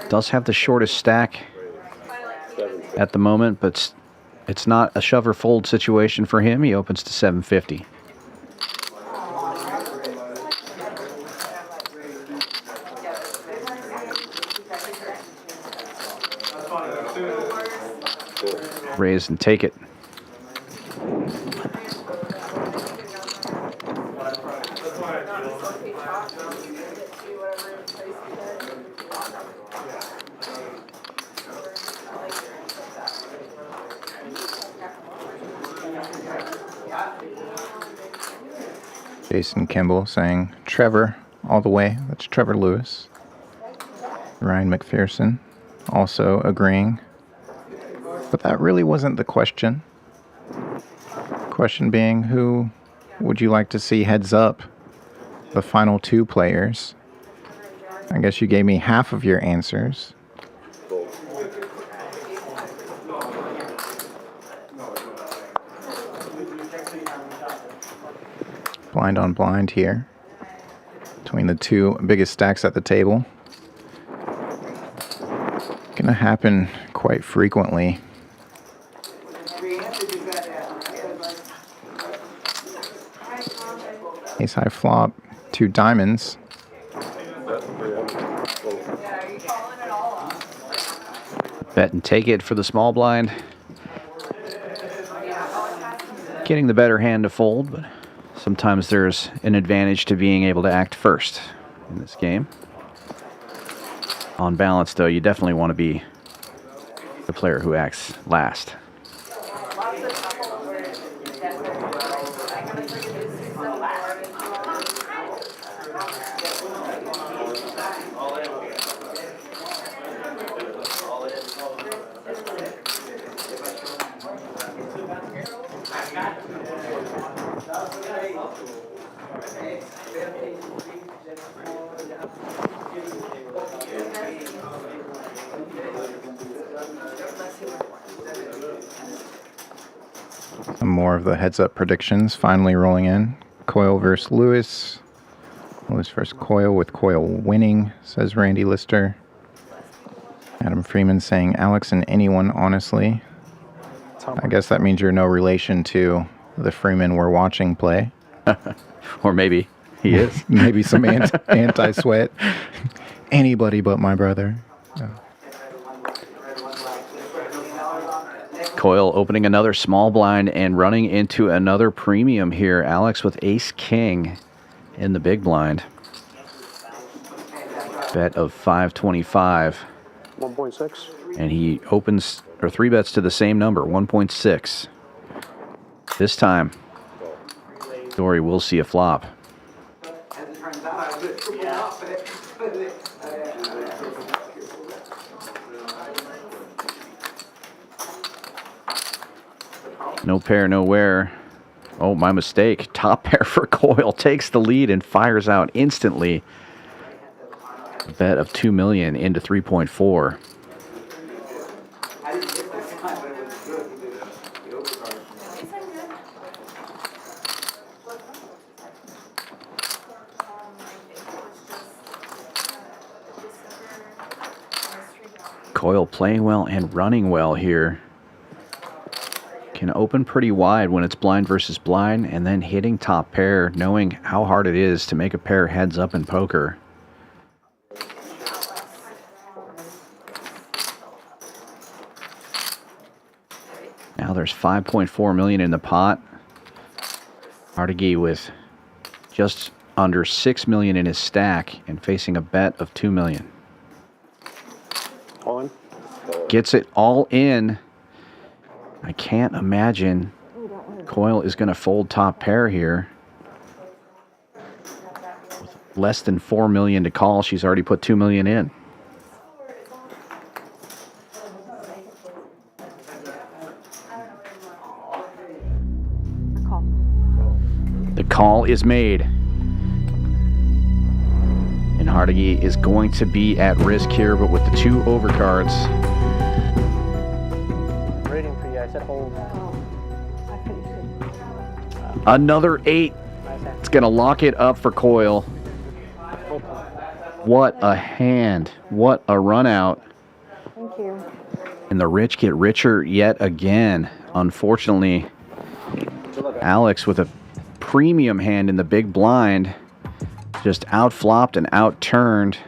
Does have the shortest stack at the moment, but it's not a shove or fold situation for him. He opens to 750. Raise and take it. Jason Kimball saying Trevor all the way. That's Trevor Lewis. Ryan McPherson also agreeing. But that really wasn't the question. Question being, who would you like to see heads up the final two players? I guess you gave me half of your answers. Blind on blind here between the two biggest stacks at the table. Gonna happen quite frequently. Ace high flop, 2 diamonds. Bet and take it for the small blind. Getting the better hand to fold, but sometimes there's an advantage to being able to act first in this game. On balance, though, you definitely want to be the player who acts last. Some more of the heads-up predictions finally rolling in. Coyle versus Lewis. Lewis versus Coyle, with Coyle winning, says Randy Lister. Adam Freeman saying Alex and anyone, honestly. I guess that means you're no relation to the Freeman we're watching play. Or maybe he is. Maybe some anti-sweat. Anybody but my brother. Yeah. Coyle opening another small blind and running into another premium here. Alex with ace-king in the big blind. Bet of 525. 1.6. And he opens, or 3 bets to the same number, 1.6. This time, Dory will see a flop. No pair, nowhere. Oh, my mistake. Top pair for Coyle. Takes the lead and fires out instantly. A bet of $2 million into 3.4. Coyle playing well and running well here. Can open pretty wide when it's blind versus blind, and then hitting top pair, knowing how hard it is to make a pair heads up in poker. Now there's 5.4 million in the pot. Ardegi with just under 6 million in his stack and facing a bet of 2 million. All in. Gets it all in. I can't imagine Coyle is going to fold top pair here. With less than 4 million to call, she's already put 2 million in. The call is made. And Ardegi is going to be at risk here, but with the 2 overcards. Another 8. It's going to lock it up for Coyle. What a hand. What a run out. Thank you. And the rich get richer yet again. Unfortunately, Alex with a premium hand in the big blind just outflopped and outturned.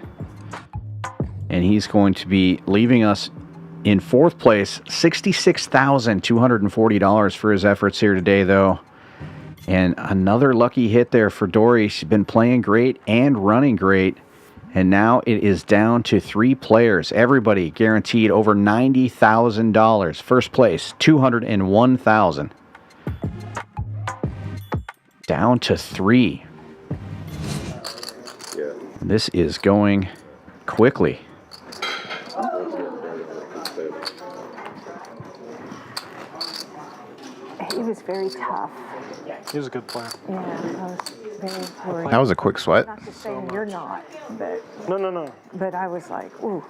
And he's going to be leaving us in 4th place. $66,240 for his efforts here today, though. And another lucky hit there for Dory. She's been playing great and running great. And now it is down to 3 players. Everybody guaranteed over $90,000. First place, $201,000. Down to 3. Yeah. This is going quickly. It was very very tough. He was a good player. Yeah, I was very worried. That was a quick sweat. Not to say you're not, but No. but I was like, ooh.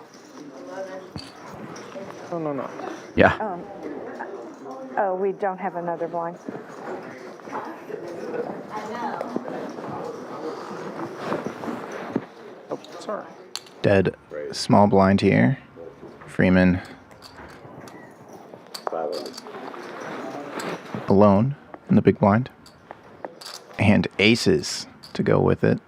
No. Yeah. Oh, we don't have another blind. Oh, sorry. Dead small blind here. Freeman alone in the big blind. And aces to go with it.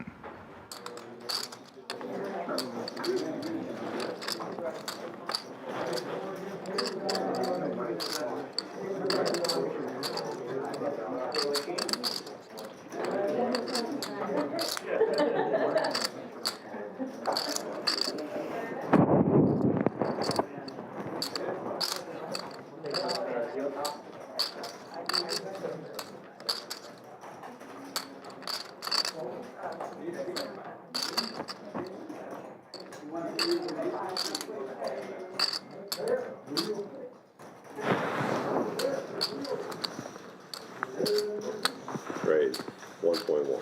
Raise 1.1.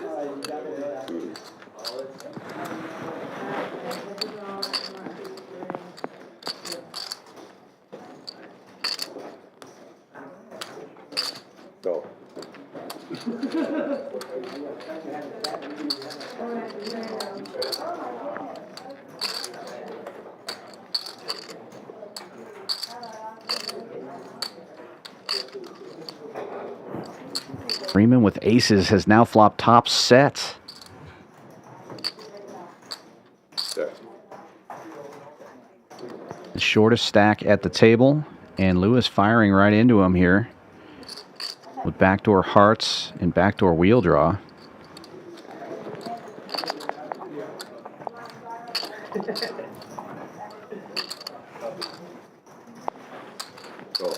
Go. Freeman with aces has now flopped top set. There. The shortest stack at the table, and Lewis firing right into him here with backdoor hearts and backdoor wheel draw. Go.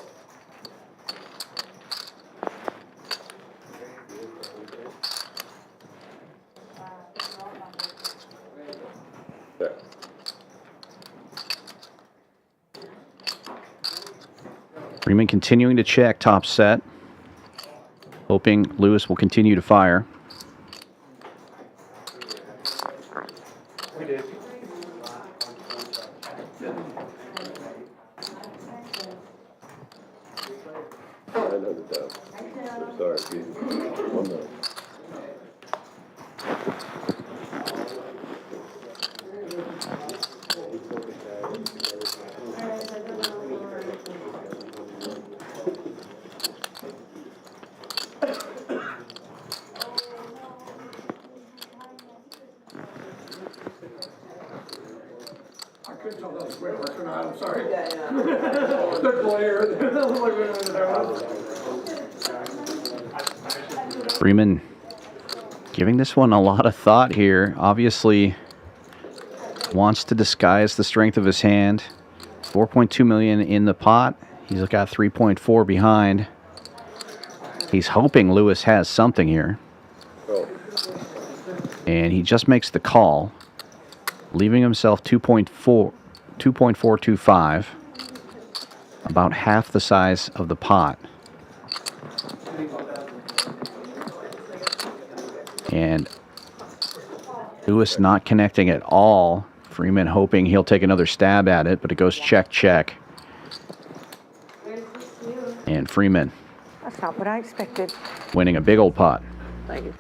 There. Freeman continuing to check top set, hoping Lewis will continue to fire. We did. I'm sorry, Pete. 1 minute. I couldn't tell that was great work or not, I'm sorry. The glare. Freeman giving this one a lot of thought here. Obviously wants to disguise the strength of his hand. 4.2 million in the pot. He's got 3.4 behind. He's hoping Lewis has something here. And he just makes the call, leaving himself 2.425, about half the size of the pot. And Lewis not connecting at all. Freeman hoping he'll take another stab at it, but it goes check, check. And Freeman That's not what I expected. winning a big old pot. Thank you.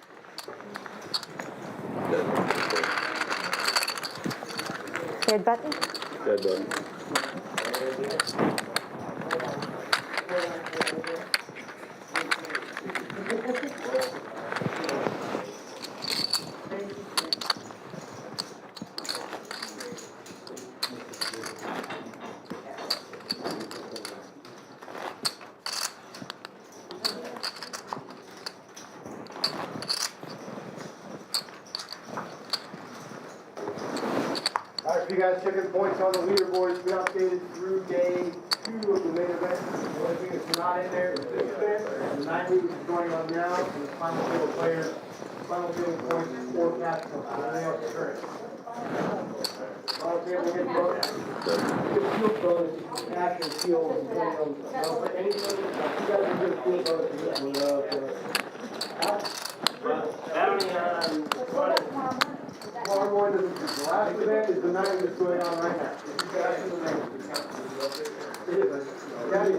Dead button? Dead button. All right, so you guys checking points on the leaderboards. We updated through day 2 of the main event. The only thing that's not in there is this event. The 9 league is going on now. And the final table players, final table points, 4 cash points. Everything else is current.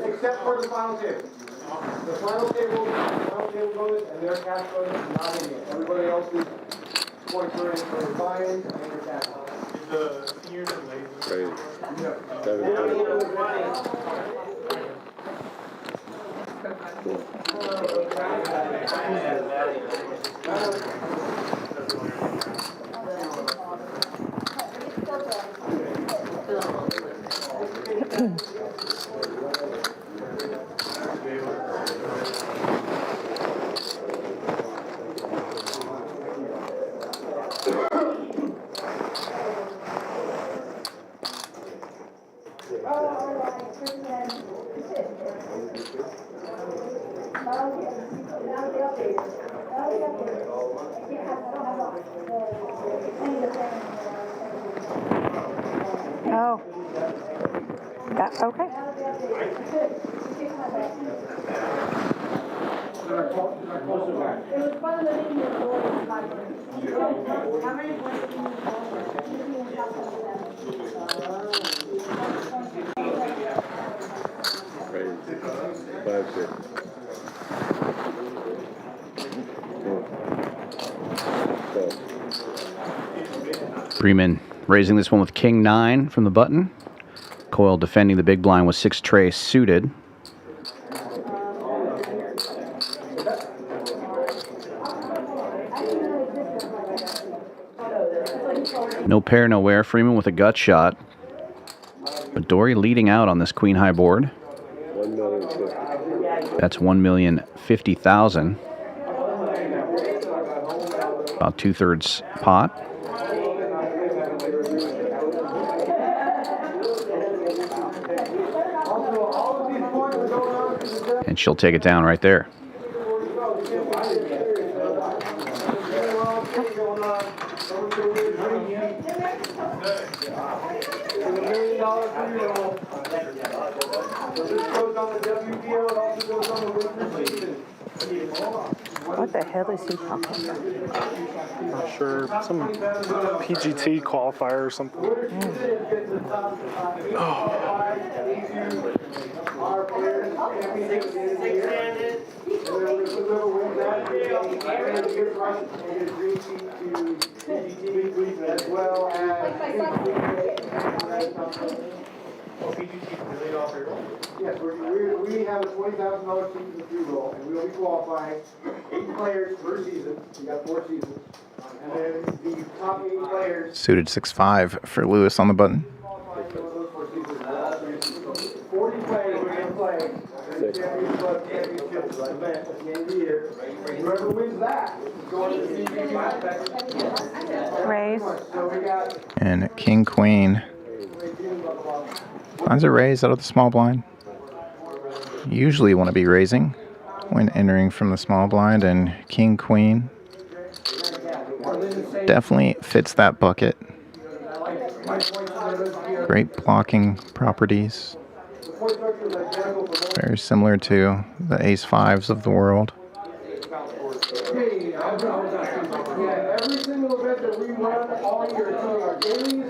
Except for the final table. The final table bonus and their cash bonus is not in yet. Everybody else's points are in for the buy-in and your cash bonus. The seniors and ladies. Oh. That, okay. Freeman raising this one with King 9 from the button. Coyle defending the big blind with 6 trace suited. No pair, nowhere. Freeman with a gut shot. But Dory leading out on this queen high board. That's 1,050,000. About 2/3 pot. And she'll take it down right there. What the hell is he talking about? Not sure. Some PGT qualifier or something. As well as yes, we have a $20,000 season free roll, and we will be qualifying 8 players per season. We got 4 seasons, and then the top 8 players. Suited 6-5 for Lewis on the button. 40 players are going to play in the championship event at the end of the year. Whoever wins that is going to the CPG. Raise. So we got. And King Queen. Finds a raise out of the small blind. Usually want to be raising when entering from the small blind, and King Queen definitely fits that bucket. Great blocking properties. Very similar to the ace-5s of the world.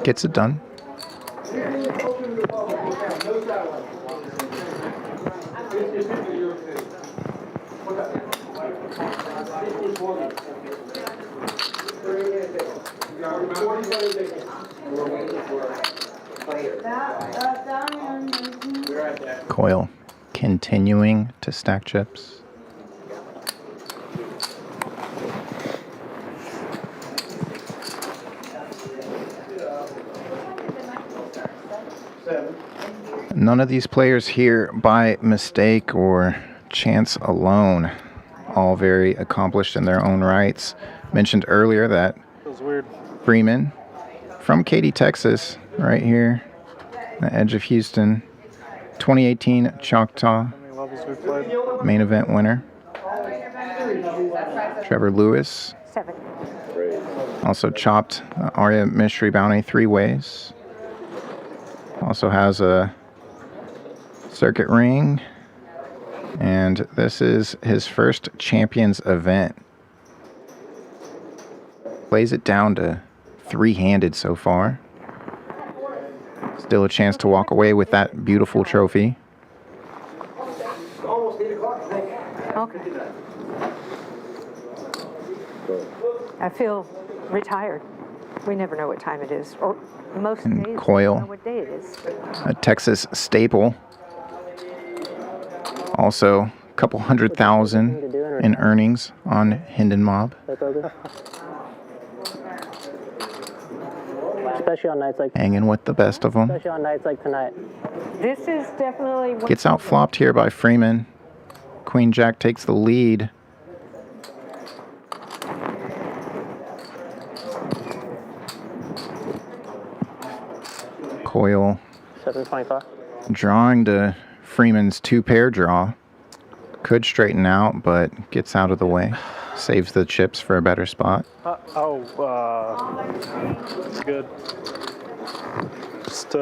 Gets it done. Coyle continuing to stack chips. None of these players here by mistake or chance alone. All very accomplished in their own rights. Mentioned earlier that Freeman from Katy, Texas, right here, the edge of Houston, 2018 Choctaw main event winner. Trevor Lewis 7. Also chopped Arya Mystery Bounty 3 ways. Also has a circuit ring. And this is his first Champions event. Plays it down to 3-handed so far. Still a chance to walk away with that beautiful trophy. Okay. I feel retired. We never know what time it is. Or most And days, Coil. we don't know what day it is. A Texas staple. Also, a couple 100,000 in earnings on Hinden Mob. Especially on nights like Hanging with the best of them. especially on nights like tonight. This is definitely one. Gets out flopped here by Freeman. Queen Jack takes the lead. Coil 725. drawing to Freeman's 2-pair draw. Could straighten out, but gets out of the way. Saves the chips for a better spot. It's good. Just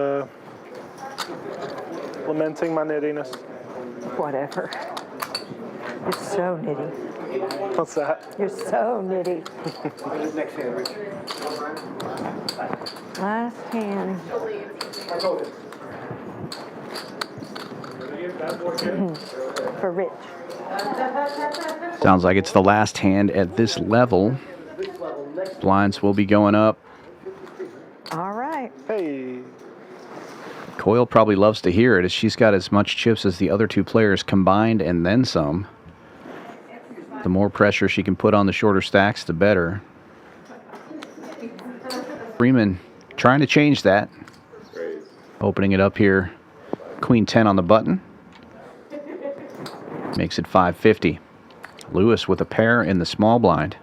lamenting my nittiness. Whatever. You're so nitty. What's that? You're so nitty. Last hand. For Rich. Sounds like it's the last hand at this level. Blinds will be going up. All right. Hey. Coil probably loves to hear it, as she's got as much chips as the other two players combined and then some. The more pressure she can put on the shorter stacks, the better. Freeman trying to change that. Opening it up here. Queen 10 on the button. Makes it 550. Lewis with a pair in the small blind.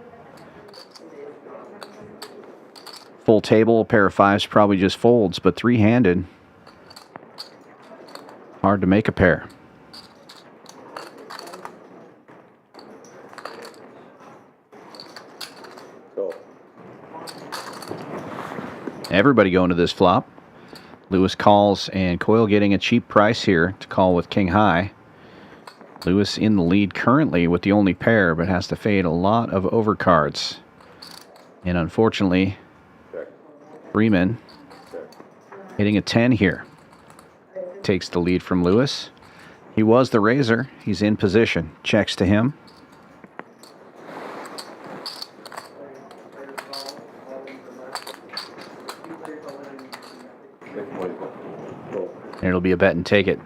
Full table, a pair of 5s probably just folds, but 3-handed. Hard to make a pair. Everybody going to this flop. Lewis calls, and Coil getting a cheap price here to call with King High. Lewis in the lead currently with the only pair, but has to fade a lot of overcards. And unfortunately, Freeman hitting a 10 here. Takes the lead from Lewis. He was the raiser. He's in position. Checks to him. And it'll be a bet and take it.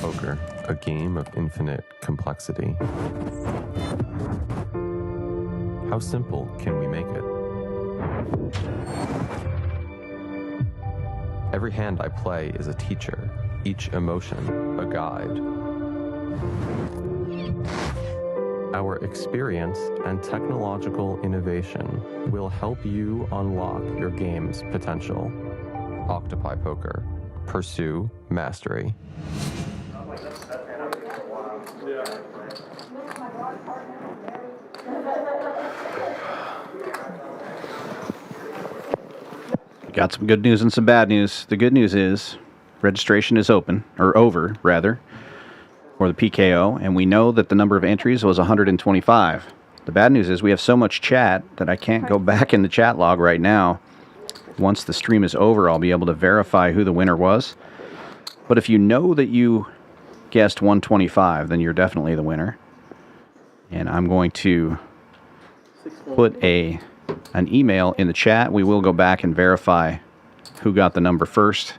Poker, a game of infinite complexity. How simple can we make it? Every hand I play is a teacher, each emotion a guide. Our experience and technological innovation will help you unlock your game's potential. Octopi Poker. Pursue mastery. Got some good news and some bad news. The good news is registration is open, or over, rather, for the PKO, and we know that the number of entries was 125. The bad news is we have so much chat that I can't go back in the chat log right now. Once the stream is over, I'll be able to verify who the winner was. But if you know that you guessed 125, then you're definitely the winner. And I'm going to put an email in the chat. We will go back and verify who got the number first,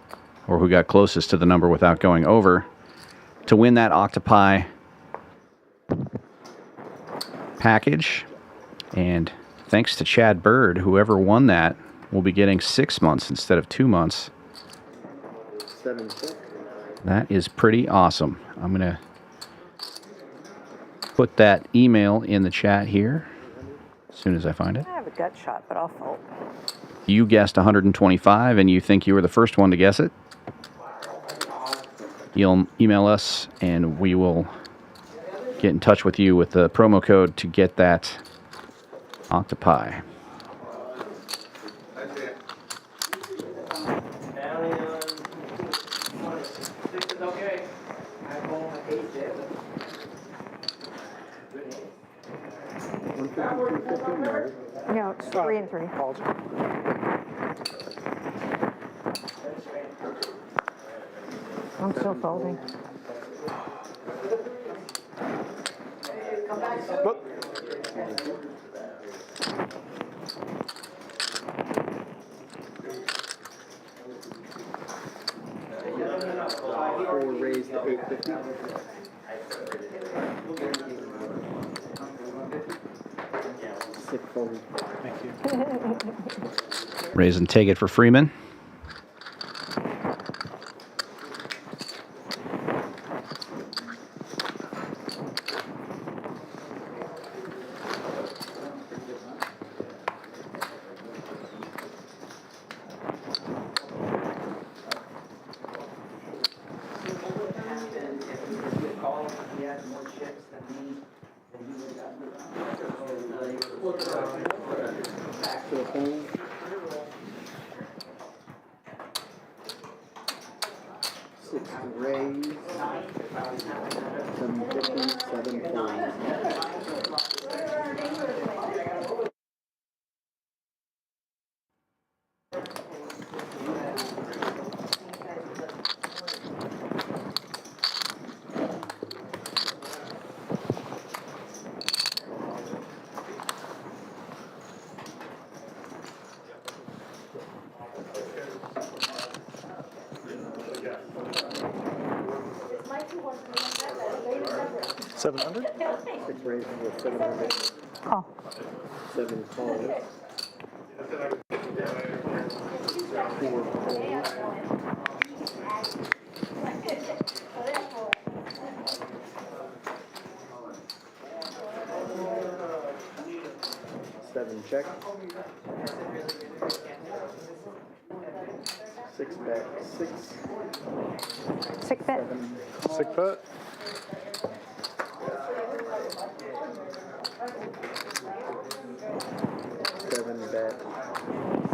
or who got closest to the number without going over, to win that Octopi package. And thanks to Chad Bird, whoever won that will be getting 6 months instead of 2 months. That is pretty awesome. I'm going to put that email in the chat here as soon as I find it. I have a gut shot, but I'll fold. You guessed 125, and you think you were the first one to guess it. You'll email us, and we will get in touch with you with the promo code to get that octopi. No, it's 3 and 3. I'm still folding. Four raised to 850. Sick fold. Thank you. Raise and take it for Freeman. Raise. 750, 740. $700? 6 raising with 700. Call. 7 calls. 4 calls. 7 check. 6 back. 6. Sick bet. 7 Sick bet. 7 bet.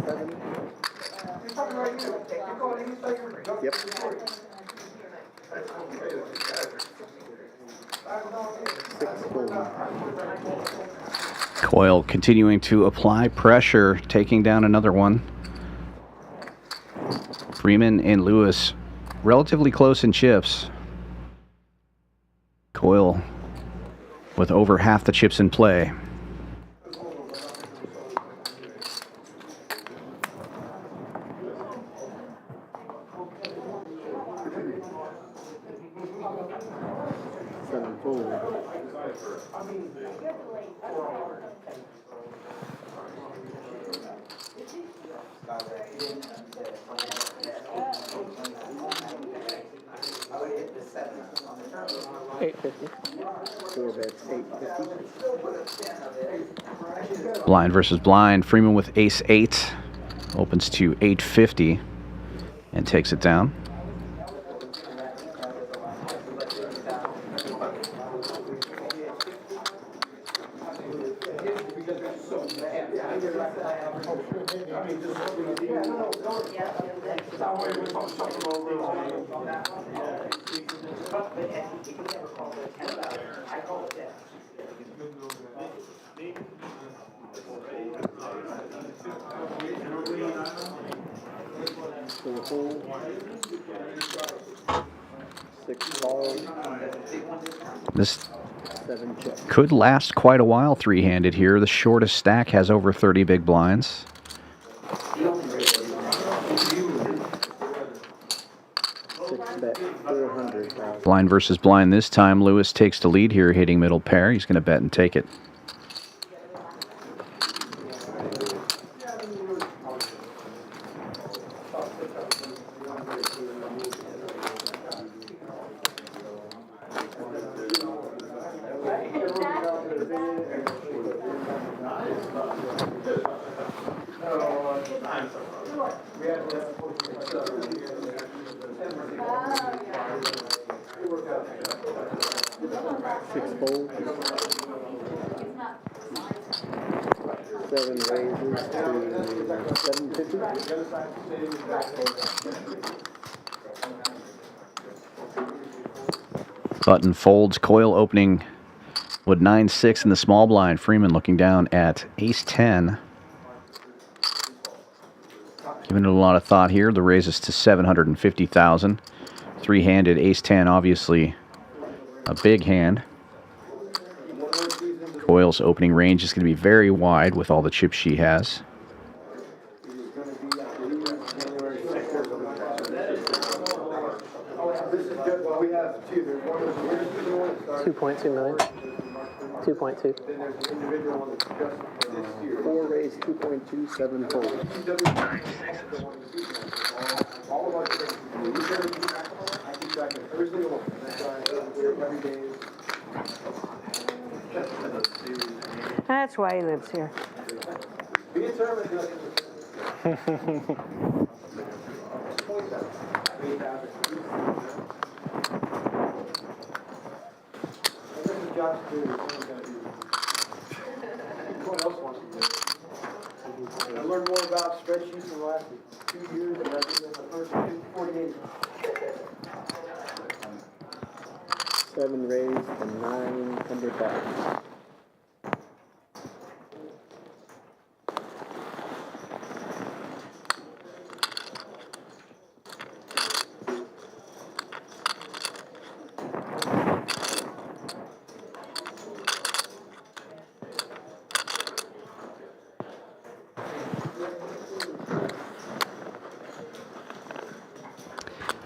7. Yep. 6 fold. Coyle continuing to apply pressure, taking down another one. Freeman and Lewis relatively close in chips. Coyle with over half the chips in play. Blind versus blind. Freeman with ace-8 opens to 850 and takes it down. This could last quite a while three-handed here. The shortest stack has over 30 big blinds. Blind versus blind this time. Lewis takes the lead here, hitting middle pair. He's going to bet and take it. Six folds. 7 raises to 750. Button folds, Coyle opening with 9-6 in the small blind. Freeman looking down at ace-10. Giving it a lot of thought here. The raises to 750,000. Three-handed ace-10, obviously a big hand. Coyle's opening range is going to be very wide with all the chips she has. 2.2 million. 2.2. 4 raise 2.27 fold. That's why he lives here. I learned more about spreadsheets in the last 2 years than I did in the first 48. 7 raised and 900,000.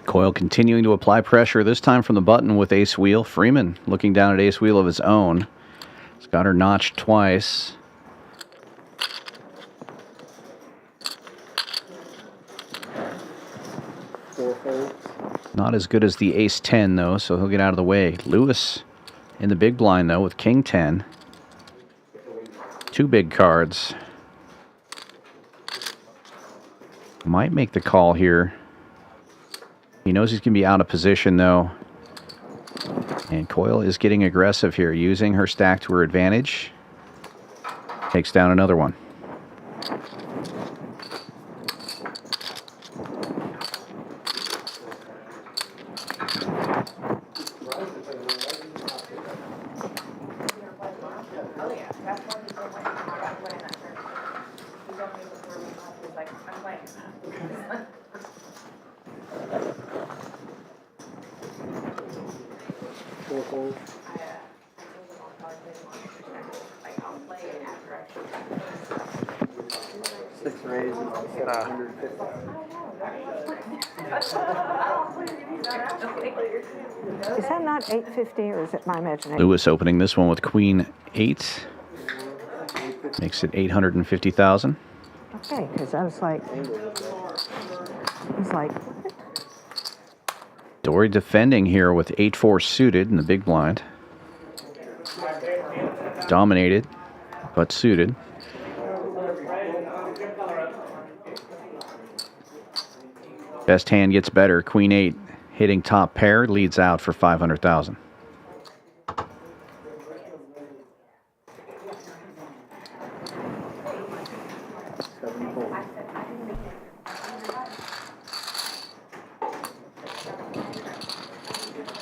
Coyle continuing to apply pressure, this time from the button with ace wheel. Freeman looking down at ace wheel of his own. He's got her notched twice. Not as good as the ace-10, though, so he'll get out of the way. Lewis in the big blind, though, with king-10. 2 big cards. Might make the call here. He knows he's going to be out of position, though. And Coyle is getting aggressive here, using her stack to her advantage. Takes down another one. Is that not 850 or is it my imagination? Lewis opening this one with queen 8. Makes it 850,000. Okay, because I was like, Dory defending here with 8-4 suited in the big blind. Dominated, but suited. Best hand gets better. Queen 8 hitting top pair, leads out for 500,000.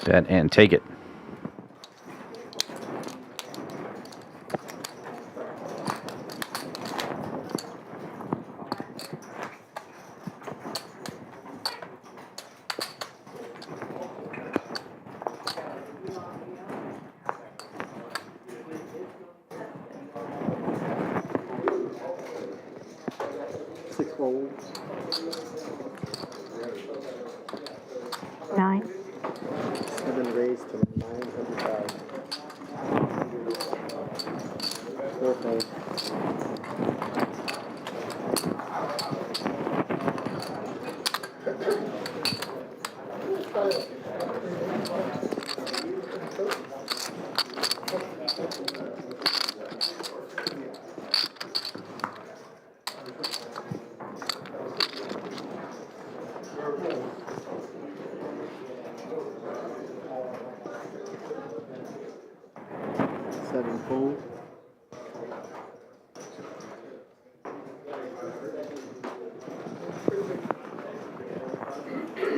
Bet and take it. Seven full.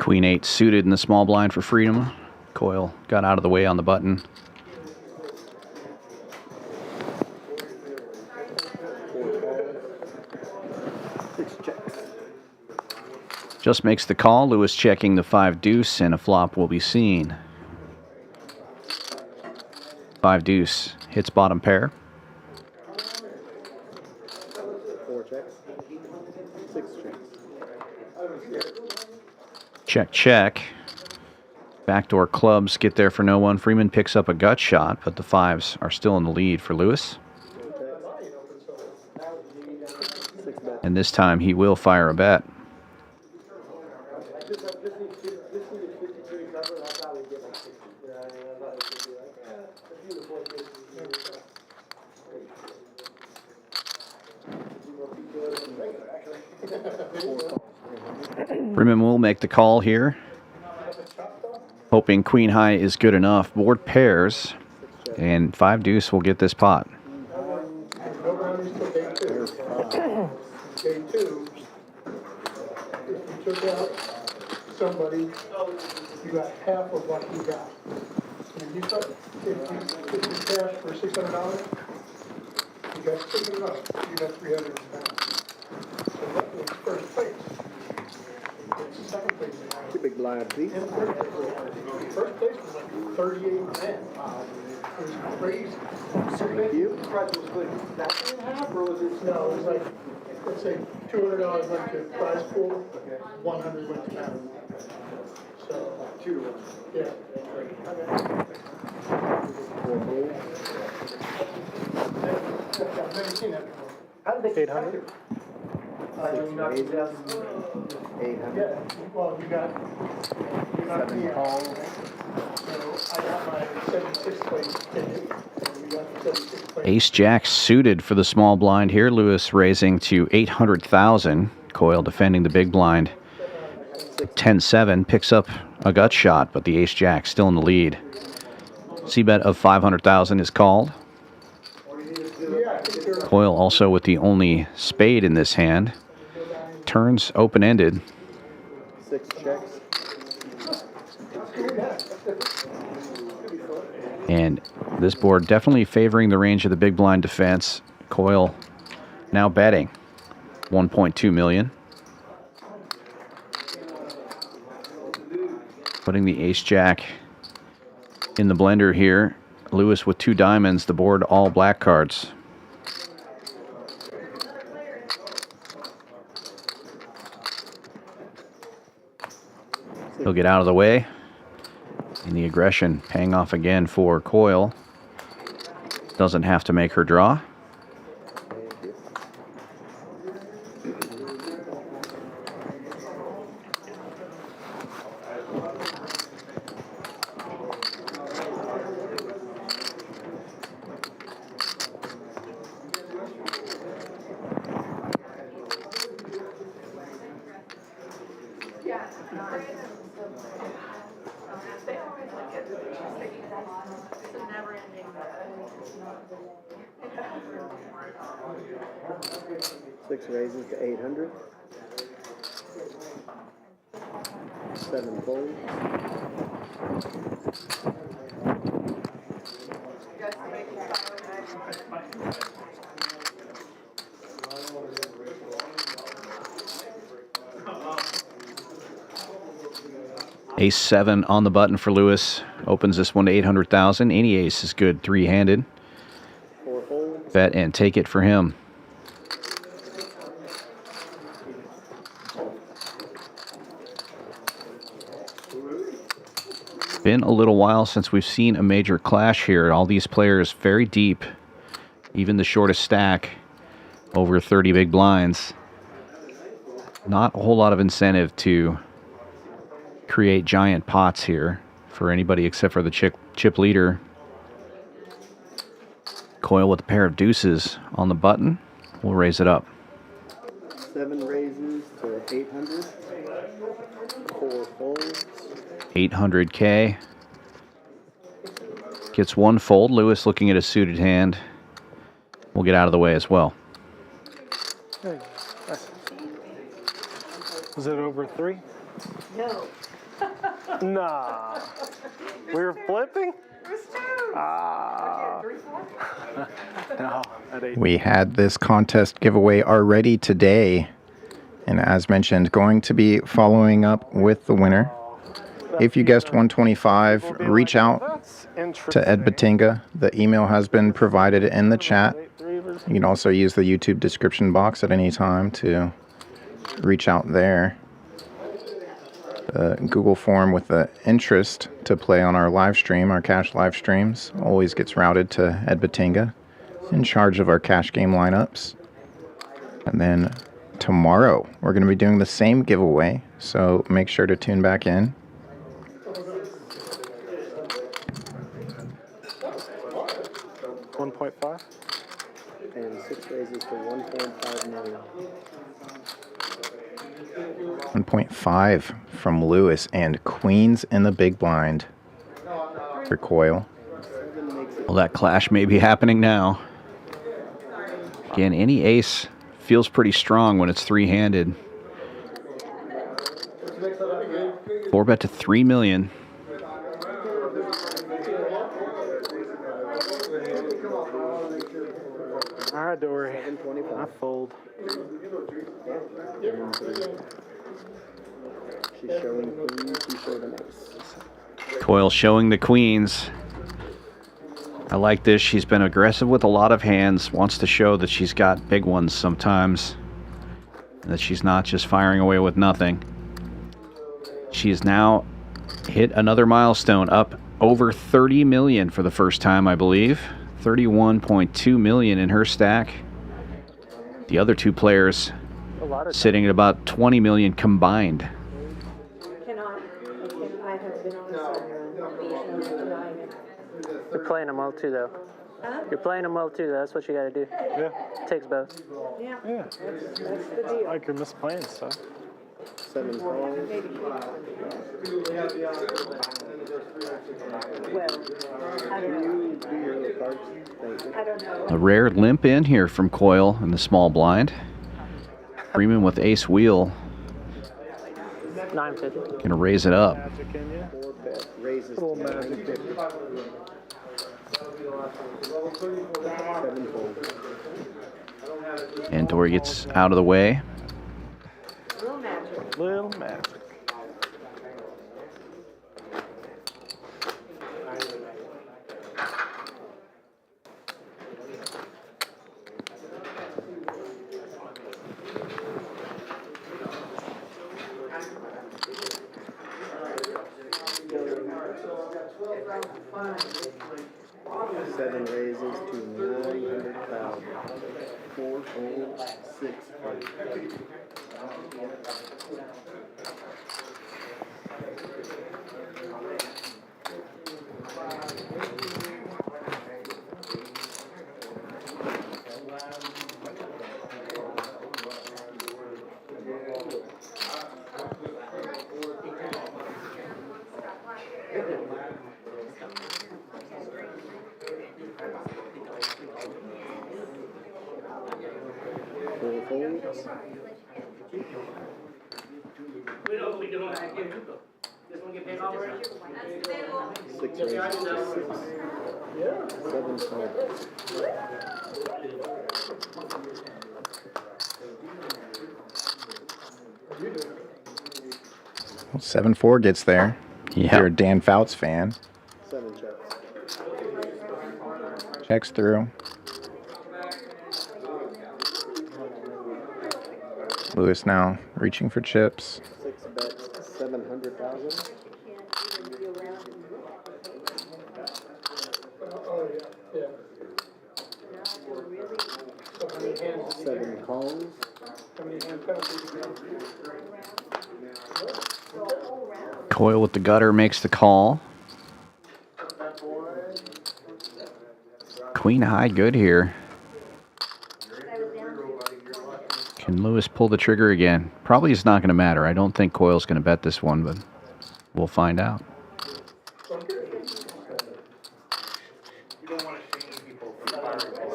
Queen 8 suited in the small blind for freedom. Coyle got out of the way on the button. Just makes the call. Lewis checking the 5 deuce, and a flop will be seen. 5 deuce hits bottom pair. 4 checks. 6 checks. Check, check. Backdoor clubs get there for no one. Freeman picks up a gut shot, but the 5s are still in the lead for Lewis. And this time he will fire a bet. Freeman will make the call here, hoping queen high is good enough. Board pairs, and 5 deuce will get this pot. Day 2, if you took out somebody, you got half of what you got. And you took, if you cash for $600, you got $600, you got $300. So that was first place. It's second place. Big blind, please. First place was like 38 grand. It was crazy. Thank you. The price was good. That and a half, or was it? No, it was like, let's say $200 went to prize pool, 100 went to paddle. So 2 to 1. Yeah. I've never seen that before. How did they 800? You knocked it down. 800. Yeah. Well, you got 7 calls. So I got my 76th place ticket. Ace Jack suited for the small blind here. Lewis raising to 800,000. Coyle defending the big blind. 10-7 picks up a gut shot, but the Ace Jack still in the lead. C-bet of 500,000 is called. Coyle also with the only spade in this hand. Turns open-ended. 6 checks. And this board definitely favoring the range of the big blind defense. Coyle now betting 1.2 million. Putting the Ace Jack in the blender here. Lewis with 2 diamonds, the board all black cards. He'll get out of the way. And the aggression paying off again for Coyle. Doesn't have to make her draw. Six raises to 800. 7 folds. Ace 7 on the button for Lewis. Opens this one to 800,000. Any ace is good, 3-handed. 4 folds. Bet and take it for him. Been a little while since we've seen a major clash here. All these players very deep. Even the shortest stack, over 30 big blinds. Not a whole lot of incentive to create giant pots here for anybody except for the chip leader. Coyle with a pair of deuces on the button. We'll raise it up. 7 raises to 800. 800K. Gets one fold. Lewis looking at a suited hand. We'll get out of the way as well. There you go. Nice. Was it over 3? No. Nah. We were flipping? No, at 8. We had this contest giveaway already today. And as mentioned, going to be following up with the winner. If you guessed 125, reach out to Ed Batinga. The email has been provided in the chat. You can also use the YouTube description box at any time to reach out there. The Google form with the interest to play on our live stream, our cash live streams, always gets routed to Ed Batinga, in charge of our cash game lineups. And then tomorrow, we're going to be doing the same giveaway, so make sure to tune back in. $1.5. And 6 raises to 1.5 million. 1.5 from Lewis and queens in the big blind for Coyle. Well, that clash may be happening now. Again, any ace feels pretty strong when it's three-handed. 4-bet to 3 million. All right, Dory. I fold. She's showing queens, she showed an ace. Coyle showing the queens. I like this. She's been aggressive with a lot of hands. Wants to show that she's got big ones sometimes. That she's not just firing away with nothing. She has now hit another milestone, up over 30 million for the first time, I believe. 31.2 million in her stack. The other two players sitting at about 20 million combined. You're playing them well too, though. Huh? You're playing them well too, though. That's what you got to do. Yeah. It takes both. Yeah. Yeah. That's the deal. Like you're misplaying stuff. 7 calls. Well, I don't know. A rare limp in here from Coyle in the small blind. Freeman with ace wheel. 950. Gonna raise it up. Magic in you. 4-bet raises Little to magic. 950. 7 fold. And Dory gets out of the way. Little magic. Little magic. Seven raises to 900,000. 4 fold, 6 fold. Well, 7-4 gets there. Yeah. You're a Dan Fouts fan. 7 checks. Checks through. Lewis now reaching for chips. 6 bets, 700,000. Seven calls. Coyle with the gutter makes the call. Queen high good here. And Lewis pulled the trigger again. Probably it's not going to matter. I don't think Coyle's going to bet this one, but we'll find out.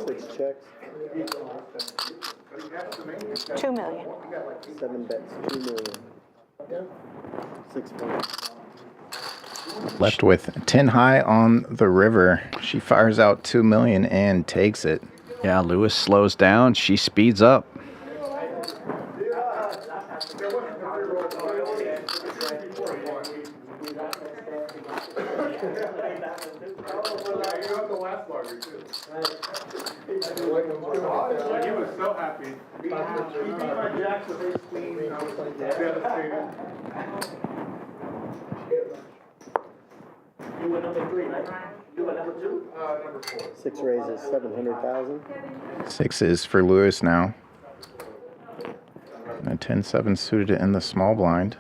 Six checks. 2 million. 7 bets, 2 million. 6 points. Left with 10 high on the river. She fires out 2 million and takes it. Yeah, Lewis slows down. She speeds up. He was so happy. He beat my jacks with ace queen. I was like devastated. You were number 3, right? You were number 2? Number 4. 6 raises, 700,000. 6s for Lewis now. And a 10-7 suited in the small blind.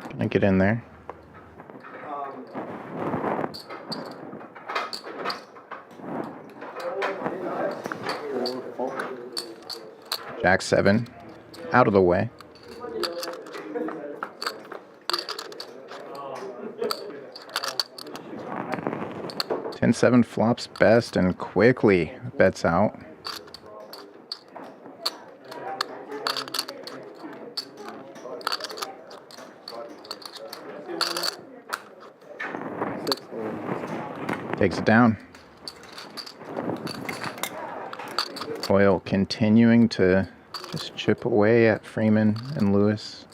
Gonna get in there. Jack 7, out of the way. Ten 7 flops best and quickly bets out. Takes it down. Coyle continuing to just chip away at Freeman and Lewis.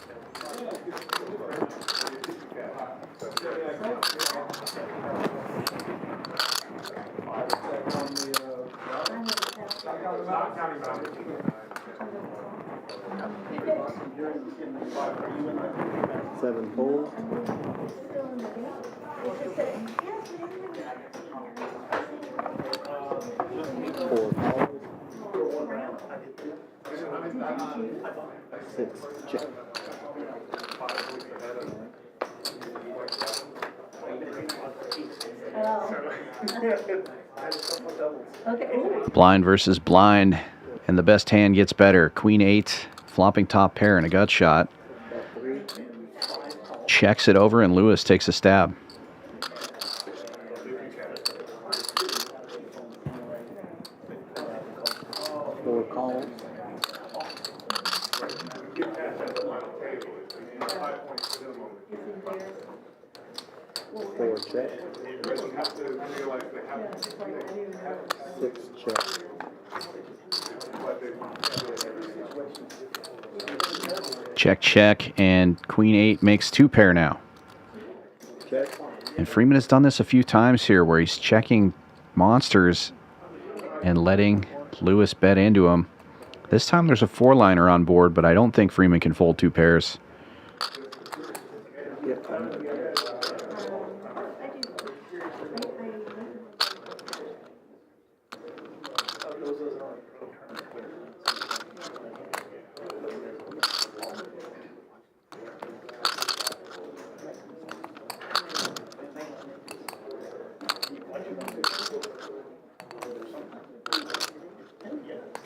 Seven folds. Four calls. 6 check. Blind versus blind, and the best hand gets better. Queen 8, flopping top pair and a gut shot. Checks it over and Lewis takes a stab. Four calls. 4 check. 6 check. Check, check, and Queen 8 makes 2 pair now. Check. And Freeman has done this a few times here where he's checking monsters and letting Lewis bet into him. This time there's a 4-liner on board, but I don't think Freeman can fold 2 pairs.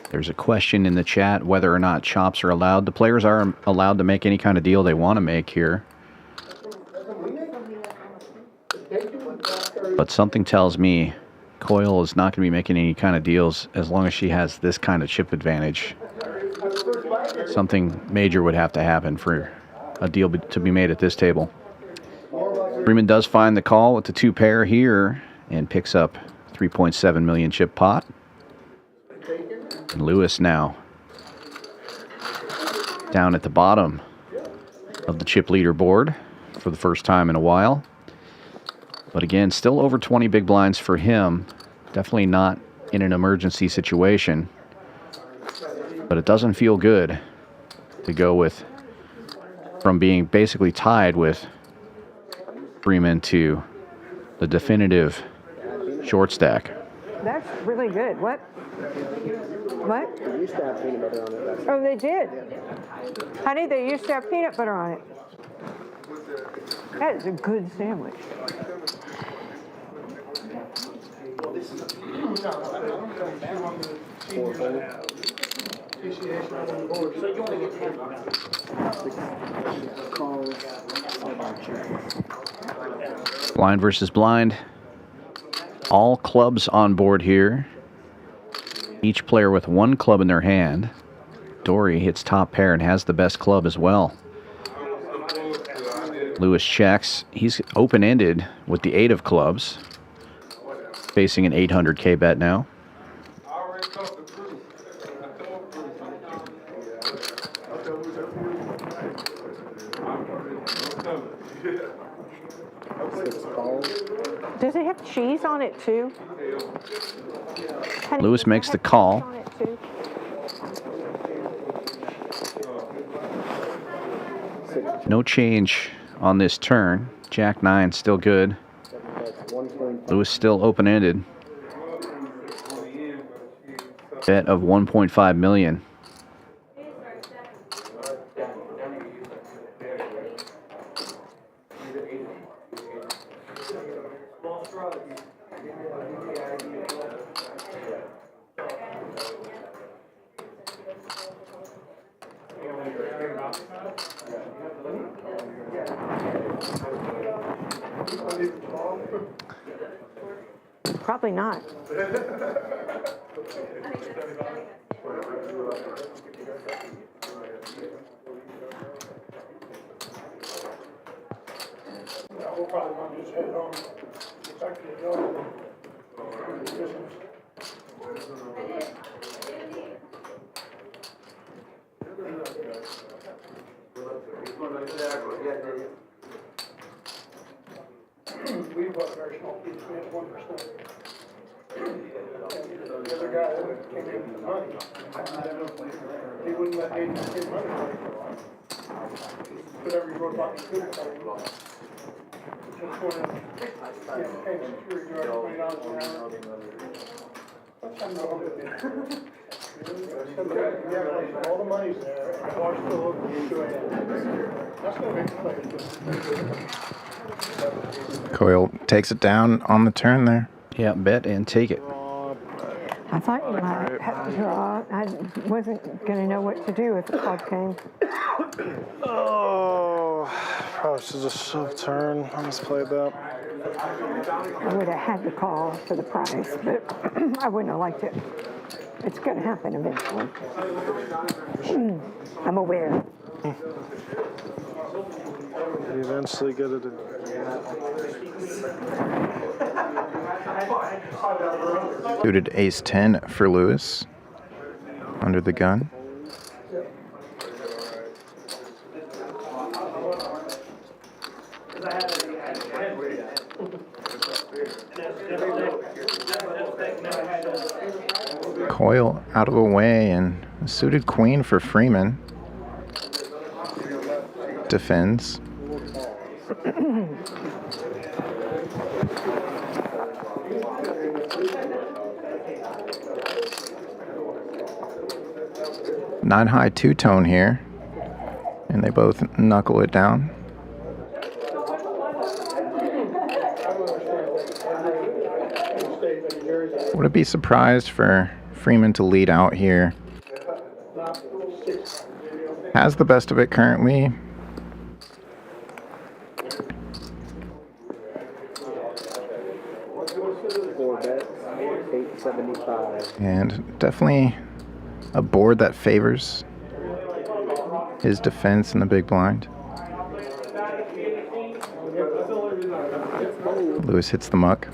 There's a question in the chat whether or not chops are allowed. The players are allowed to make any kind of deal they want to make here. But something tells me Coyle is not going to be making any kind of deals as long as she has this kind of chip advantage. Something major would have to happen for a deal to be made at this table. Freeman does find the call with the 2 pair here and picks up 3.7 million chip pot. And Lewis now down at the bottom of the chip leaderboard for the first time in a while. But again, still over 20 big blinds for him. Definitely not in an emergency situation. But it doesn't feel good to go with from being basically tied with Freeman to the definitive short stack. That's really good. What? What? They used to have peanut butter on it. Oh, they did. Honey, they used to have peanut butter on it. That is a good sandwich. appreciation on the board. So you only get 10. Blind versus blind. All clubs on board here. Each player with one club in their hand. Dory hits top pair and has the best club as well. Lewis checks. He's open-ended with the 8 of clubs. Facing an 800K bet now. Does it have cheese on it too? Lewis makes the call. No change on this turn. Jack 9 still good. Lewis still open-ended. Bet of 1.5 million. Probably not. We'll probably want to just head home. Back to the door. We bought very small piece, we had 1%. The other guy that came in with the money, he wouldn't let me take money. Whatever he wrote about, he couldn't tell you. Just wanted, paying security guard $20 an hour. I'm not gonna do it. Yeah, all the money's there, and watch the look at you doing it. That's gonna make the play. Coyle takes it down on the turn there. Yeah, bet and take it. I thought you might have to draw. I wasn't going to know what to do if the club came. Oh, probably should just shove turn. I misplayed that. I would have had to call for the prize, but I wouldn't have liked it. It's going to happen eventually. I'm aware. You eventually get it. Suited ace 10 for Lewis. Under the gun. Coyle out of the way and a suited queen for Freeman. Defends. Nine high two-tone here, and they both knuckle it down. Would it be surprised for Freeman to lead out here? Has the best of it currently. And definitely a board that favors his defense in the big blind. Lewis hits the muck.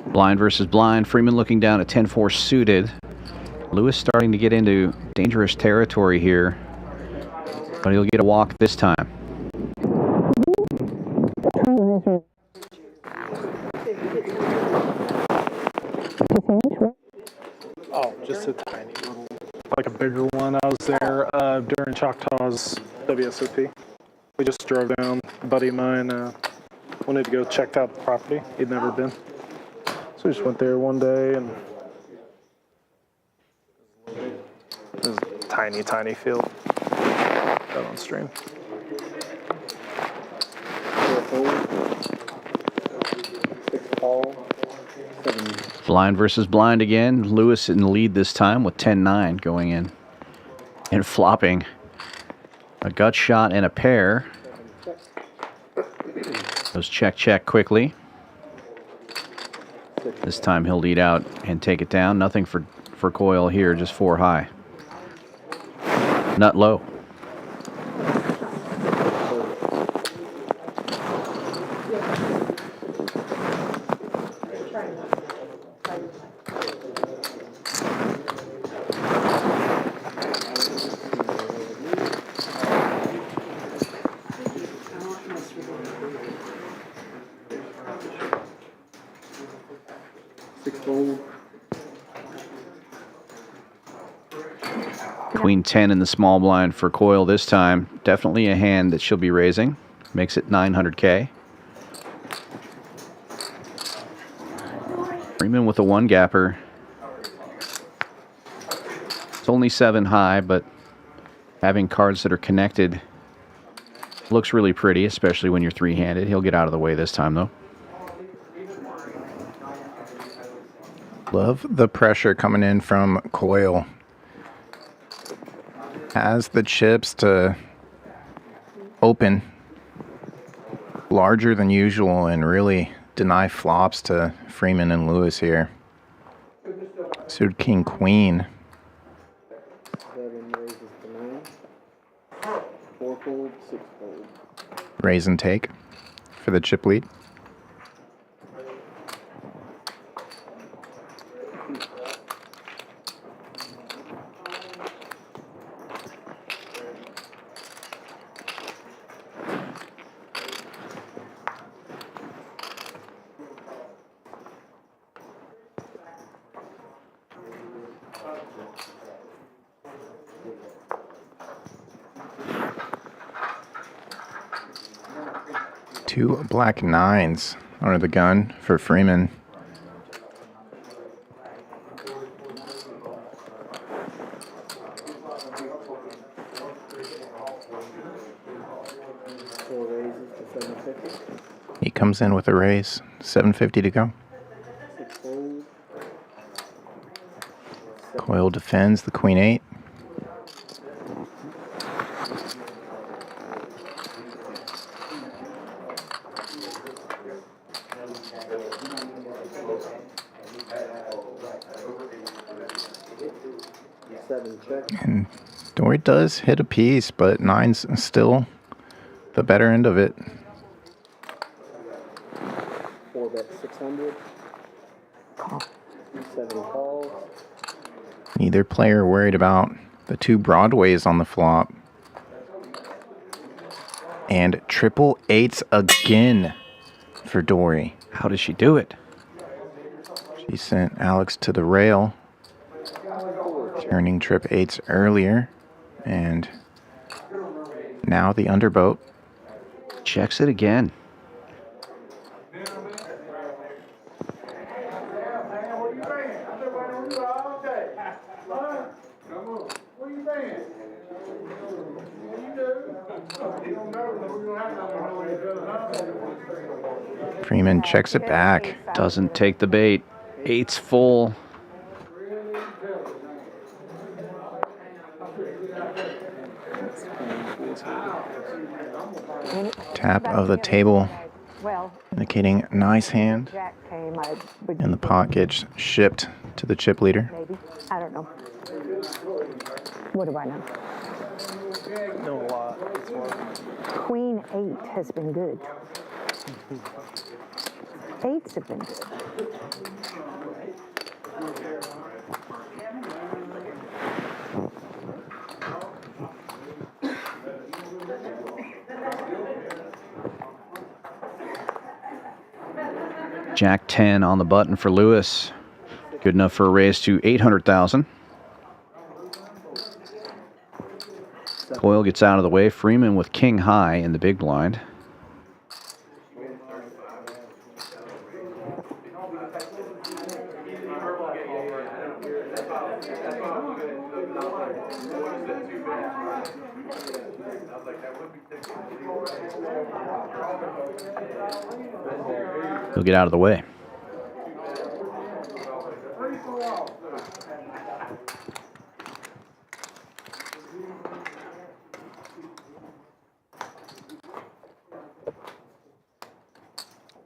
Blind versus blind. Freeman looking down at 10-4 suited. Lewis starting to get into dangerous territory here, but he'll get a walk this time. was there during Choctaw's WSOP. We just drove down. A buddy of mine wanted to go check out the property. He'd never been. So we just went there one day, and it was a tiny, tiny field. Got on stream. Blind versus blind again. Lewis in the lead this time with 10-9 going in. And flopping a gut shot and a pair. Goes check, check quickly. This time he'll lead out and take it down. Nothing for Coyle here, just 4 high. Nut low. Queen 10 in the small blind for Coyle this time. Definitely a hand that she'll be raising. Makes it 900K. Freeman with a 1-gapper. It's only 7 high, but having cards that are connected looks really pretty, especially when you're 3-handed. He'll get out of the way this time, though. Love the pressure coming in from Coyle. Has the chips to open larger than usual and really deny flops to Freeman and Lewis here. Suited King Queen. Raise and take for the chip lead. Two black 9s under the gun for Freeman. He comes in with a raise, 750 to go. Coyle defends the Queen 8. And Dory does hit a piece, but 9's still the better end of it. 4-bet 600. 7 calls. Neither player worried about the 2 broadways on the flop. And triple 8s again for Dory. How does she do it? She sent Alex to the rail. Turning trip 8s earlier, and now the underboat. Checks it again. Freeman checks it back. Doesn't take the bait. 8's full. Tap of the table, indicating nice hand, and the pot gets shipped to the chip leader. Maybe. I don't know. What do I know? No, a lot. Queen 8 has been good. 8s have been good. Jack 10 on the button for Lewis. Good enough for a raise to 800,000. Coyle gets out of the way. Freeman with king high in the big blind. He'll get out of the way.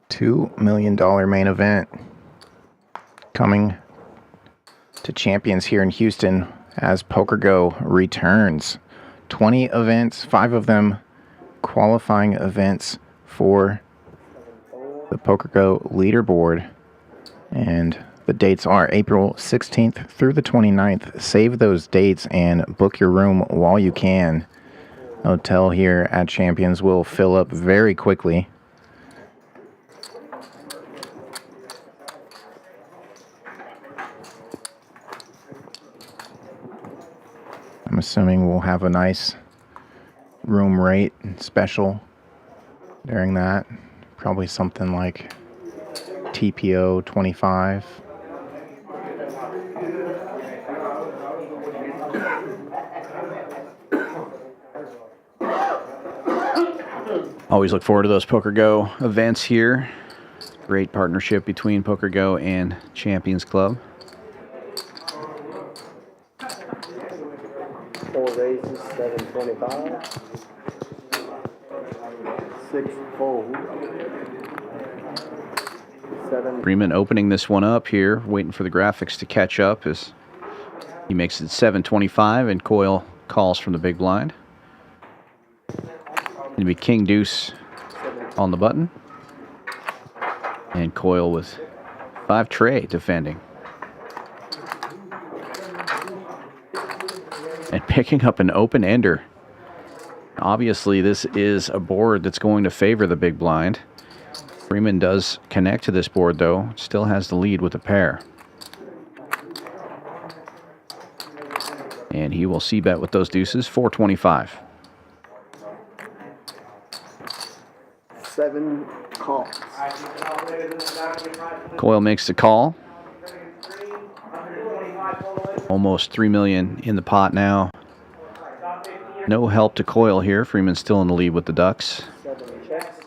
$2 million main event coming to Champions here in Houston as PokerGo returns. 20 events, 5 of them qualifying events for the PokerGo leaderboard. And the dates are April 16th through the 29th. Save those dates and book your room while you can. Hotel here at Champions will fill up very quickly. I'm assuming we'll have a nice room rate special during that. Probably something like TPO 25. Always look forward to those PokerGo events here. Great partnership between PokerGo and Champions Club. 4 raises, 725. 6 fold. 7. Freeman opening this one up here, waiting for the graphics to catch up as he makes it 725 and Coyle calls from the big blind. It'll be king deuce on the button. And Coyle with 5 tray defending. And picking up an open ender. Obviously, this is a board that's going to favor the big blind. Freeman does connect to this board, though. Still has the lead with a pair. And he will c-bet with those deuces, 425. 7 calls. Coyle makes the call. Almost $3 million in the pot now. No help to Coyle here. Freeman's still in the lead with the Ducks. 7 checks.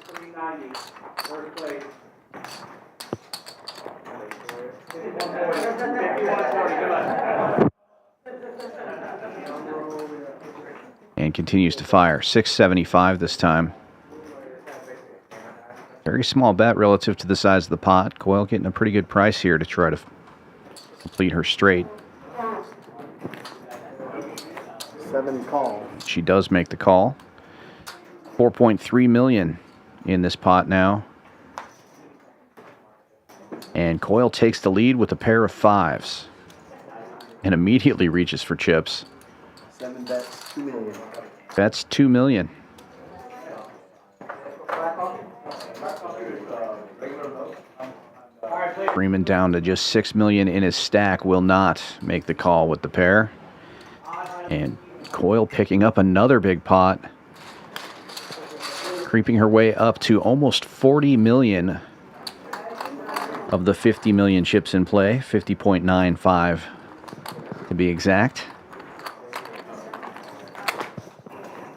And continues to fire. 675 this time. Very small bet relative to the size of the pot. Coyle getting a pretty good price here to try to complete her straight. 7 calls. She does make the call. 4.3 million in this pot now. And Coyle takes the lead with a pair of 5s. And immediately reaches for chips. 7 bets, 2 million. That's 2 million. Freeman down to just 6 million in his stack, will not make the call with the pair. And Coyle picking up another big pot, creeping her way up to almost 40 million of the 50 million chips in play, 50.95 to be exact.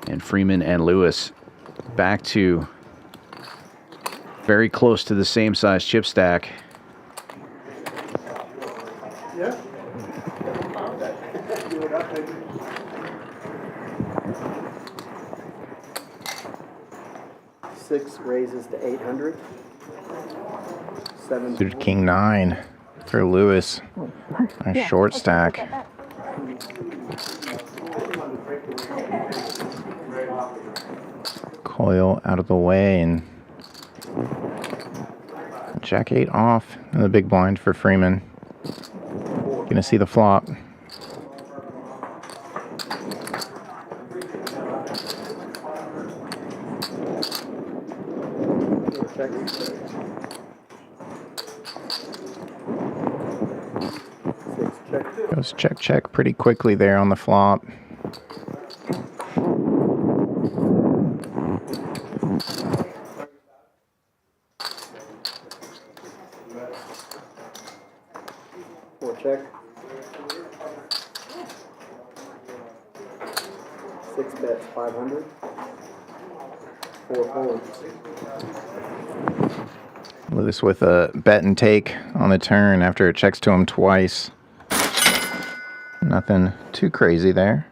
And Freeman and Lewis back to very close to the same size chip stack. Yeah. 6 raises to 800. 7. Suited king 9 for Lewis. A short stack. Coyle out of the way and Jack 8 off in the big blind for Freeman. Gonna see the flop. Goes check, check pretty quickly there on the flop. check. 6 bets, 500. 4 folds. Lewis with a bet and take on the turn after it checks to him twice. Nothing too crazy there.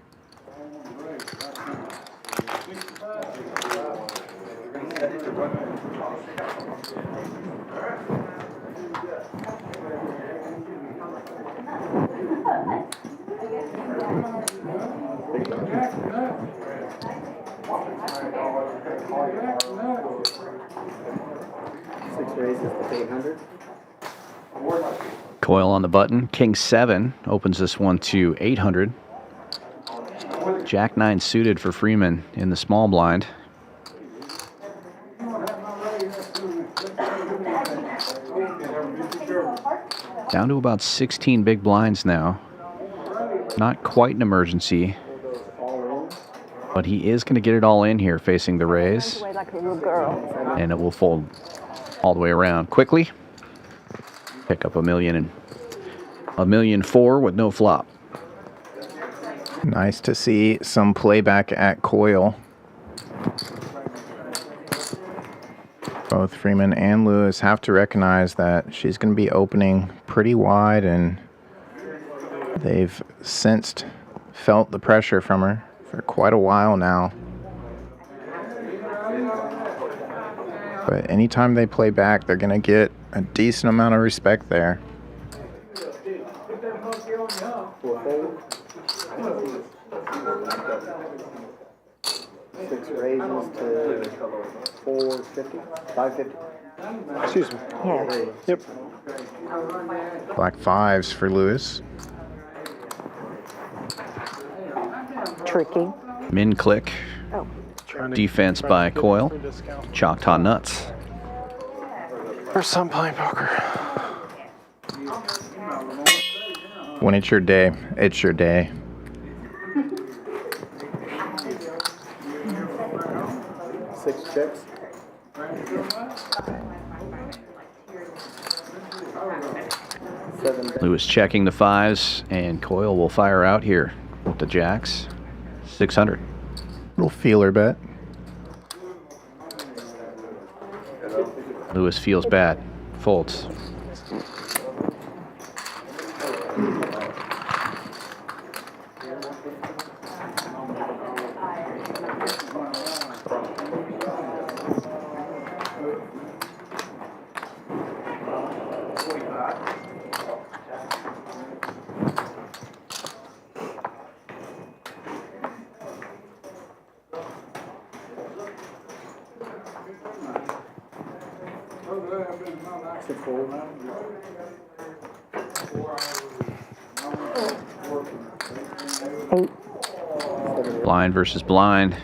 Coil on the button. King 7 opens this one to 800. Jack 9 suited for Freeman in the small blind. Down to about 16 big blinds now. Not quite an emergency, but he is going to get it all in here facing the raise. And it will fold all the way around quickly. Pick up $1,000,004 with no flop. Nice to see some playback at Coil. Both Freeman and Lewis have to recognize that she's going to be opening pretty wide, and they've felt the pressure from her for quite a while now. But anytime they play back, they're going to get a decent amount of respect there. Six raises to 450, 550. Excuse me. Yeah. Yep. Black 5s for Lewis. Tricky. Min click. Oh. Defense by Coil. Choctaw nuts. First time playing poker. When it's your day, it's your day. Six checks. Lewis checking the 5s, and Coil will fire out here with the jacks. 600. Little feeler bet. Lewis feels bad. Folds. Blind versus blind.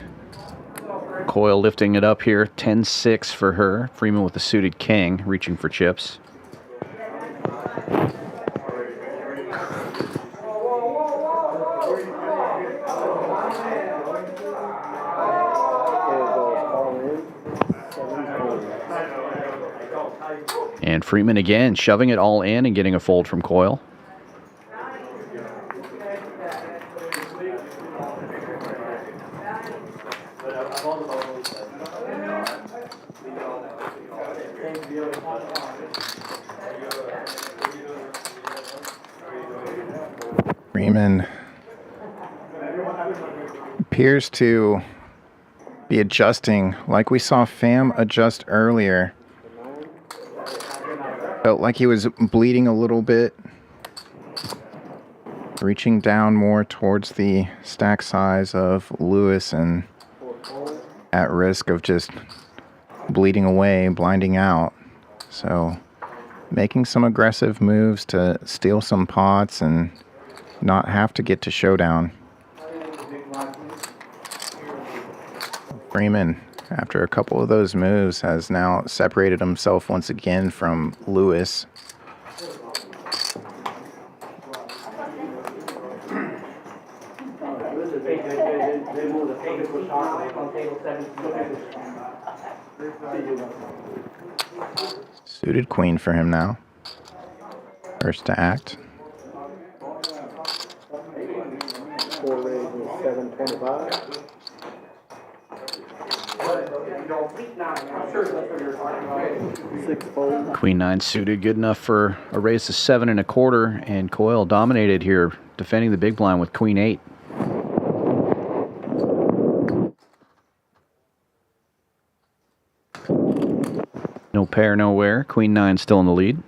Coil lifting it up here. 10-6 for her. Freeman with the suited king, reaching for chips. And Freeman again, shoving it all in and getting a fold from Coil. Freeman appears to be adjusting like we saw Pham adjust earlier. Felt like he was bleeding a little bit, reaching down more towards the stack size of Lewis and at risk of just bleeding away, blinding out. So making some aggressive moves to steal some pots and not have to get to showdown. Freeman, after a couple of those moves, has now separated himself once again from Lewis. Suited queen for him now. First to act. 25. Queen 9 suited, good enough for a raise to 7 1/4, and Coyle dominated here, defending the big blind with Queen 8. No pair, nowhere. Queen 9 still in the lead.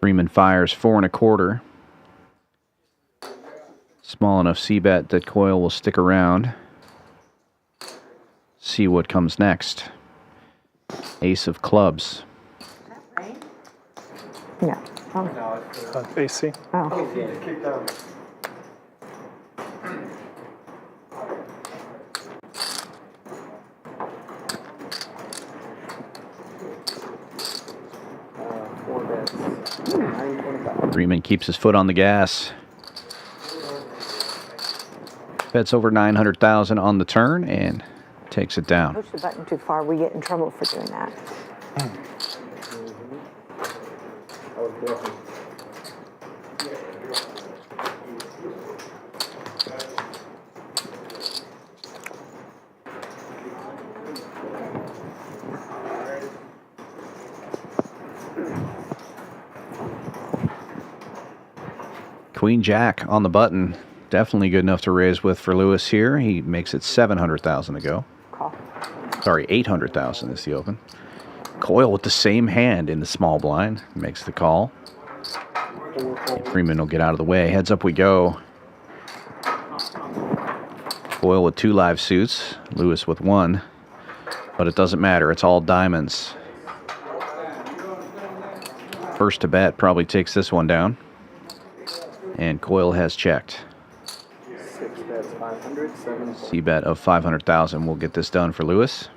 Freeman fires 4 1/4. Small enough C-bet that Coyle will stick around. See what comes next. Ace of clubs. No. AC. Oh. Freeman keeps his foot on the gas. Bets over 900,000 on the turn and takes it down. Push the button too far, we get in trouble for doing that. Queen Jack on the button. Definitely good enough to raise with for Lewis here. He makes it 700,000 to go. Call. Sorry, 800,000 is the open. Coyle with the same hand in the small blind makes the call. Freeman will get out of the way. Heads up we go. Coyle with 2 live suits. Lewis with 1. But it doesn't matter. It's all diamonds. First to bet probably takes this one down. And Coyle has checked. C-bet of 500,000 will get this done for Lewis.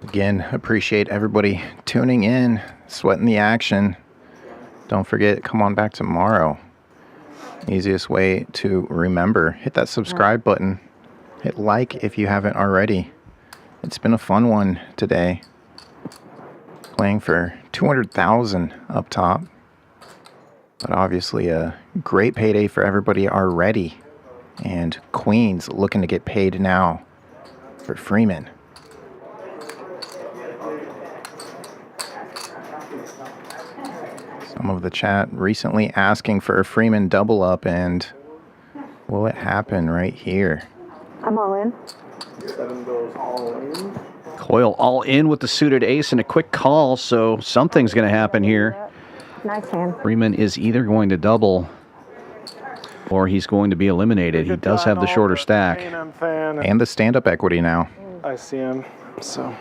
Again, appreciate everybody tuning in, sweating the action. Don't forget, come on back tomorrow. Easiest way to remember, hit that subscribe button. Hit like if you haven't already. It's been a fun one today. Playing for 200,000 up top. But obviously a great payday for everybody already. And Queens looking to get paid now for Freeman. Some of the chat recently asking for a Freeman double up, and will it happen right here? I'm all in. 7 goes all in. Coyle all in with the suited ace and a quick call, so something's going to happen here. Nice hand. Freeman is either going to double or he's going to be eliminated. He does have the shorter stack. And the stand-up equity now. I see him, so.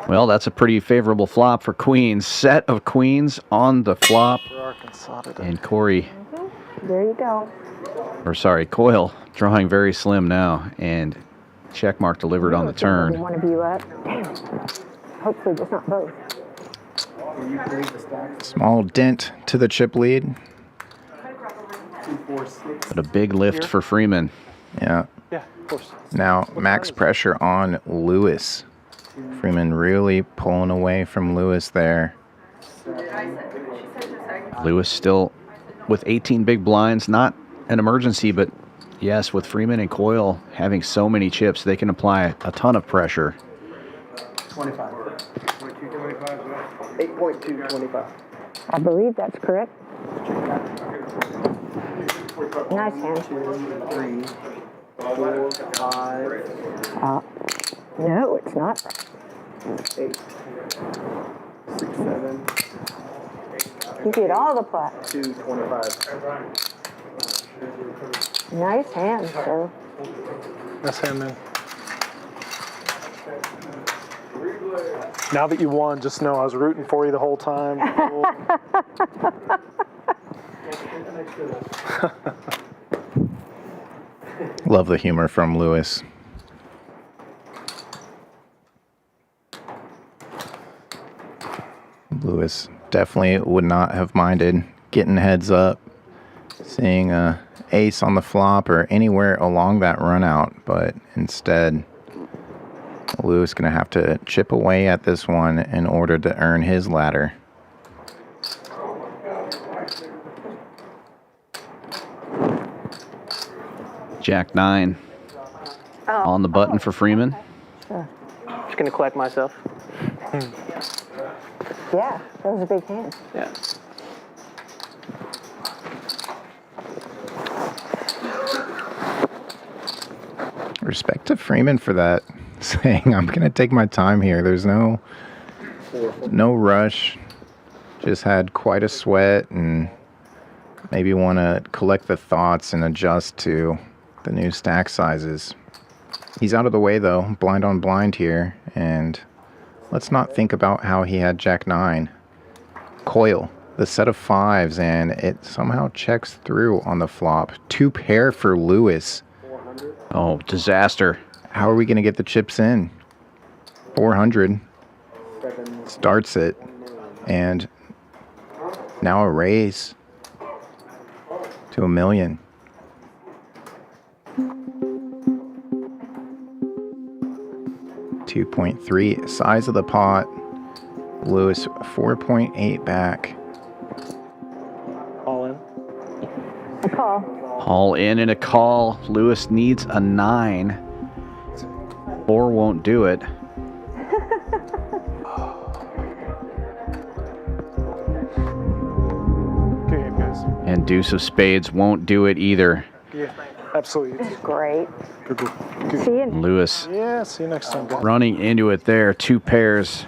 Well, that's a pretty favorable flop for Queens. Set of Queens on the flop. And Corey, There you go. or sorry, Coyle drawing very slim now. And check mark delivered on the turn. One of you up. Damn. Hopefully it's not both. Small dent to the chip lead. But a big lift for Freeman. Yeah. Yeah, of course. Now max pressure on Lewis. Freeman really pulling away from Lewis there. Lewis still with 18 big blinds. Not an emergency, but yes, with Freeman and Coyle having so many chips, they can apply a ton of pressure. 25. 8.225. I believe that's correct. Nice hand. 2, 3, 4, 5, No, it's not. 8, 6, 7. You get all the plat. 225. Nice hand, sir. Nice hand, man. Now that you won, just know I was rooting for you the whole time. Love the humor from Lewis. Lewis definitely would not have minded getting heads up, seeing a ace on the flop or anywhere along that run out, but instead Lewis gonna have to chip away at this one in order to earn his ladder. Jack 9 on the button for Freeman. Sure. Just gonna collect myself. Yeah, that was a big hand. Yeah. Respect to Freeman for that, saying I'm gonna take my time here. There's no rush. Just had quite a sweat and maybe want to collect the thoughts and adjust to the new stack sizes. He's out of the way though, blind on blind here, and let's not think about how he had Jack 9. Coil, the set of 5s, and it somehow checks through on the flop. 2 pair for Lewis. Oh, disaster. How are we going to get the chips in? 400 starts it, and now a raise to $1 million. $2.3 size of the pot. Lewis 4.8 back. All in. A call. All in and a call. Lewis needs a 9. 4 won't do it. Good game, guys. And deuce of spades won't do it either. Yeah, absolutely. Great. Good. See you. Lewis Yeah, see you next time, guys. running into it there. 2 pairs.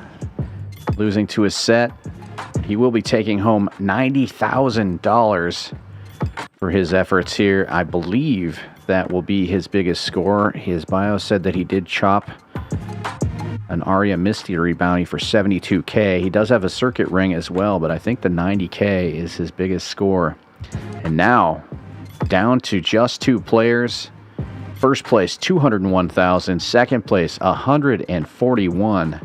Losing to his set. He will be taking home $90,000 for his efforts here. I believe that will be his biggest score. His bio said that he did chop an Aria Mystery bounty for $72K. He does have a circuit ring as well, but I think the $90K is his biggest score. And now, down to just 2 players. First place, $201,000. Second place, $141,000.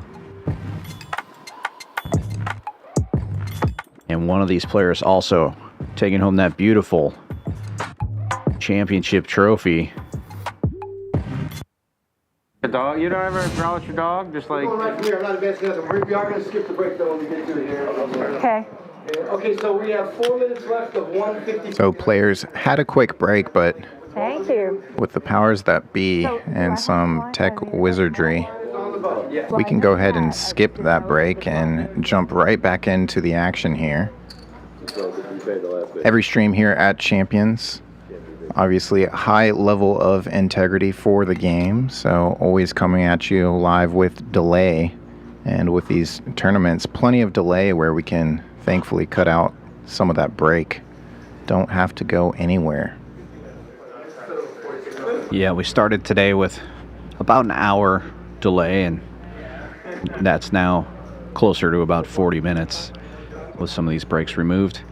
And one of these players also taking home that beautiful championship trophy. A dog? You don't ever growl at your dog? Just like... Right from here, I'm not advancing nothing. We are going to skip the break though when we get through here. Okay. Okay, so we have 4 minutes left of 150. So players had a quick break, but Thank you. with the powers that be and some tech wizardry, we can go ahead and skip that break and jump right back into the action here. Every stream here at Champions, obviously a high level of integrity for the game, so always coming at you live with delay. And with these tournaments, plenty of delay where we can thankfully cut out some of that break. Don't have to go anywhere. Yeah, we started today with about an hour delay, and that's now closer to about 40 minutes with some of these breaks removed.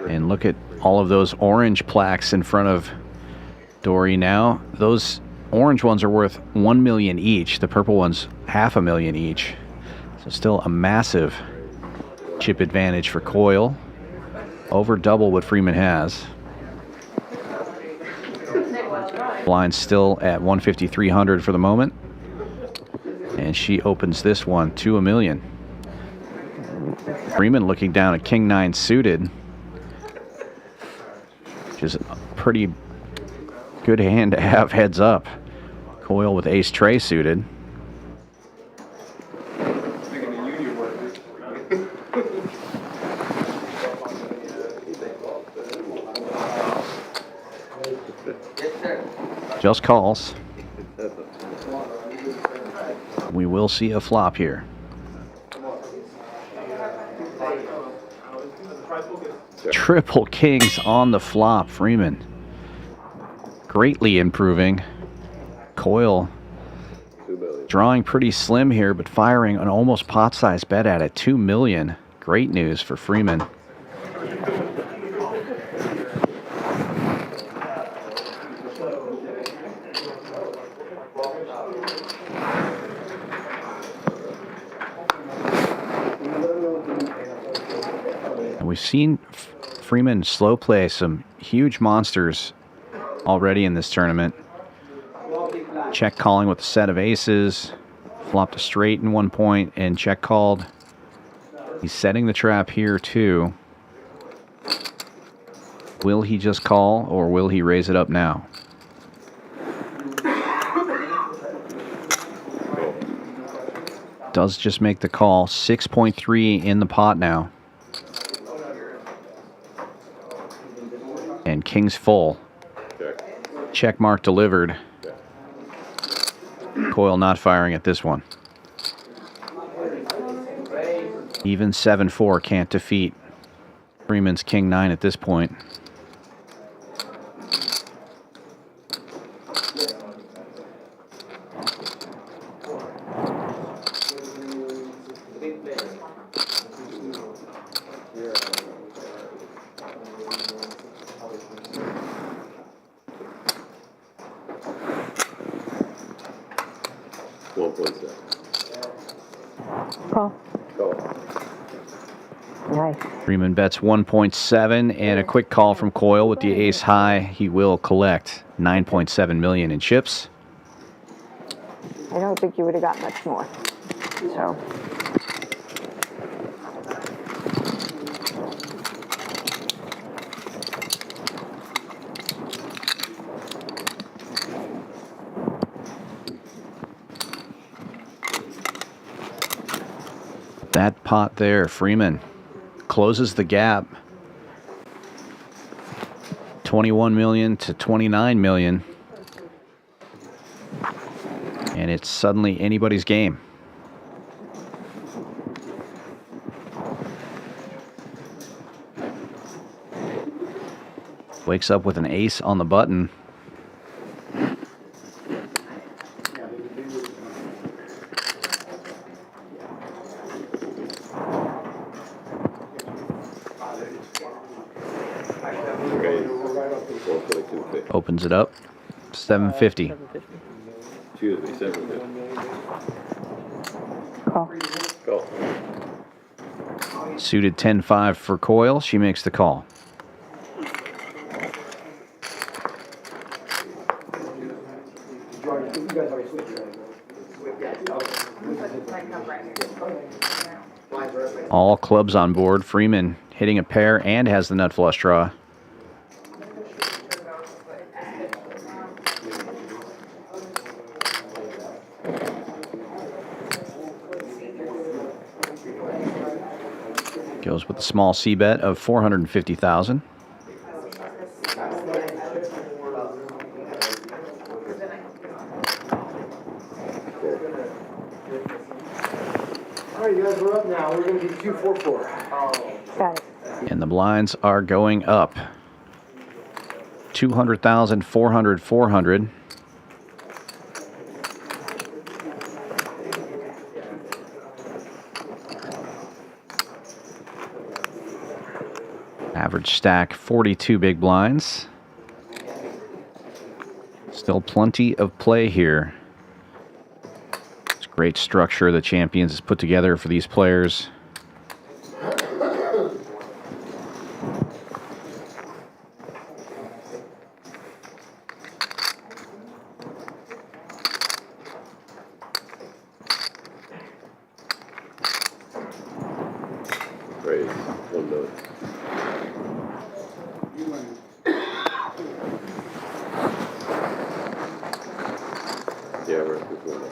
And look at all of those orange plaques in front of Dory now. Those orange ones are worth $1 million each. The purple ones, $500,000 each. So still a massive chip advantage for Coyle. Over double what Freeman has. Blind still at 150,300 for the moment. And she opens this one to $1 million. Freeman looking down at King 9 suited, which is a pretty good hand to have heads up. Coyle with ace tray suited. Just calls. We will see a flop here. Triple kings on the flop. Freeman greatly improving. Coyle drawing pretty slim here, but firing an almost pot-sized bet at it. $2 million. Great news for Freeman. we've seen Freeman slow play some huge monsters already in this tournament. Check calling with a set of aces. Flopped a straight in one point and check called. He's setting the trap here too. Will he just call or will he raise it up now? Does just make the call. 6.3 in the pot now. And king's full. Check mark delivered. Coyle not firing at this one. Even 7-4 can't defeat Freeman's king 9 at this point. Call. Nice. Freeman bets 1.7 and a quick call from Coyle with the ace high. He will collect 9.7 million in chips. I don't think you would have got much more. So. That pot there, Freeman closes the gap. 21 million to 29 million. And it's suddenly anybody's game. Wakes up with an ace on the button. Opens it up. 750. Excuse me, 750. Call. Call. Suited 10-5 for Coyle. She makes the call. All clubs on board. Freeman hitting a pair and has the nut flush draw. Goes with a small C bet of 450,000. All right, you guys, we're up now. We're going to be 244. Got it. And the blinds are going up. 200,000, 400, 400. Average stack, 42 big blinds. Still plenty of play here. It's great structure the Champions has put together for these players. Raise 1 million. Yeah, we're at 1 million.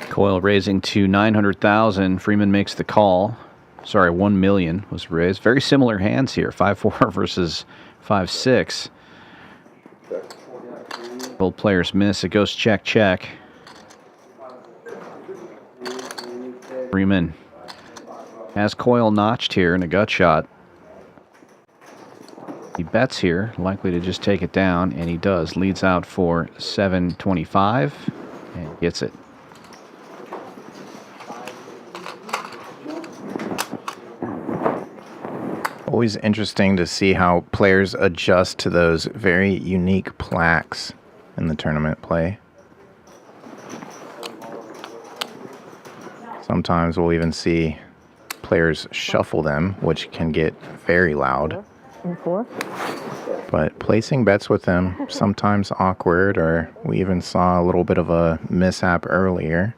Coyle raising to 900,000. Freeman makes the call. Sorry, 1 million was raised. Very similar hands here. 5-4 versus 5-6. Both players miss. It goes check, check. Freeman has Coyle notched here in a gut shot. He bets here, likely to just take it down, and he does. Leads out for 725 and gets it. Always interesting to see how players adjust to those very unique plaques in the tournament play. Sometimes we'll even see players shuffle them, which can get very loud. But placing bets with them, sometimes awkward, or we even saw a little bit of a mishap earlier.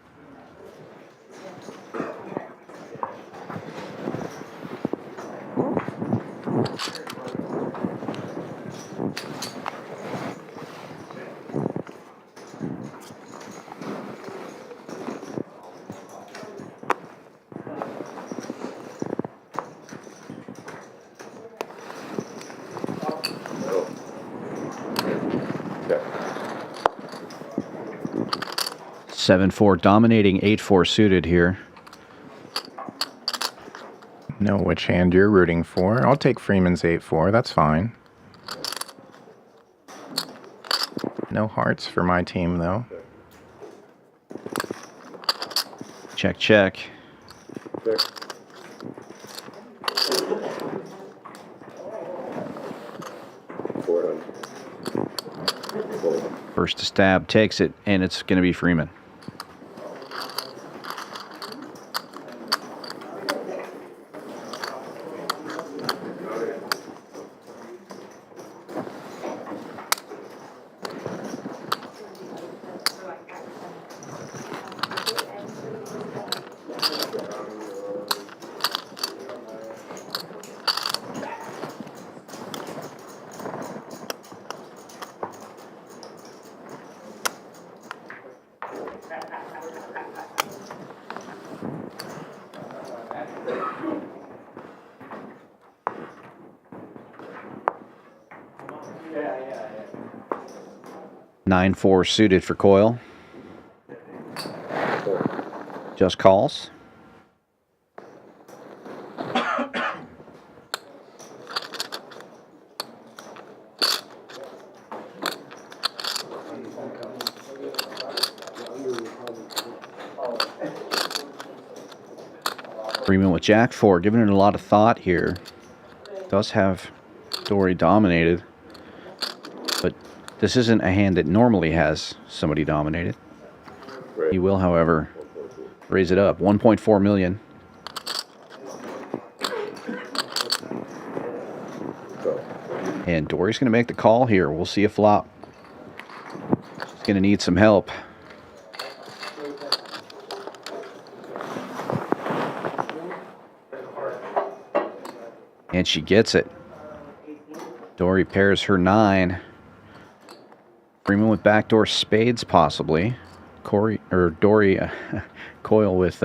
Okay. 7-4 dominating 8-4 suited here. Know which hand you're rooting for. I'll take Freeman's 8-4. That's fine. No hearts for my team, though. Check, check. Check. First to stab takes it, and it's going to be Freeman. Nine 4 suited for Coyle. Just calls. Freeman with Jack 4, giving it a lot of thought here. Does have Dory dominated, but this isn't a hand that normally has somebody dominated. Right. He will, however, raise it up. 1.4 million. And Dory's going to make the call here. We'll see a flop. He's going to need some help. And she gets it. Dory pairs her 9. Freeman with backdoor spades, possibly. Dory Coyle with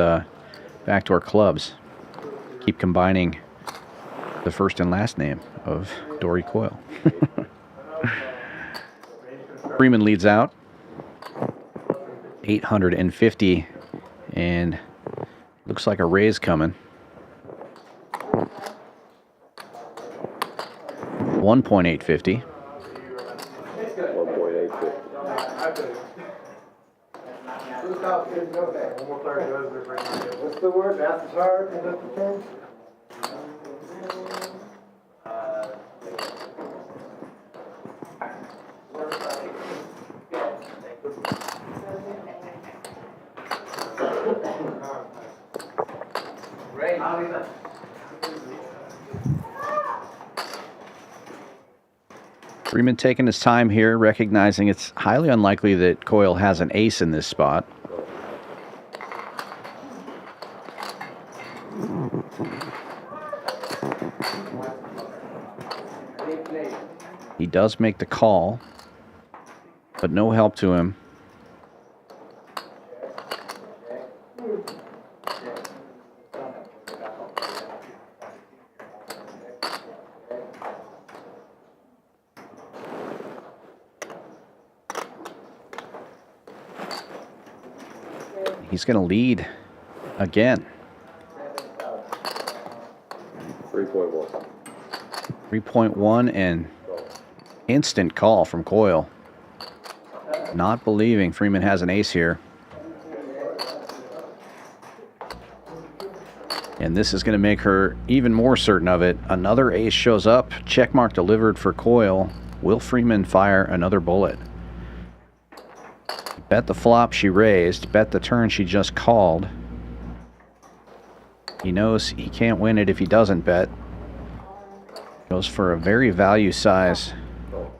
backdoor clubs. Keep combining the first and last name of Dory Coyle. Freeman leads out. 850, and looks like a raise coming. 1.850. 1.850. What's the word? Math is hard. Is that the term? Freeman taking his time here, recognizing it's highly unlikely that Coyle has an ace in this spot. He does make the call, but no help to him. He's going to lead again. 3.1. 3.1 and instant call from Coyle. Not believing Freeman has an ace here. And this is going to make her even more certain of it. Another ace shows up. Checkmark delivered for Coyle. Will Freeman fire another bullet? Bet the flop she raised. Bet the turn she just called. He knows he can't win it if he doesn't bet. Goes for a very value size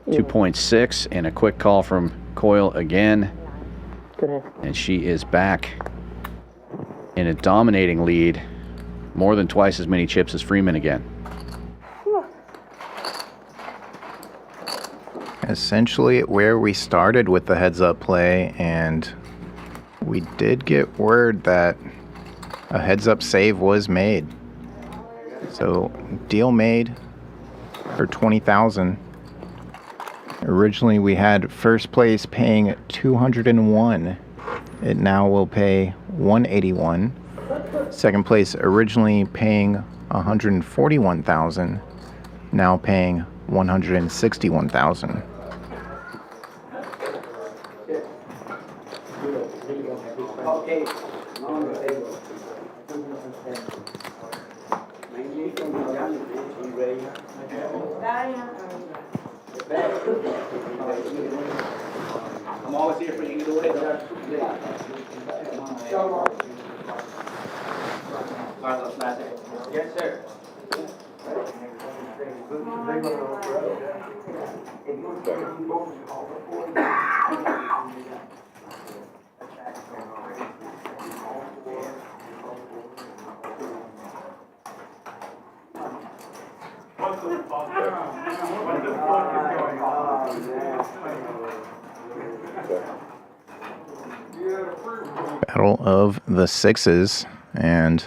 2.6 and a quick call from Coyle again. And she is back in a dominating lead. More than twice as many chips as Freeman again. Essentially where we started with the heads-up play, and we did get word that a heads-up save was made. So deal made for 20,000. Originally we had first place paying 201. It now will pay 181. Second place originally paying 141,000, now paying 161,000. I'm always here for you to do it. Yes, sir. Battle of the sixes, and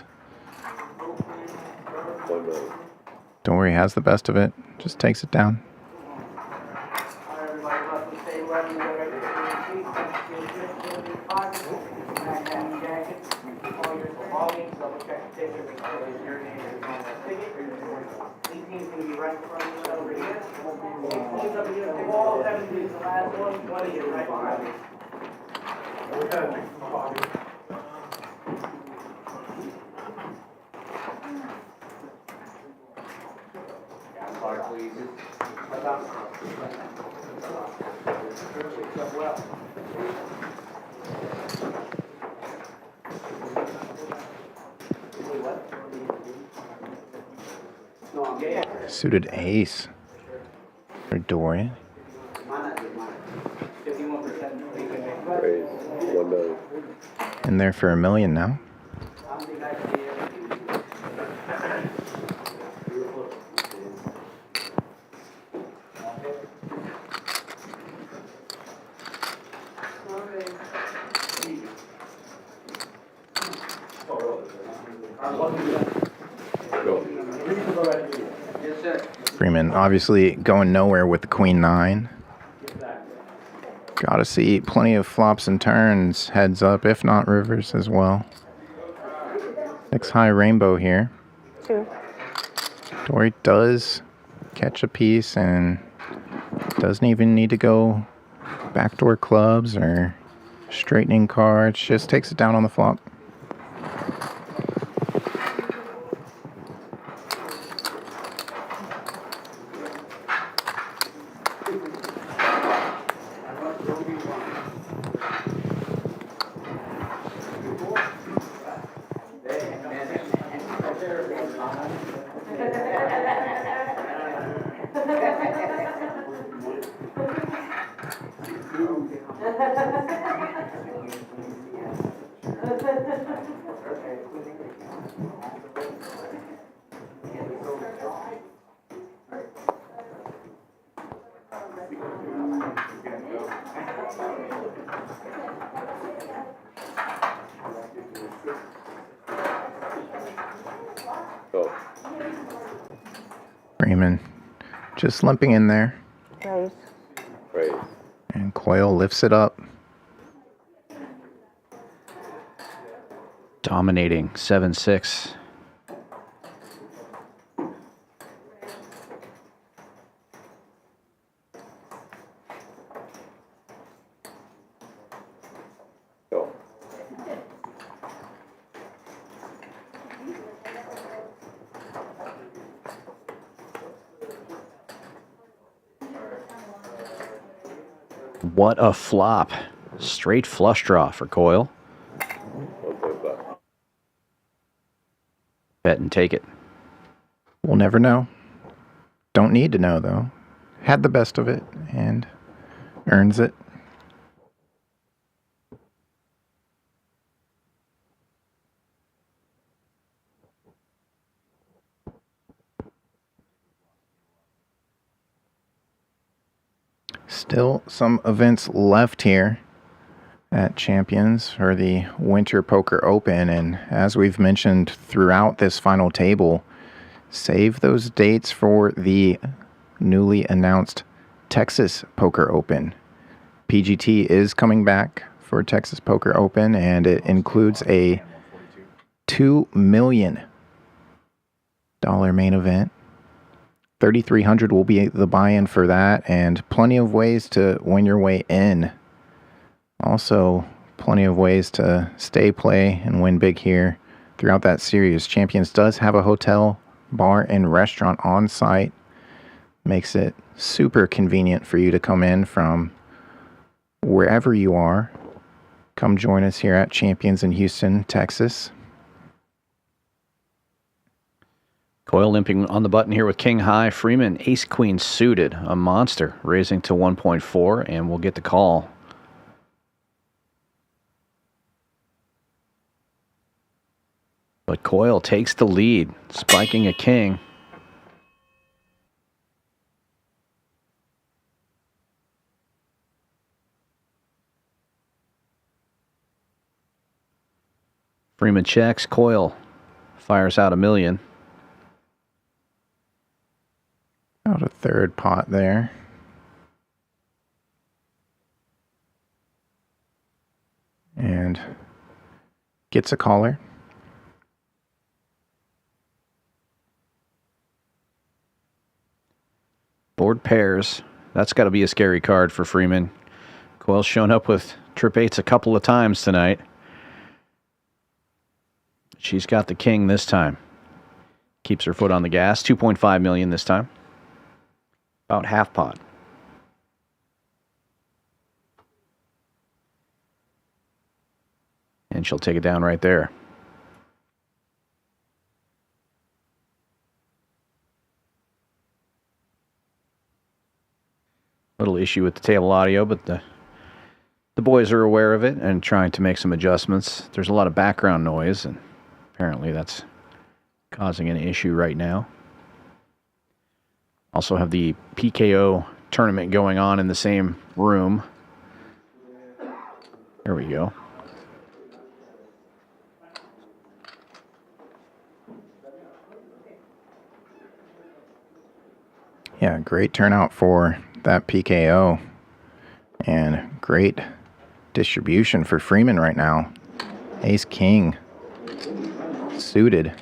don't worry, has the best of it. Just takes it down. Suited ace for Dorian. In there for $1 million now. Freeman obviously going nowhere with the Queen 9. Gotta see plenty of flops and turns, heads up, if not rivers as well. 6 high rainbow here. 2. Dory does catch a piece and doesn't even need to go backdoor clubs or straightening cards, just takes it down on the flop. Freeman just limping in there. Raise. Raise. And Coyle lifts it up. Dominating 7-6. What a flop. Straight flush draw for Coyle. Bet and take it. We'll never know. Don't need to know, though. Had the best of it and earns it. Still some events left here at Champions for the Winter Poker Open, and as we've mentioned throughout this final table, save those dates for the newly announced Texas Poker Open. PGT is coming back for Texas Poker Open, and it includes a $2 million main event. $3,300 will be the buy-in for that, and plenty of ways to win your way in. Also, plenty of ways to stay, play, and win big here throughout that series. Champions does have a hotel, bar, and restaurant on site. Makes it super convenient for you to come in from wherever you are. Come join us here at Champions in Houston, Texas. Coyle limping on the button here with king high. Freeman, ace queen suited. A monster, raising to 1.4, and we'll get the call. But Coyle takes the lead, spiking a king. Freeman checks. Coyle fires out $1 million. Out a third pot there. And gets a caller. Board pairs. That's got to be a scary card for Freeman. Coyle's shown up with trip eights a couple of times tonight. She's got the king this time. Keeps her foot on the gas. 2.5 million this time. About half pot. And she'll take it down right there. Little issue with the table audio, but the boys are aware of it and trying to make some adjustments. There's a lot of background noise, and apparently that's causing an issue right now. Also have the PKO tournament going on in the same room. There we go. Yeah, great turnout for that PKO. And great distribution for Freeman right now. Ace King suited.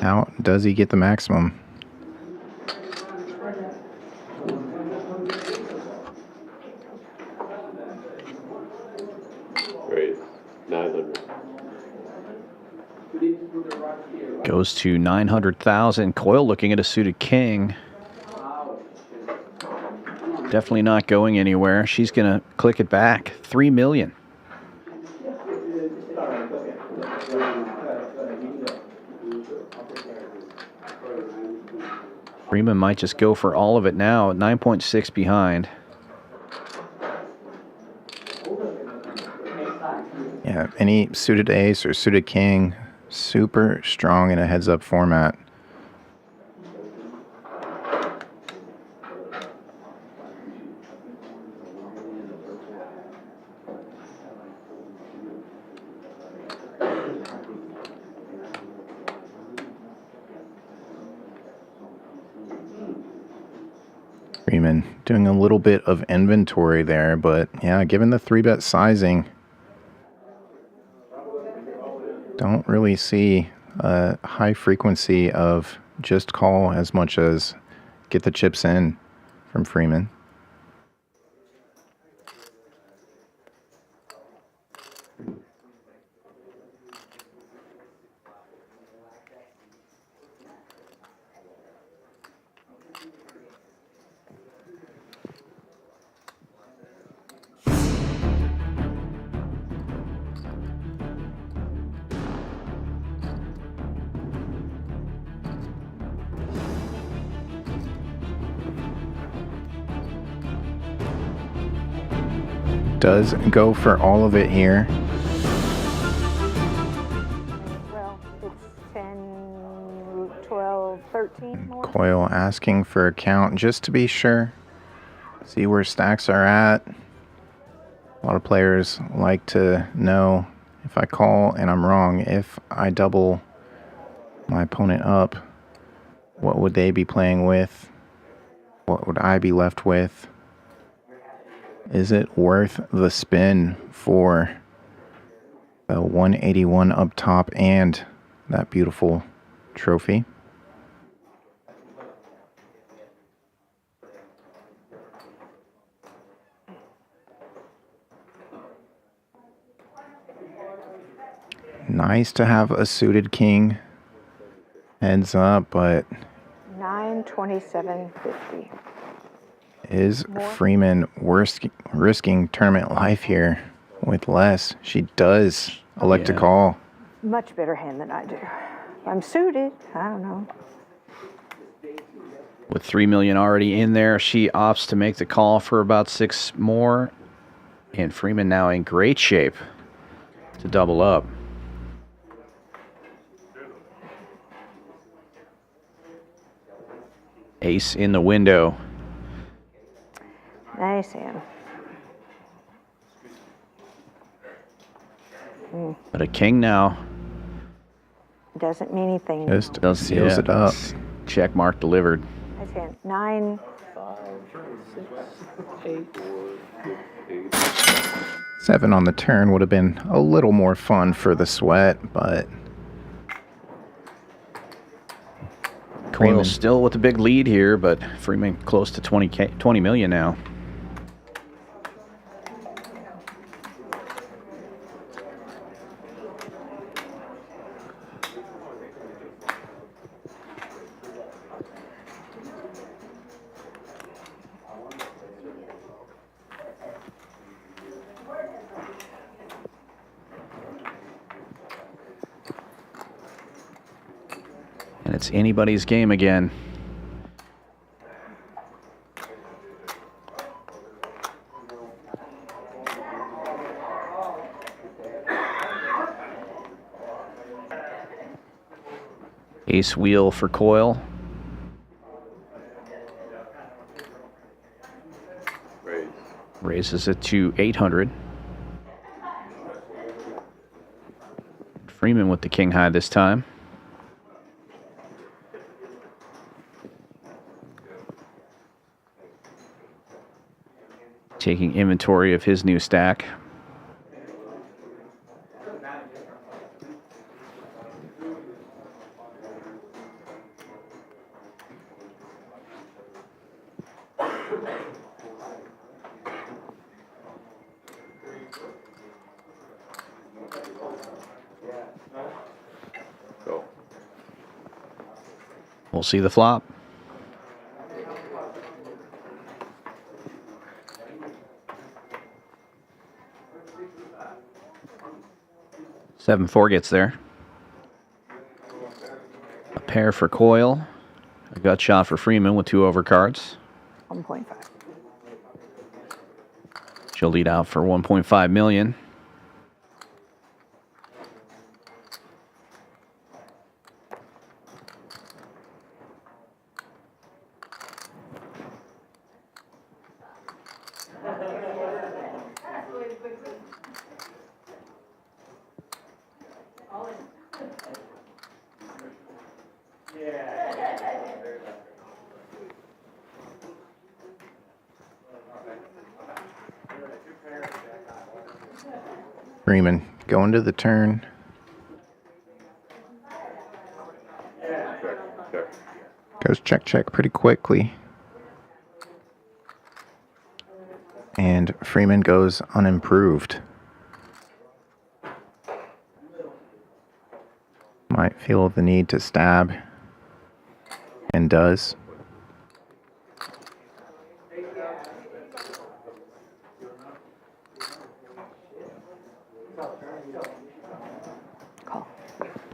How does he get the maximum? Great. 900. Goes to 900,000. Coyle looking at a suited king. Definitely not going anywhere. She's going to click it back. 3 million. Freeman might just go for all of it now. 9.6 behind. Yeah, any suited ace or suited king, super strong in a heads-up format. Freeman doing a little bit of inventory there, but yeah, given the 3-bet sizing, don't really see a high frequency of just call as much as get the chips in from Freeman. does go for all of it here. Well, it's 10, 12, 13 more. Coil asking for a count just to be sure. See where stacks are at. A lot of players like to know if I call and I'm wrong, if I double my opponent up, what would they be playing with? What would I be left with? Is it worth the spin for the 181 up top and that beautiful trophy? Nice to have a suited king heads up, but 927.50. is Freeman risking tournament life here with less? She does elect to call. Much better hand than I do. I'm suited. I don't know. With 3 million already in there, she opts to make the call for about 6 more. And Freeman now in great shape to double up. Ace in the window. Nice hand. But a king now. Doesn't mean anything. Just seals it up. Check mark delivered. Nice hand. 9. 7 on the turn would have been a little more fun for the sweat, but Coyle still with a big lead here, but Freeman close to 20 million now. And it's anybody's game again. Ace wheel for Coyle. Raises it to 800. Freeman with the king high this time. Taking inventory of his new stack. We'll see the flop. Seven four gets there. A pair for Coyle. A gut shot for Freeman with 2 overcards. 1.5. She'll lead out for 1.5 million. Freeman going to the turn. Goes check, check pretty quickly. And Freeman goes unimproved. Might feel the need to stab. And does.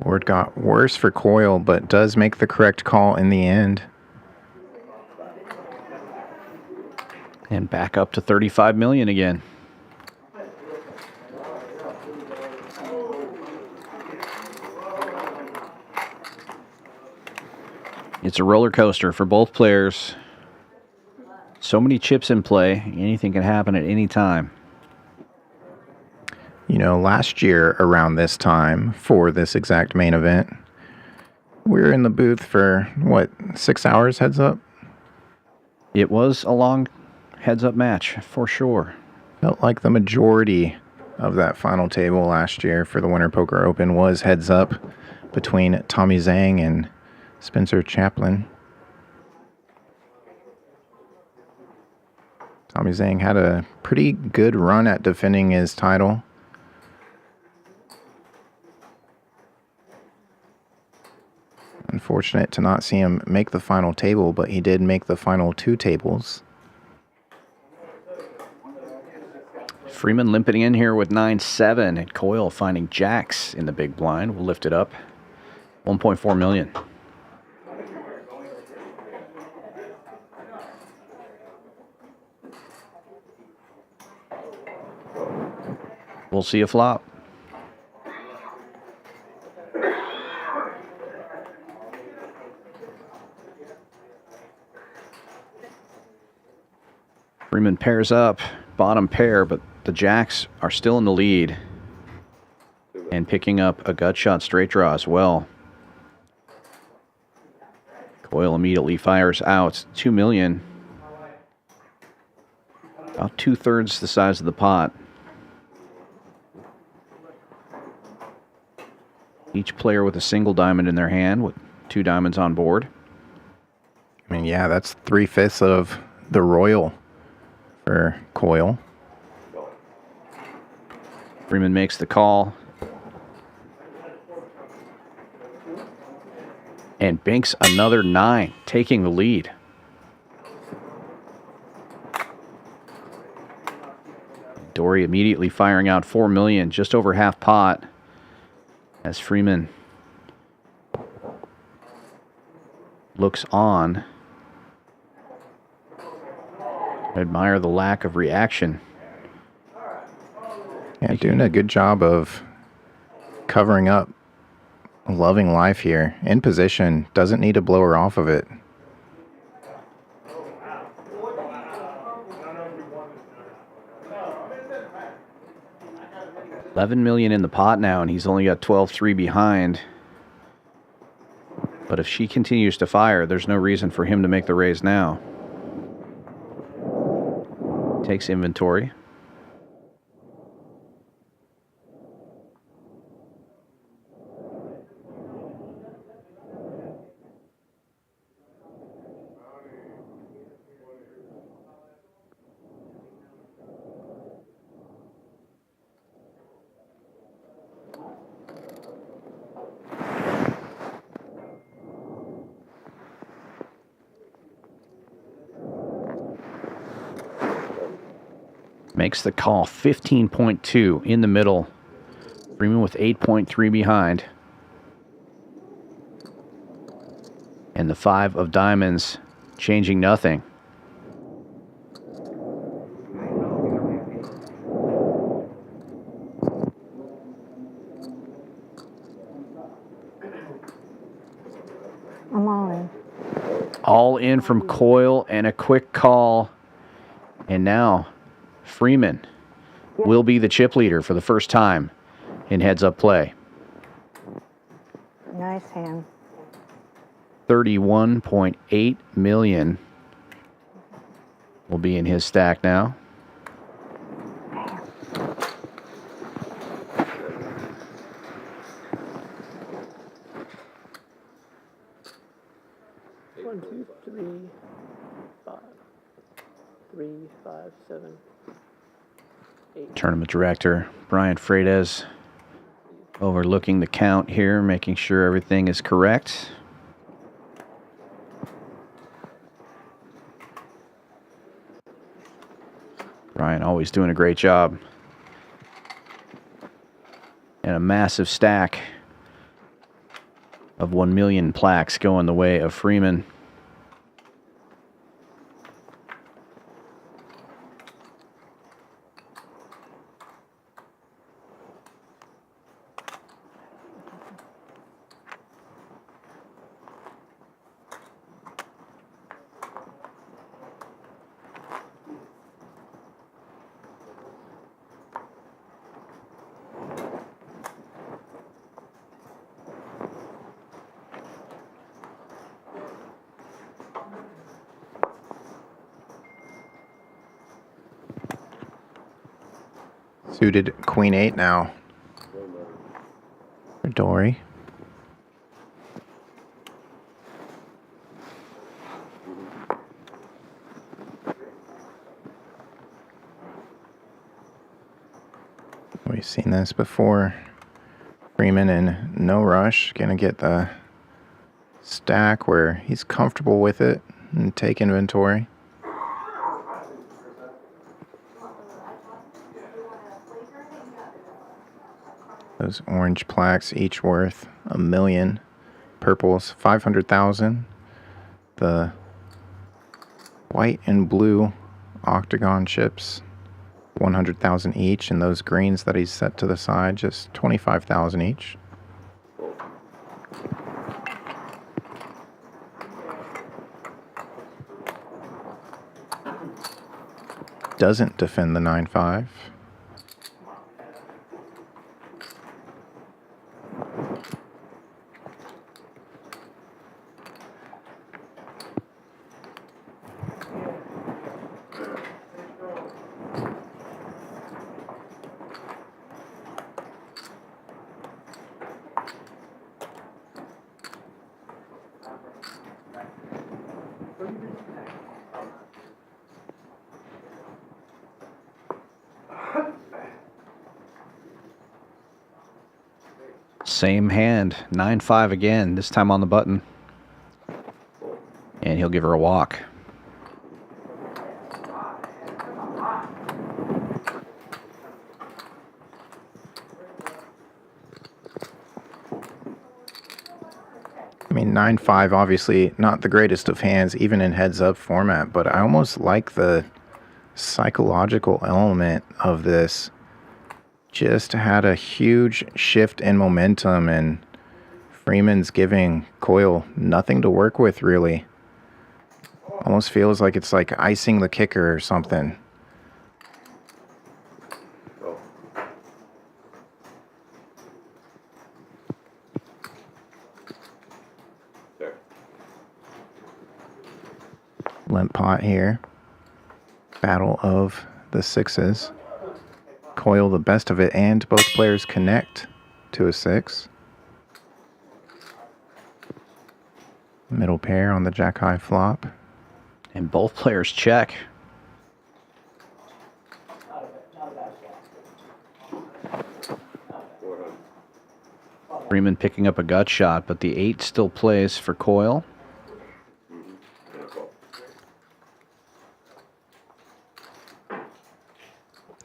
Board got worse for Coyle, but does make the correct call in the end. And back up to 35 million again. It's a roller coaster for both players. So many chips in play. Anything can happen at any time. You know, last year around this time for this exact main event, we were in the booth for, what, 6 hours heads up? It was a long heads-up match, for sure. Felt like the majority of that final table last year for the Winter Poker Open was heads up between Tommy Zhang and Spencer Chaplin. Tommy Zhang had a pretty good run at defending his title. Unfortunate to not see him make the final table, but he did make the final 2 tables. Freeman limping in here with 9-7, and Coyle finding jacks in the big blind. We'll lift it up. 1.4 million. We'll see a flop. Freeman pairs up, bottom pair, but the jacks are still in the lead. And picking up a gut shot straight draw as well. Coyle immediately fires out 2 million. About 2/3 the size of the pot. Each player with a single diamond in their hand with 2 diamonds on board. I mean, yeah, that's 3/5 of the Royal for Coyle. Freeman makes the call. And banks another 9, taking the lead. Dory immediately firing out 4 million, just over half pot, as Freeman looks on. I admire the lack of reaction. Yeah, doing a good job of covering up, loving life here. In position, doesn't need to blow her off of it. $11 million in the pot now, and he's only got 12-3 behind. But if she continues to fire, there's no reason for him to make the raise now. Takes inventory. Makes the call. 15.2 in the middle. Freeman with 8.3 behind. And the 5 of diamonds changing nothing. I'm all in. All in from Coyle and a quick call. And now Freeman will be the chip leader for the first time in heads-up play. Nice hand. 31.8 million will be in his stack now. One, two, three, 5. 3, 5, 7, 8. Tournament director Brian Freitas overlooking the count here, making sure everything is correct. Brian always doing a great job. And a massive stack of 1 million plaques going the way of Freeman. Suited Queen 8 now. For Dory. We've seen this before. Freeman in no rush, gonna get the stack where he's comfortable with it and take inventory. Those orange plaques each worth $1 million. Purples 500,000. The white and blue octagon chips 100,000 each, and those greens that he's set to the side just 25,000 each. Doesn't defend the 9-5. Same hand, 9-5 again, this time on the button. And he'll give her a walk. I mean, 9-5, obviously not the greatest of hands, even in heads-up format, but I almost like the psychological element of this. Just had a huge shift in momentum, and Freeman's giving Coyle nothing to work with, really. Almost feels like it's like icing the kicker or something. Limp pot here. Battle of the sixes. Coyle the best of it, and both players connect to a 6. Middle pair on the jack high flop. And both players check. Freeman picking up a gut shot, but the 8 still plays for Coyle.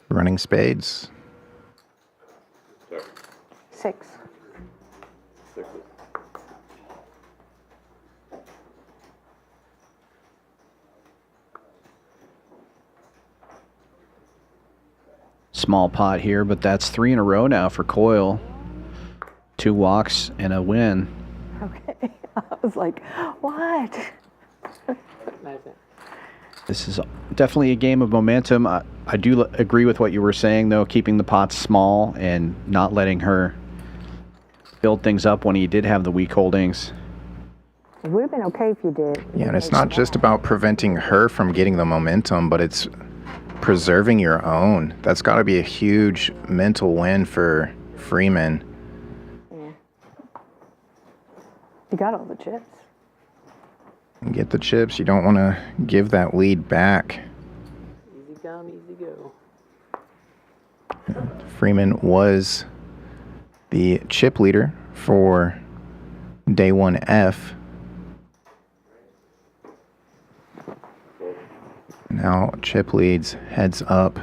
Running spades. 6. Small pot here, but that's 3 in a row now for Coyle. 2 walks and a win. Okay. I was like, what? This is definitely a game of momentum. I do agree with what you were saying, though, keeping the pots small and not letting her build things up when he did have the weak holdings. It would have been okay if you did. Yeah, and it's not just about preventing her from getting the momentum, but it's preserving your own. That's got to be a huge mental win for Freeman. Yeah. You got all the chips. Get the chips. You don't want to give that lead back. Easy come, easy go. Freeman was the chip leader for day 1F. Now chip leads heads up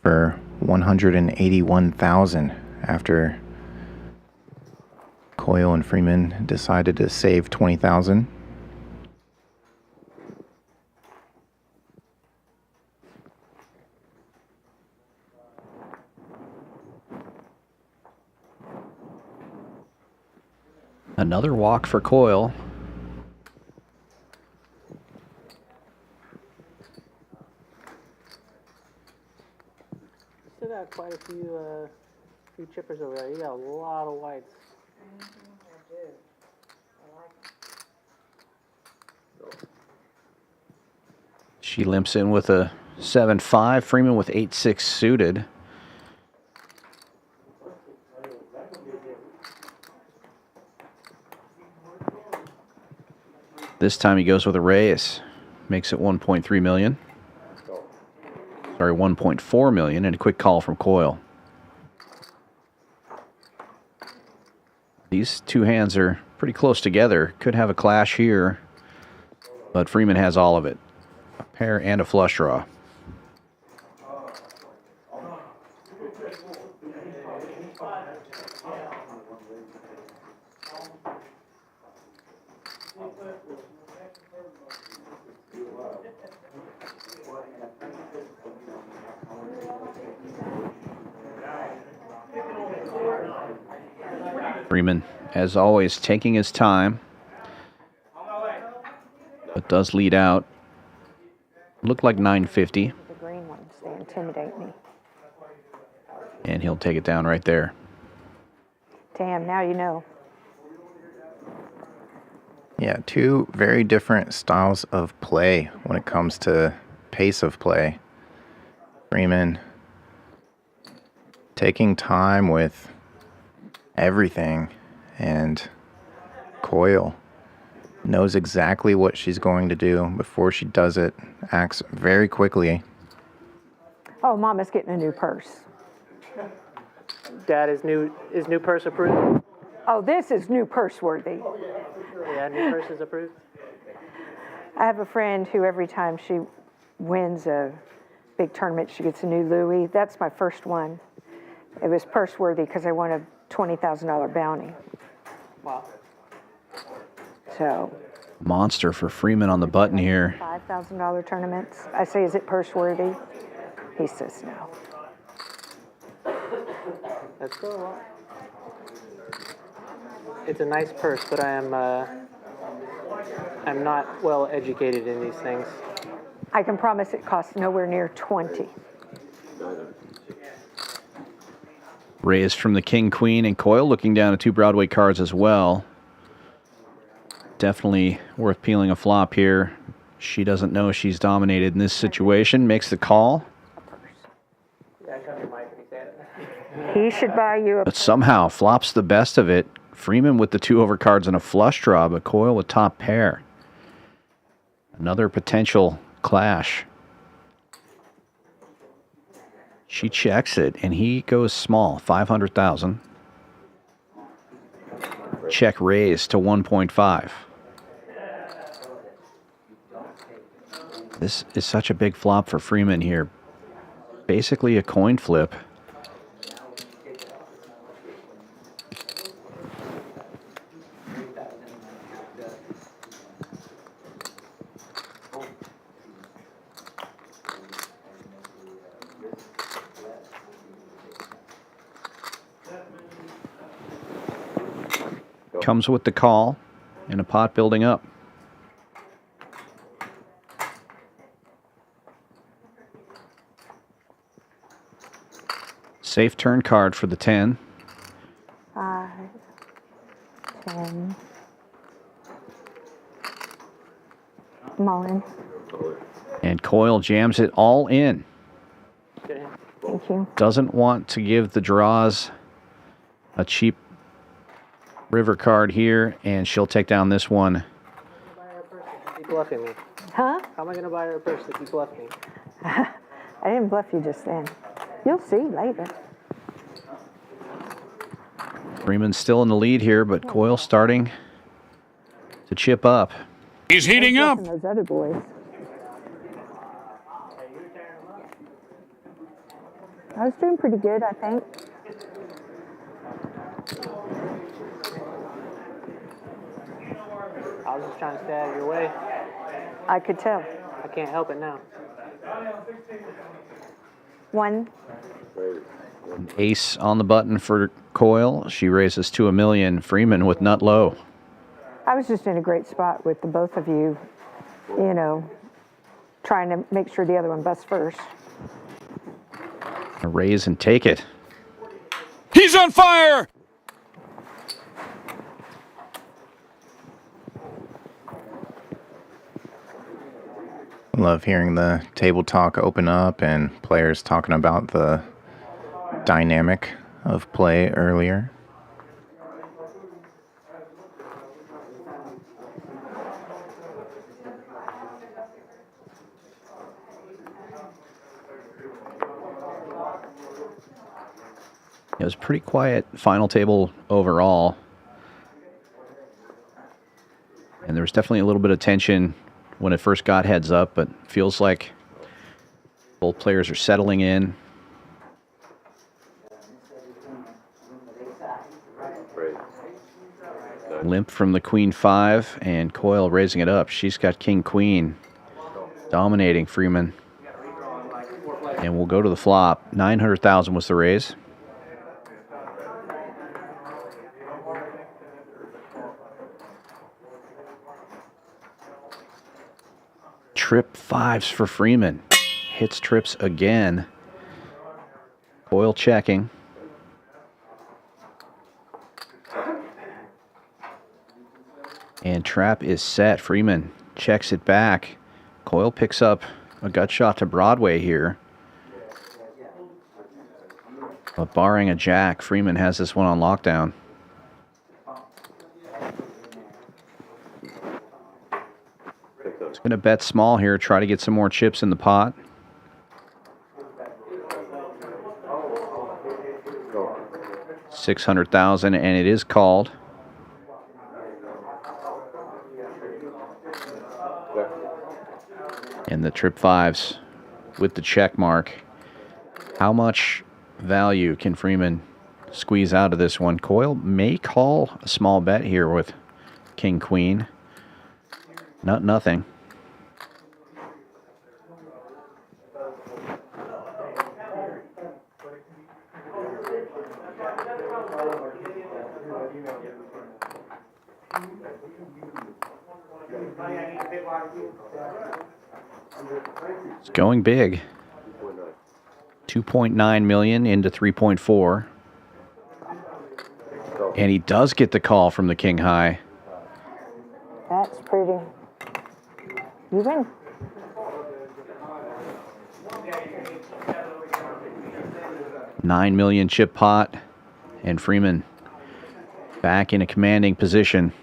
for 181,000 after Coyle and Freeman decided to save 20,000. Another walk for Coyle. Still got quite a few chippers over there. You got a lot of whites. I do. I like it. She limps in with a 7-5. Freeman with 8-6 suited. This time he goes with a raise. Makes it 1.3 million. Sorry, 1.4 million, and a quick call from Coyle. These two hands are pretty close together. Could have a clash here, but Freeman has all of it. A pair and a flush draw. Freeman, as always, taking his time, but does lead out. Look like 950. The green ones, they intimidate me. And he'll take it down right there. Damn, now you know. Yeah, two very different styles of play when it comes to pace of play. Freeman taking time with everything, and Coyle knows exactly what she's going to do before she does it, acts very quickly. Oh, Mama's getting a new purse. Dad, is new purse approved? Oh, this is new purse worthy. Yeah, new purse is approved. I have a friend who every time she wins a big tournament, she gets a new Louis. That's my first one. It was purse worthy because I won a $20,000 bounty. Wow. So. Monster for Freeman on the button here. $5,000 tournaments. I say, is it purse worthy? He says no. That's still a lot. It's a nice purse, but I'm not well educated in these things. I can promise it costs nowhere near 20. Raised from the King, Queen, and Coyle, looking down at two Broadway cards as well. Definitely worth peeling a flop here. She doesn't know she's dominated in this situation. Makes the call. He should buy you a... But somehow flops the best of it. Freeman with the two overcards and a flush draw, but Coyle with top pair. Another potential clash. She checks it, and he goes small, 500,000. Check raise to 1.5. This is such a big flop for Freeman here. Basically a coin flip. Comes with the call and a pot building up. Safe turn card for the 10. 5, 10. Mullen. And Coyle jams it all in. Thank you. Doesn't want to give the draws a cheap river card here, and she'll take down this one. Keep bluffing me. Huh? How am I going to buy her a purse if you bluff me? I didn't bluff you just then. You'll see later. Freeman's still in the lead here, but Coyle starting to chip up. He's heating up. Those other boys. I was doing pretty good, I think. I was just trying to stay out of your way. I could tell. I can't help it now. 1. An ace on the button for Coyle. She raises to $1 million. Freeman with nut low. I was just in a great spot with the both of you, you know, trying to make sure the other one busts first. A raise and take it. He's on fire! Love hearing the table talk open up and players talking about the dynamic of play earlier. It was pretty quiet final table overall. And there was definitely a little bit of tension when it first got heads up, but feels like both players are settling in. Limp from the Queen 5 and Coyle raising it up. She's got King Queen dominating Freeman. And we'll go to the flop. 900,000 was the raise. Trip 5s for Freeman. Hits trips again. Coyle checking. And trap is set. Freeman checks it back. Coyle picks up a gut shot to Broadway here. But barring a jack, Freeman has this one on lockdown. He's going to bet small here, try to get some more chips in the pot. $600,000, and it is called. And the trip 5s with the check mark. How much value can Freeman squeeze out of this one? Coyle may call a small bet here with King Queen. Nothing. It's going big. 2.9 million into 3.4. And he does get the call from the King High. That's pretty. You win. $9 million chip pot. And Freeman back in a commanding position.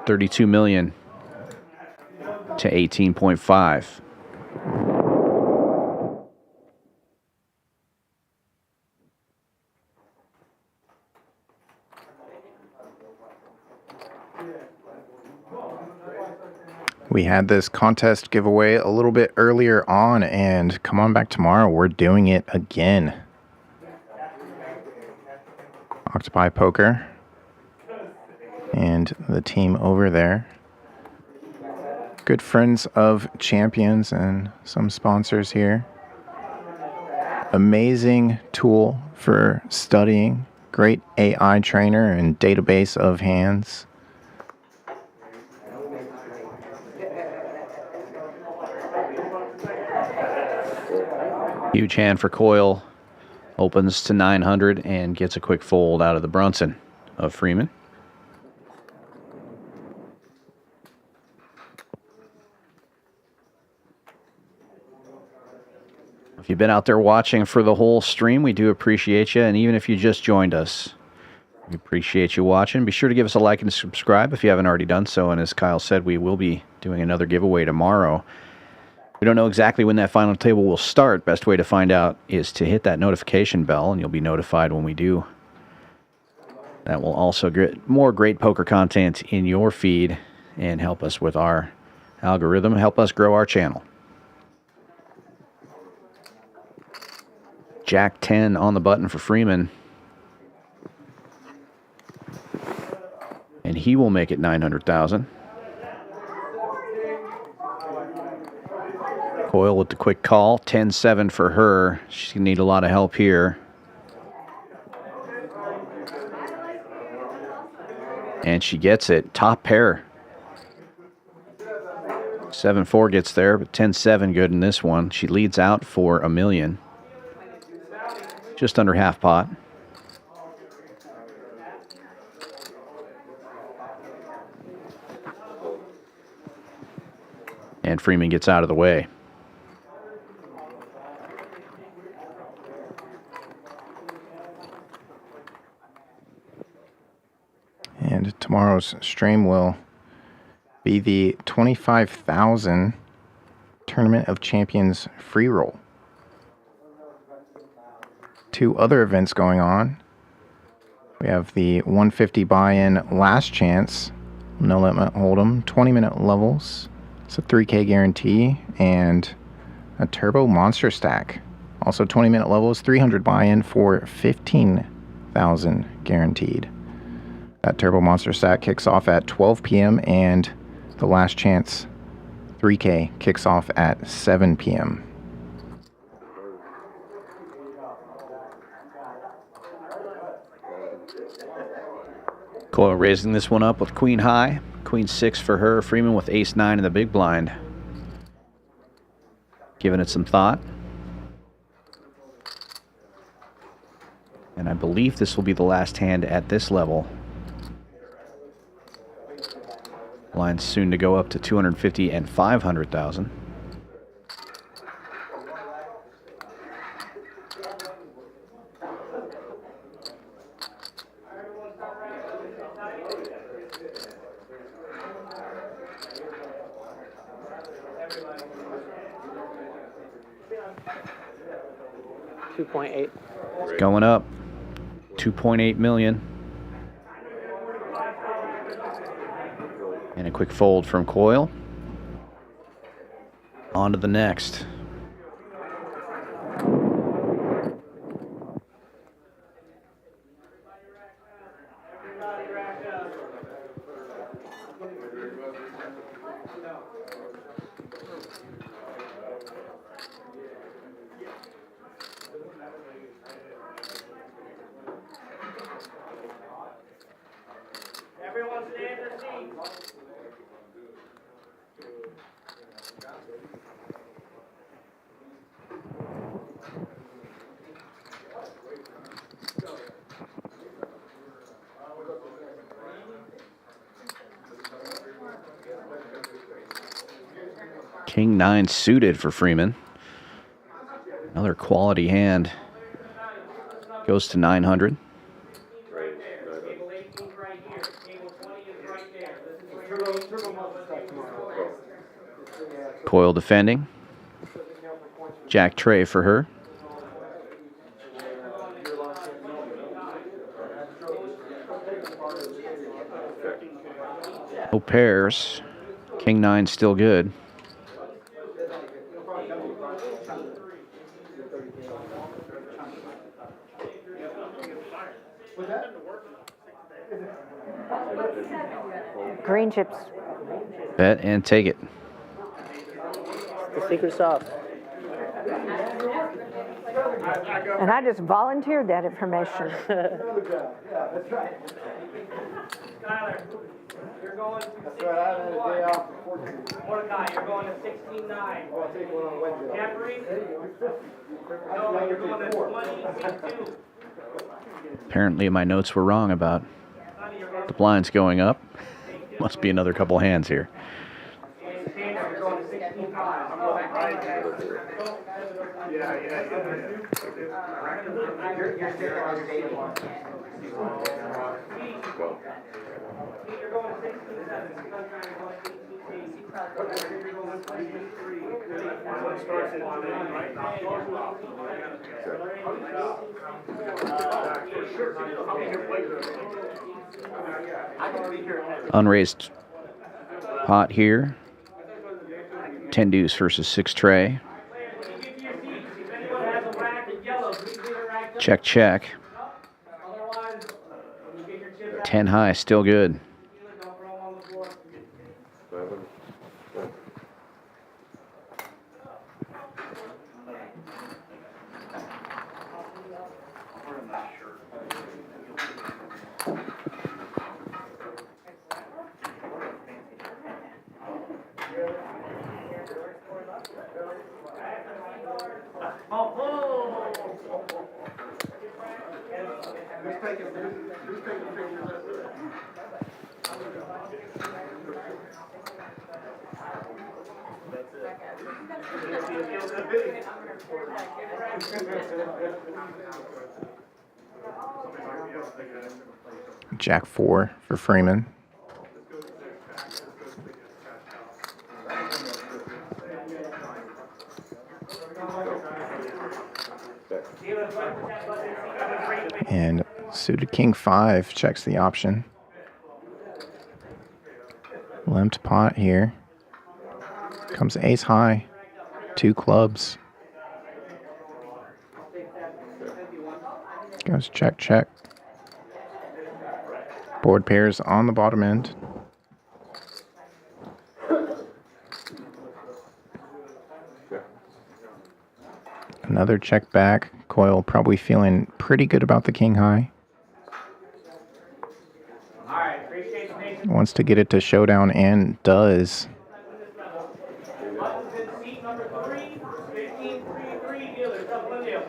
32 million to 18.5. We had this contest giveaway a little bit earlier on, and come on back tomorrow. We're doing it again. Octopi Poker and the team over there. Good friends of Champions and some sponsors here. Amazing tool for studying. Great AI trainer and database of hands. Huge hand for Coyle. Opens to 900 and gets a quick fold out of the Brunson of Freeman. If you've been out there watching for the whole stream, we do appreciate you. And even if you just joined us, we appreciate you watching. Be sure to give us a like and subscribe if you haven't already done so. And as Kyle said, we will be doing another giveaway tomorrow. We don't know exactly when that final table will start. Best way to find out is to hit that notification bell, and you'll be notified when we do. That will also get more great poker content in your feed and help us with our algorithm, help us grow our channel. Jack 10 on the button for Freeman. And he will make it 900,000. Coyle with the quick call. 10-7 for her. She's going to need a lot of help here. And she gets it. Top pair. 7-4 gets there, but 10-7 good in this one. She leads out for $1 million. Just under half pot. And Freeman gets out of the way. And tomorrow's stream will be the 25,000 Tournament of Champions free roll. 2 other events going on. We have the 150 buy-in last chance, no limit hold'em, 20-minute levels. It's a 3K guarantee and a turbo monster stack. Also 20-minute levels, 300 buy-in for 15,000 guaranteed. That turbo monster stack kicks off at 12 p.m. and the last chance 3K kicks off at 7 p.m. Coyle raising this one up with queen high. Queen 6 for her. Freeman with ace 9 in the big blind. Giving it some thought. And I believe this will be the last hand at this level. Line's soon to go up to 250 and 500,000. $2.8. Going up. 2.8 million. And a quick fold from Coyle. On to the next. Everyone stay in their seats. King 9 suited for Freeman. Another quality hand. Goes to 900. Coyle defending. Jack tray for her. No pairs. King 9 still good. Green chips. Bet and take it. The secret sauce. And I just volunteered that information. Tyler, you're going to 16-1. Mordecai, you're going to 16-9. I'll take one on Wednesday. Jeffrey? No, you're going to 20-2. Apparently my notes were wrong about the blinds going up. Must be another couple hands here. You're going to 16-5. Unraised pot here. 10 deuce versus 6 tray. Check, check. 10 high, still good. Jack 4 for Freeman. And suited King 5 checks the option. Limped pot here. Comes ace high. 2 clubs. Goes check, check. Board pairs on the bottom end. Another check back. Coil probably feeling pretty good about the king high. Wants to get it to showdown and does. Seat number 3, 1533 dealer, double deal.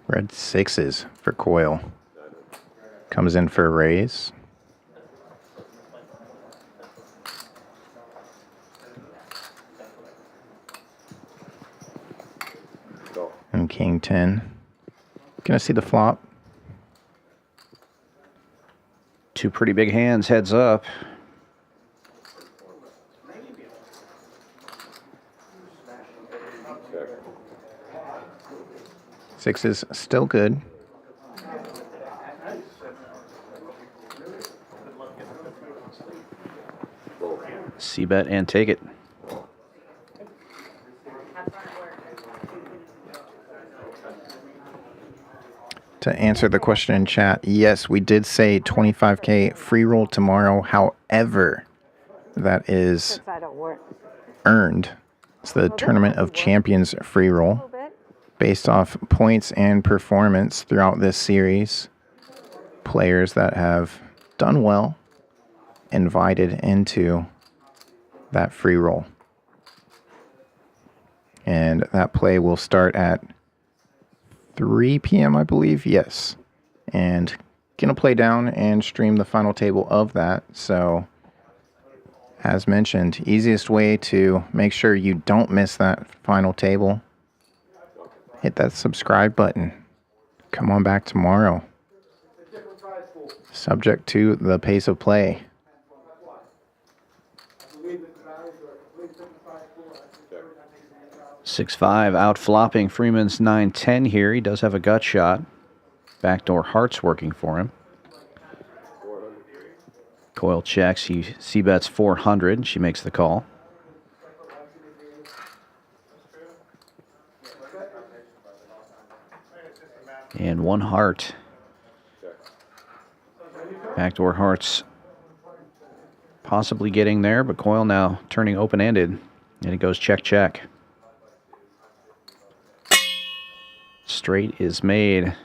Red 6s for Coil. Comes in for a raise. And King 10. Gonna see the flop. 2 pretty big hands, heads up. Sixes still good. C-bet and take it. To answer the question in chat, yes, we did say 25K free roll tomorrow. However, that is earned. It's the Tournament of Champions free roll based off points and performance throughout this series. Players that have done well invited into that free roll. And that play will start at 3 p.m., I believe. Yes. And gonna play down and stream the final table of that. So, as mentioned, easiest way to make sure you don't miss that final table, hit that subscribe button. Come on back tomorrow. Subject to the pace of play. 6-5 out flopping Freeman's 9-10 here. He does have a gut shot. Backdoor hearts working for him. Coil checks. He c-bets 400. She makes the call. And 1 heart. Backdoor hearts possibly getting there, but Coil now turning open-ended. And it goes check, check. Straight is made.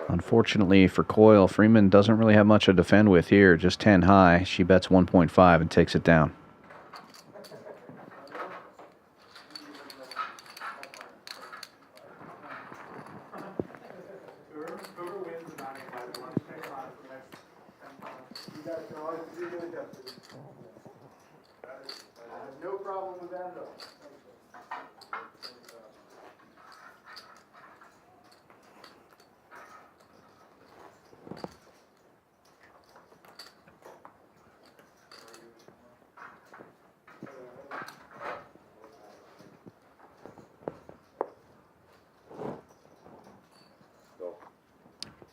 Unfortunately for Coil, Freeman doesn't really have much to defend with here. Just 10 high. She bets 1.5 and takes it down. No problem with that though.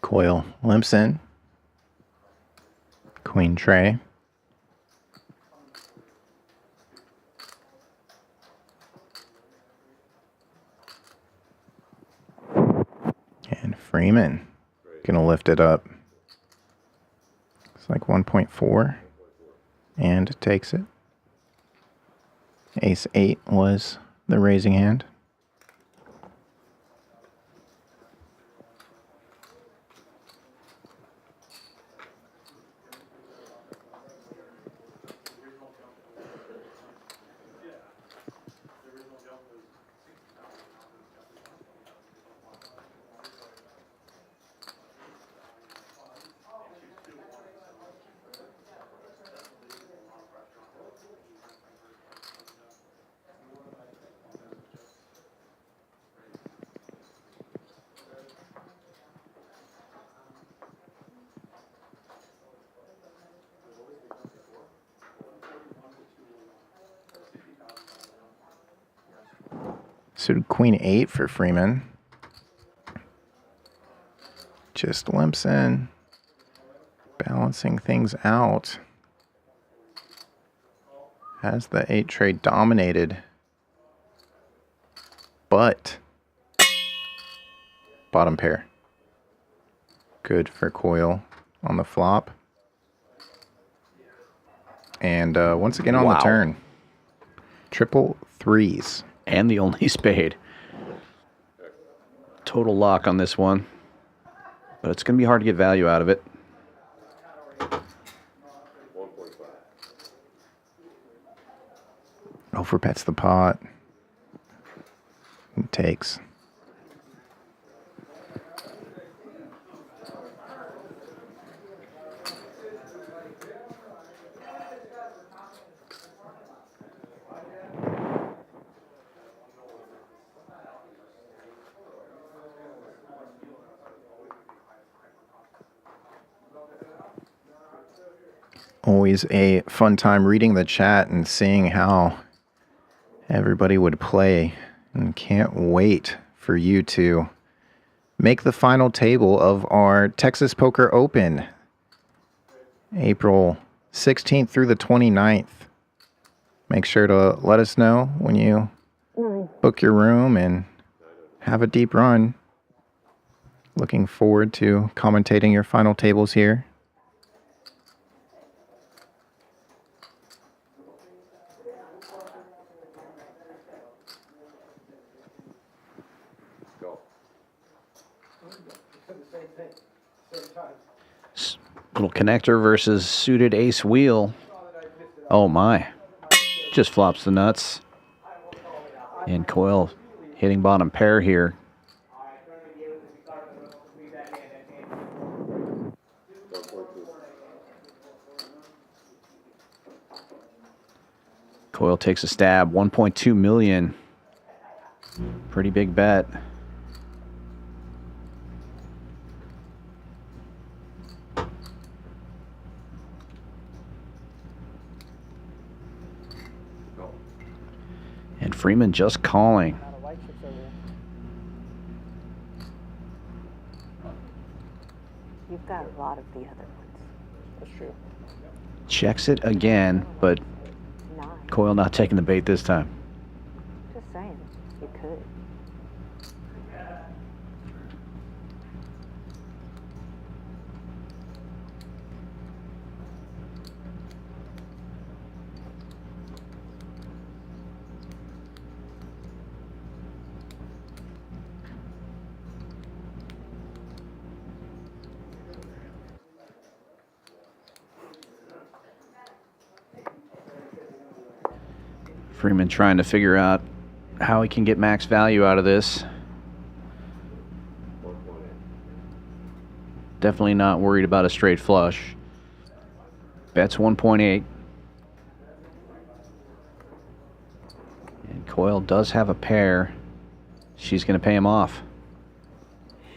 Coil limps in. Queen tray. And Freeman gonna lift it up. It's like 1.4 and takes it. Ace 8 was the raising hand. Suited queen 8 for Freeman. Just limps in, balancing things out. Has the 8 trade dominated, but bottom pair. Good for Coyle on the flop. And once again on the turn, triple threes. And the only spade. Total lock on this one. But it's going to be hard to get value out of it. Overbets the pot. It takes. Always a fun time reading the chat and seeing how everybody would play. And can't wait for you to make the final table of our Texas Poker Open, April 16th through the 29th. Make sure to let us know when you book your room and have a deep run. Looking forward to commentating your final tables here. Little connector versus suited ace wheel. Oh my. Just flops the nuts. And Coyle hitting bottom pair here. Coyle takes a stab. 1.2 million. Pretty big bet. And Freeman just calling. You've got a lot of the other ones. That's true. Checks it again, but Coyle not taking the bait this time. Just saying, you could. Freeman trying to figure out how he can get max value out of this. Definitely not worried about a straight flush. Bets 1.8. And Coyle does have a pair. She's going to pay him off.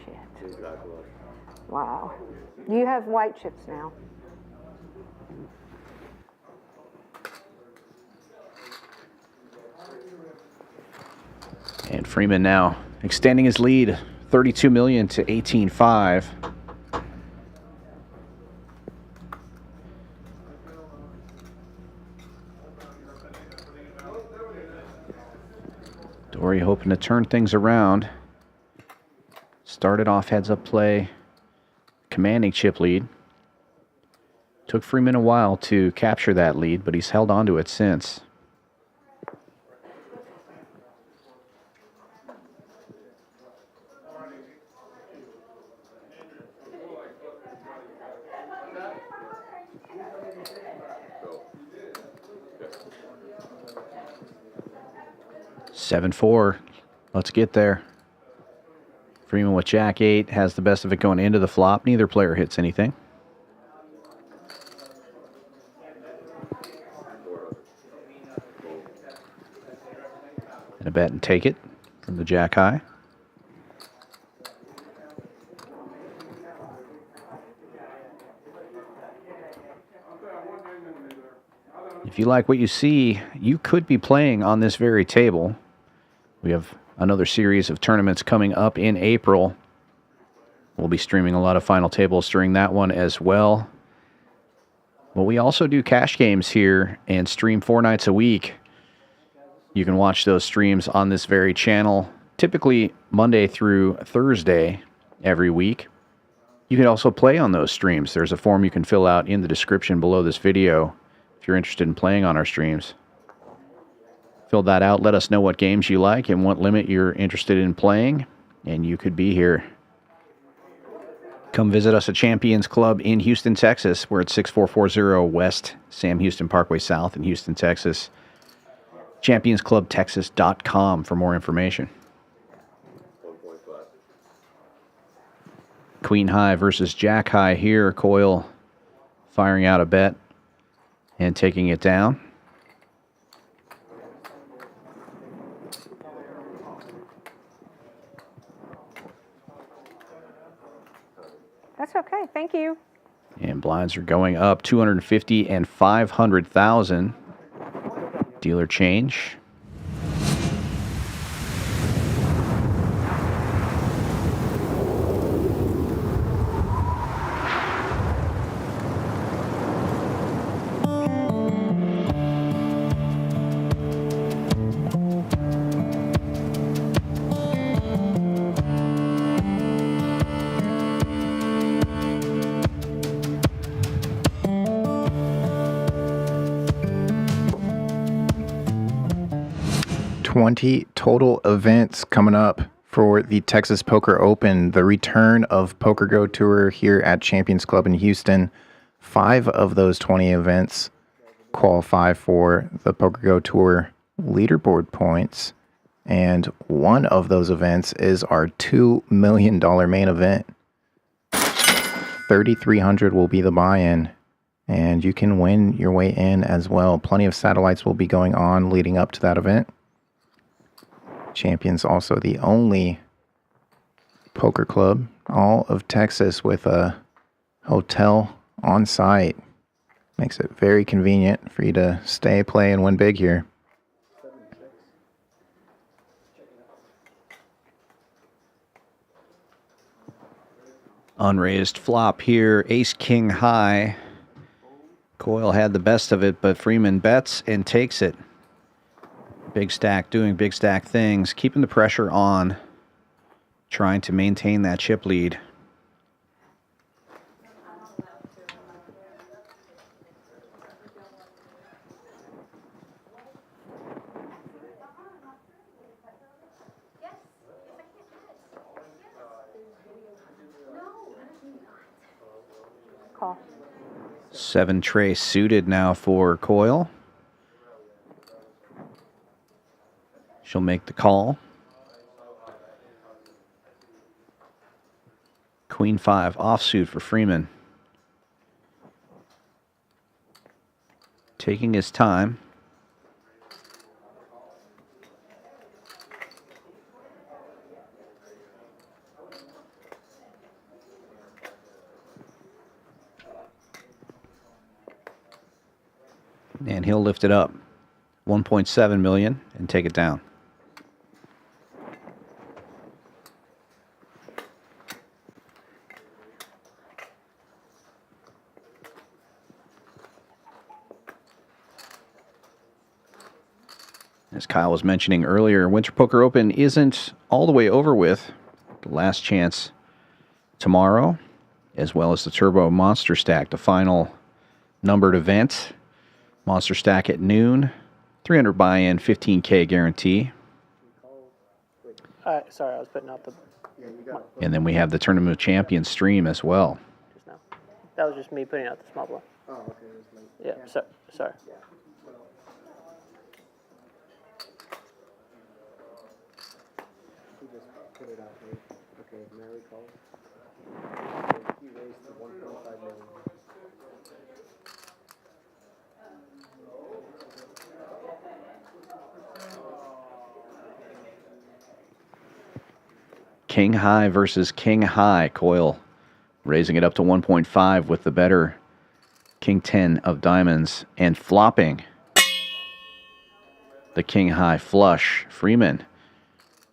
Shit. Wow. You have white chips now. And Freeman now extending his lead, 32 million to 18.5. Dory hoping to turn things around. Started off heads up play, commanding chip lead. Took Freeman a while to capture that lead, but he's held on to it since. Seven 4. Let's get there. Freeman with Jack 8 has the best of it going into the flop. Neither player hits anything. And a bet and take it from the Jack high. If you like what you see, you could be playing on this very table. We have another series of tournaments coming up in April. We'll be streaming a lot of final tables during that one as well. But we also do cash games here and stream 4 nights a week. You can watch those streams on this very channel, typically Monday through Thursday every week. You can also play on those streams. There's a form you can fill out in the description below this video if you're interested in playing on our streams. Fill that out. Let us know what games you like and what limit you're interested in playing, and you could be here. Come visit us at Champions Club in Houston, Texas. We're at 6440 West Sam Houston Parkway South in Houston, Texas. ChampionsClubTexas.com for more information. Queen high versus Jack high here. Coyle firing out a bet and taking it down. That's okay. Thank you. And blinds are going up 250 and 500,000. Dealer change. Total events coming up for the Texas Poker Open, the return of Poker Go Tour here at Champions Club in Houston. 5 of those 20 events qualify for the Poker Go Tour leaderboard points, and one of those events is our $2 million main event. $3,300 will be the buy-in, and you can win your way in as well. Plenty of satellites will be going on leading up to that event. Champions also the only poker club all of Texas with a hotel on site. Makes it very convenient for you to stay, play, and win big here. Unraised flop here. Ace King high. Coyle had the best of it, but Freeman bets and takes it. Big stack, doing big stack things, keeping the pressure on, trying to maintain that chip lead. Call. 7 tray suited now for Coyle. She'll make the call. Queen 5 offsuit for Freeman. Taking his time. And he'll lift it up. 1.7 million and take it down. As Kyle was mentioning earlier, Winter Poker Open isn't all the way over with. The last chance tomorrow, as well as the Turbo Monster Stack, the final numbered event. Monster Stack at noon, 300 buy-in, 15K guarantee. Sorry, I was putting out the... And then we have the Tournament of Champions stream as well. Just now. That was just me putting out the small block. Oh, okay. Yeah, sorry. Put it out there. Okay, Mary called. He raised to 1.5 million. King high versus king high. Coyle raising it up to 1.5 with the better king 10 of diamonds and flopping the king high flush. Freeman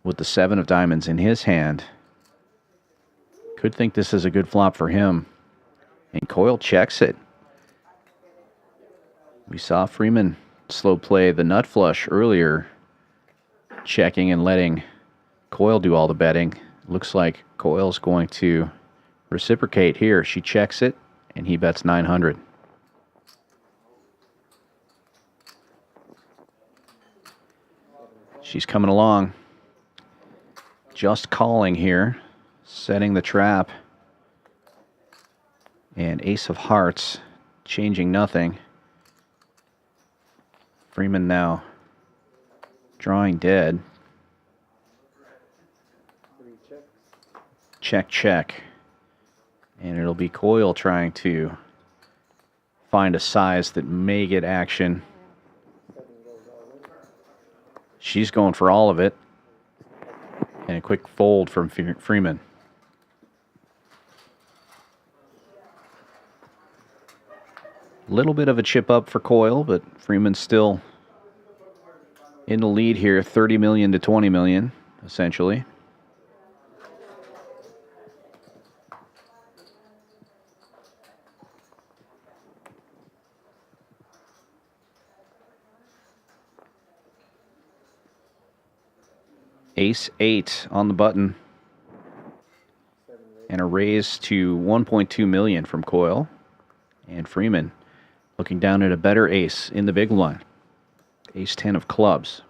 with the 7 of diamonds in his hand. Could think this is a good flop for him. And Coyle checks it. We saw Freeman slow play the nut flush earlier, checking and letting Coyle do all the betting. Looks like Coyle's going to reciprocate here. She checks it, and he bets 900. She's coming along. Just calling here, setting the trap. And ace of hearts, changing nothing. Freeman now drawing dead. Check, check. And it'll be Coyle trying to find a size that may get action. She's going for all of it. And a quick fold from Freeman. Little bit of a chip up for Coyle, but Freeman's still in the lead here, 30 million to 20 million, essentially. Ace 8 on the button. And a raise to 1.2 million from Coyle. And Freeman looking down at a better ace in the big line. Ace 10 of clubs.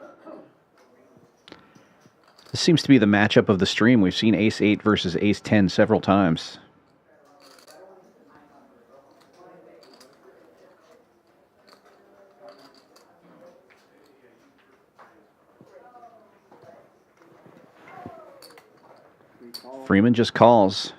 This seems to be the matchup of the stream. We've seen ace 8 versus ace 10 several times. Freeman just calls.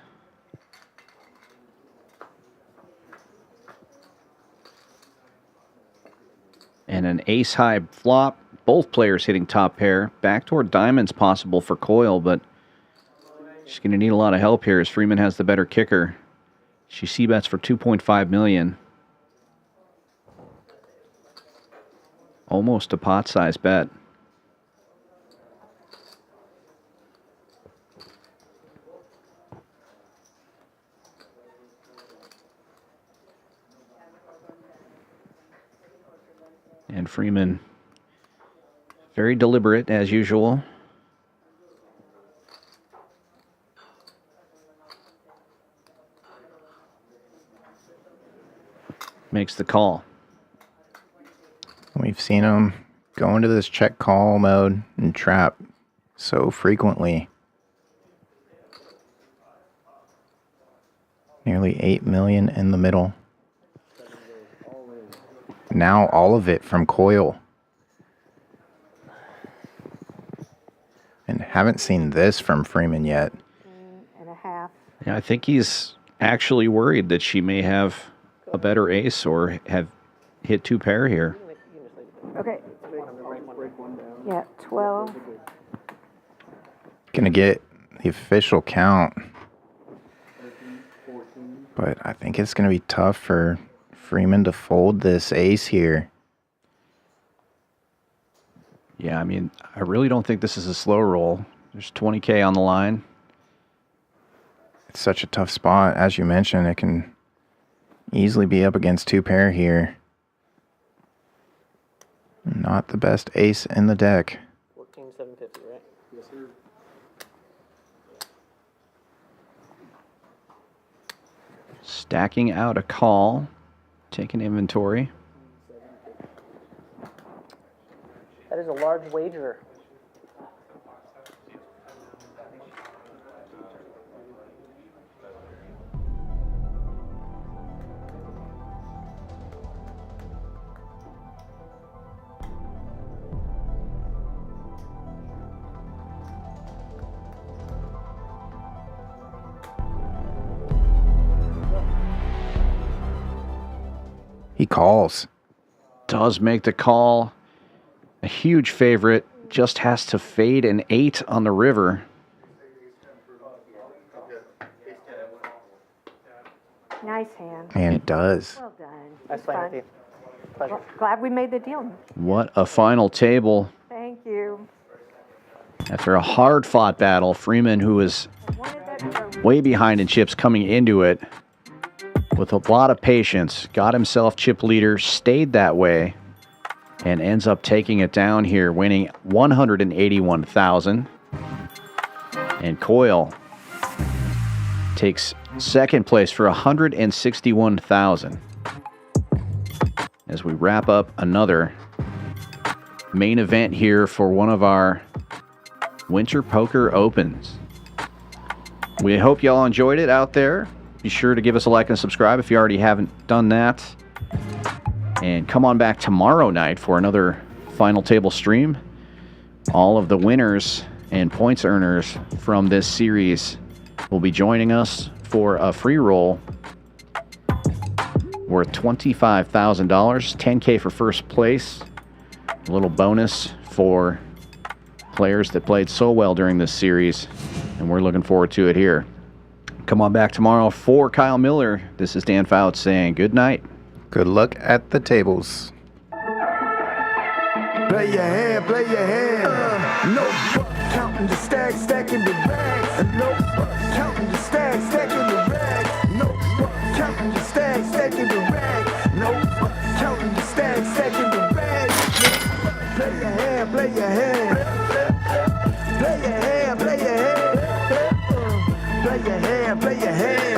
And an ace-high flop. Both players hitting top pair. Backdoor diamonds possible for Coyle, but she's going to need a lot of help here as Freeman has the better kicker. She c-bets for 2.5 million. Almost a pot-sized bet. And Freeman, very deliberate as usual. Makes the call. We've seen him go into this check call mode and trap so frequently. Nearly 8 million in the middle. Now all of it from Coyle. And haven't seen this from Freeman yet. And a half. Yeah, I think he's actually worried that she may have a better ace or have hit two pair here. Okay. Yeah, 12. Gonna get the official count. But I think it's gonna be tough for Freeman to fold this ace here. Yeah, I mean, I really don't think this is a slow roll. There's 20K on the line. It's such a tough spot. As you mentioned, it can easily be up against two pair here. Not the best ace in the deck. 14,750, right? Yes, sir. Stacking out a call. Taking inventory. That is a large wager. He calls. Does make the call. A huge favorite. Just has to fade an 8 on the river. Nice hand. And it does. Well done. Nice playing with you. Pleasure. Well, glad we made the deal. What a final table. Thank you. After a hard-fought battle, Freeman, who was way behind in chips coming into it, with a lot of patience, got himself chip leader, stayed that way, and ends up taking it down here, winning $181,000. And Coyle takes second place for $161,000. As we wrap up another main event here for one of our Winter Poker Opens. We hope y'all enjoyed it out there. Be sure to give us a like and subscribe if you already haven't done that. And come on back tomorrow night for another final table stream. All of the winners and points earners from this series will be joining us for a free roll worth $25,000, $10K for first place. A little bonus for players that played so well during this series, and we're looking forward to it here. Come on back tomorrow. For Kyle Miller, this is Dan Fouts saying good night. Good luck at the tables. Play your hand, play your hand. No fuck counting the stacks, stacking the rags. No fuck counting the stacks, stacking the rags. No fuck counting the stacks, stacking the rags. No fuck counting the stacks, stacking the rags. Play your hand, play your hand. Play your hand, play your hand. Play your hand, play your hand.